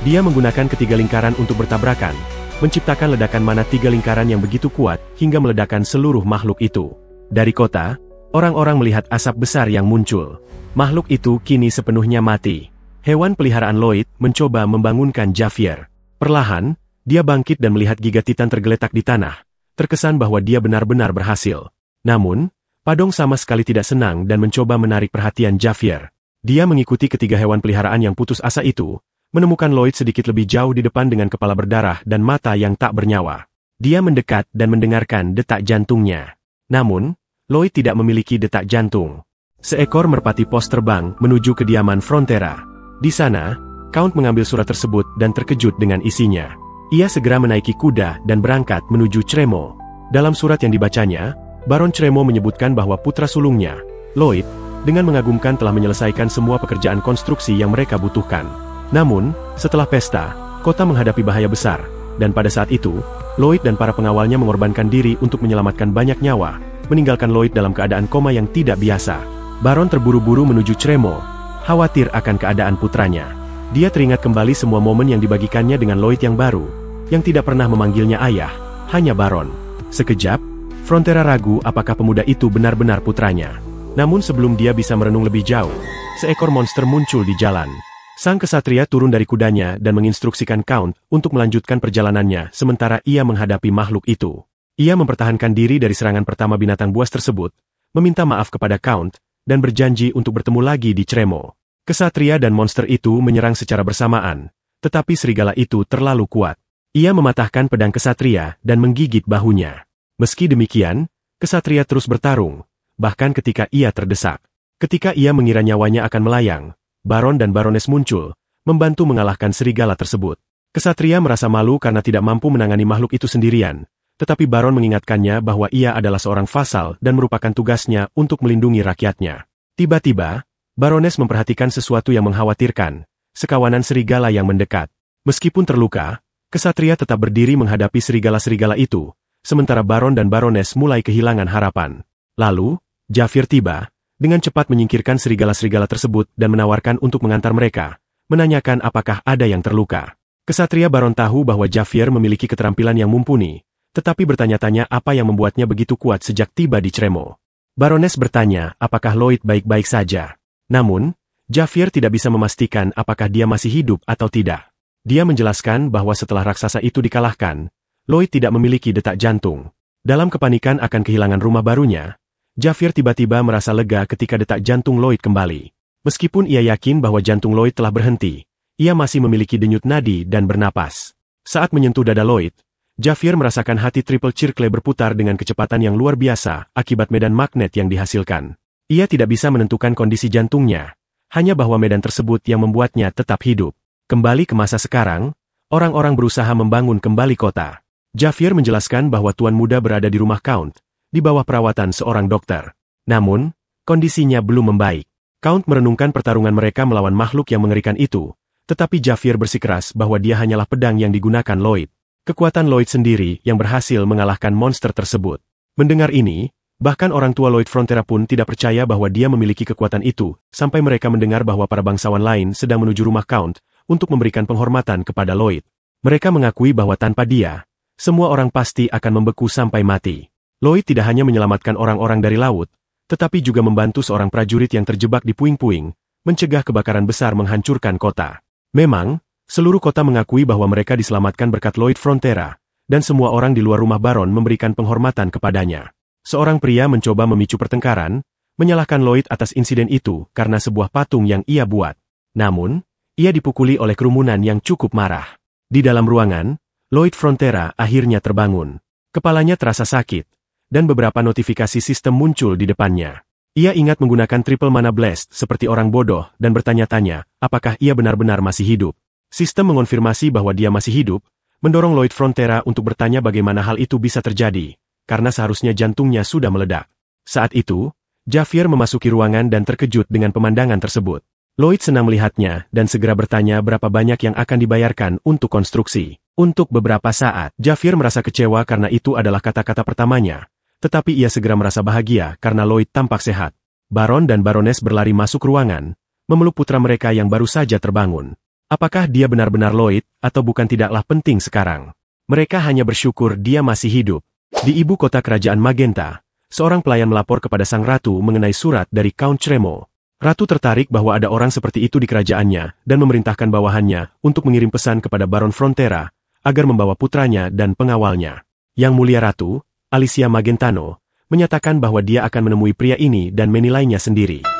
Dia menggunakan ketiga lingkaran untuk bertabrakan, menciptakan ledakan mana 3 lingkaran yang begitu kuat, hingga meledakkan seluruh makhluk itu. Dari kota, orang-orang melihat asap besar yang muncul. Makhluk itu kini sepenuhnya mati. Hewan peliharaan Lloyd mencoba membangunkan Javier. Perlahan, dia bangkit dan melihat Giga Titan tergeletak di tanah. Terkesan bahwa dia benar-benar berhasil. Namun, Padong sama sekali tidak senang dan mencoba menarik perhatian Javier. Dia mengikuti ketiga hewan peliharaan yang putus asa itu, menemukan Lloyd sedikit lebih jauh di depan dengan kepala berdarah dan mata yang tak bernyawa. Dia mendekat dan mendengarkan detak jantungnya. Namun, Lloyd tidak memiliki detak jantung. Seekor merpati pos terbang menuju kediaman Frontera. Di sana, Count mengambil surat tersebut dan terkejut dengan isinya. Ia segera menaiki kuda dan berangkat menuju Cremo. Dalam surat yang dibacanya, Baron Cremo menyebutkan bahwa putra sulungnya, Lloyd, dengan mengagumkan telah menyelesaikan semua pekerjaan konstruksi yang mereka butuhkan. Namun, setelah pesta, kota menghadapi bahaya besar, dan pada saat itu, Lloyd dan para pengawalnya mengorbankan diri untuk menyelamatkan banyak nyawa, meninggalkan Lloyd dalam keadaan koma yang tidak biasa. Baron terburu-buru menuju Cremo, khawatir akan keadaan putranya. Dia teringat kembali semua momen yang dibagikannya dengan Lloyd yang baru, yang tidak pernah memanggilnya ayah, hanya Baron. Sekejap, Frontera ragu apakah pemuda itu benar-benar putranya. Namun sebelum dia bisa merenung lebih jauh, seekor monster muncul di jalan. Sang kesatria turun dari kudanya dan menginstruksikan Count untuk melanjutkan perjalanannya sementara ia menghadapi makhluk itu. Ia mempertahankan diri dari serangan pertama binatang buas tersebut, meminta maaf kepada Count, dan berjanji untuk bertemu lagi di Cremo. Kesatria dan monster itu menyerang secara bersamaan, tetapi serigala itu terlalu kuat. Ia mematahkan pedang kesatria dan menggigit bahunya. Meski demikian, kesatria terus bertarung, bahkan ketika ia terdesak. Ketika ia mengira nyawanya akan melayang, Baron dan Barones muncul, membantu mengalahkan serigala tersebut. Kesatria merasa malu karena tidak mampu menangani makhluk itu sendirian, tetapi Baron mengingatkannya bahwa ia adalah seorang vasal dan merupakan tugasnya untuk melindungi rakyatnya. Tiba-tiba, Barones memperhatikan sesuatu yang mengkhawatirkan, sekawanan serigala yang mendekat. Meskipun terluka, kesatria tetap berdiri menghadapi serigala-serigala itu, sementara Baron dan Barones mulai kehilangan harapan. Lalu, Javier tiba, dengan cepat menyingkirkan serigala-serigala tersebut dan menawarkan untuk mengantar mereka, menanyakan apakah ada yang terluka. Kesatria Baron tahu bahwa Javier memiliki keterampilan yang mumpuni, tetapi bertanya-tanya apa yang membuatnya begitu kuat sejak tiba di Cremo. Barones bertanya apakah Lloyd baik-baik saja. Namun, Javier tidak bisa memastikan apakah dia masih hidup atau tidak. Dia menjelaskan bahwa setelah raksasa itu dikalahkan, Lloyd tidak memiliki detak jantung. Dalam kepanikan akan kehilangan rumah barunya, Javier tiba-tiba merasa lega ketika detak jantung Lloyd kembali. Meskipun ia yakin bahwa jantung Lloyd telah berhenti, ia masih memiliki denyut nadi dan bernapas. Saat menyentuh dada Lloyd, Javier merasakan hati Triple Circle berputar dengan kecepatan yang luar biasa akibat medan magnet yang dihasilkan. Ia tidak bisa menentukan kondisi jantungnya, hanya bahwa medan tersebut yang membuatnya tetap hidup. Kembali ke masa sekarang, orang-orang berusaha membangun kembali kota. Javier menjelaskan bahwa tuan muda berada di rumah Count, di bawah perawatan seorang dokter. Namun, kondisinya belum membaik. Count merenungkan pertarungan mereka melawan makhluk yang mengerikan itu, tetapi Javier bersikeras bahwa dia hanyalah pedang yang digunakan Lloyd. Kekuatan Lloyd sendiri yang berhasil mengalahkan monster tersebut. Mendengar ini, bahkan orang tua Lloyd Frontera pun tidak percaya bahwa dia memiliki kekuatan itu, sampai mereka mendengar bahwa para bangsawan lain sedang menuju rumah Count untuk memberikan penghormatan kepada Lloyd. Mereka mengakui bahwa tanpa dia, semua orang pasti akan membeku sampai mati. Lloyd tidak hanya menyelamatkan orang-orang dari laut, tetapi juga membantu seorang prajurit yang terjebak di puing-puing, mencegah kebakaran besar menghancurkan kota. Memang, seluruh kota mengakui bahwa mereka diselamatkan berkat Lloyd Frontera, dan semua orang di luar rumah Baron memberikan penghormatan kepadanya. Seorang pria mencoba memicu pertengkaran, menyalahkan Lloyd atas insiden itu karena sebuah patung yang ia buat. Namun, ia dipukuli oleh kerumunan yang cukup marah. Di dalam ruangan, Lloyd Frontera akhirnya terbangun. Kepalanya terasa sakit, dan beberapa notifikasi sistem muncul di depannya. Ia ingat menggunakan Triple Mana Blast seperti orang bodoh dan bertanya-tanya, apakah ia benar-benar masih hidup. Sistem mengonfirmasi bahwa dia masih hidup, mendorong Lloyd Frontera untuk bertanya bagaimana hal itu bisa terjadi, karena seharusnya jantungnya sudah meledak. Saat itu, Javier memasuki ruangan dan terkejut dengan pemandangan tersebut. Lloyd senang melihatnya dan segera bertanya berapa banyak yang akan dibayarkan untuk konstruksi. Untuk beberapa saat, Javier merasa kecewa karena itu adalah kata-kata pertamanya. Tetapi ia segera merasa bahagia karena Lloyd tampak sehat. Baron dan Baroness berlari masuk ruangan, memeluk putra mereka yang baru saja terbangun. Apakah dia benar-benar Lloyd, atau bukan tidaklah penting sekarang. Mereka hanya bersyukur dia masih hidup. Di ibu kota kerajaan Magenta, seorang pelayan melapor kepada sang ratu mengenai surat dari Count Tremo. Ratu tertarik bahwa ada orang seperti itu di kerajaannya, dan memerintahkan bawahannya untuk mengirim pesan kepada Baron Frontera, agar membawa putranya dan pengawalnya. Yang Mulia Ratu, Alicia Magentano, menyatakan bahwa dia akan menemui pria ini dan menilainya sendiri.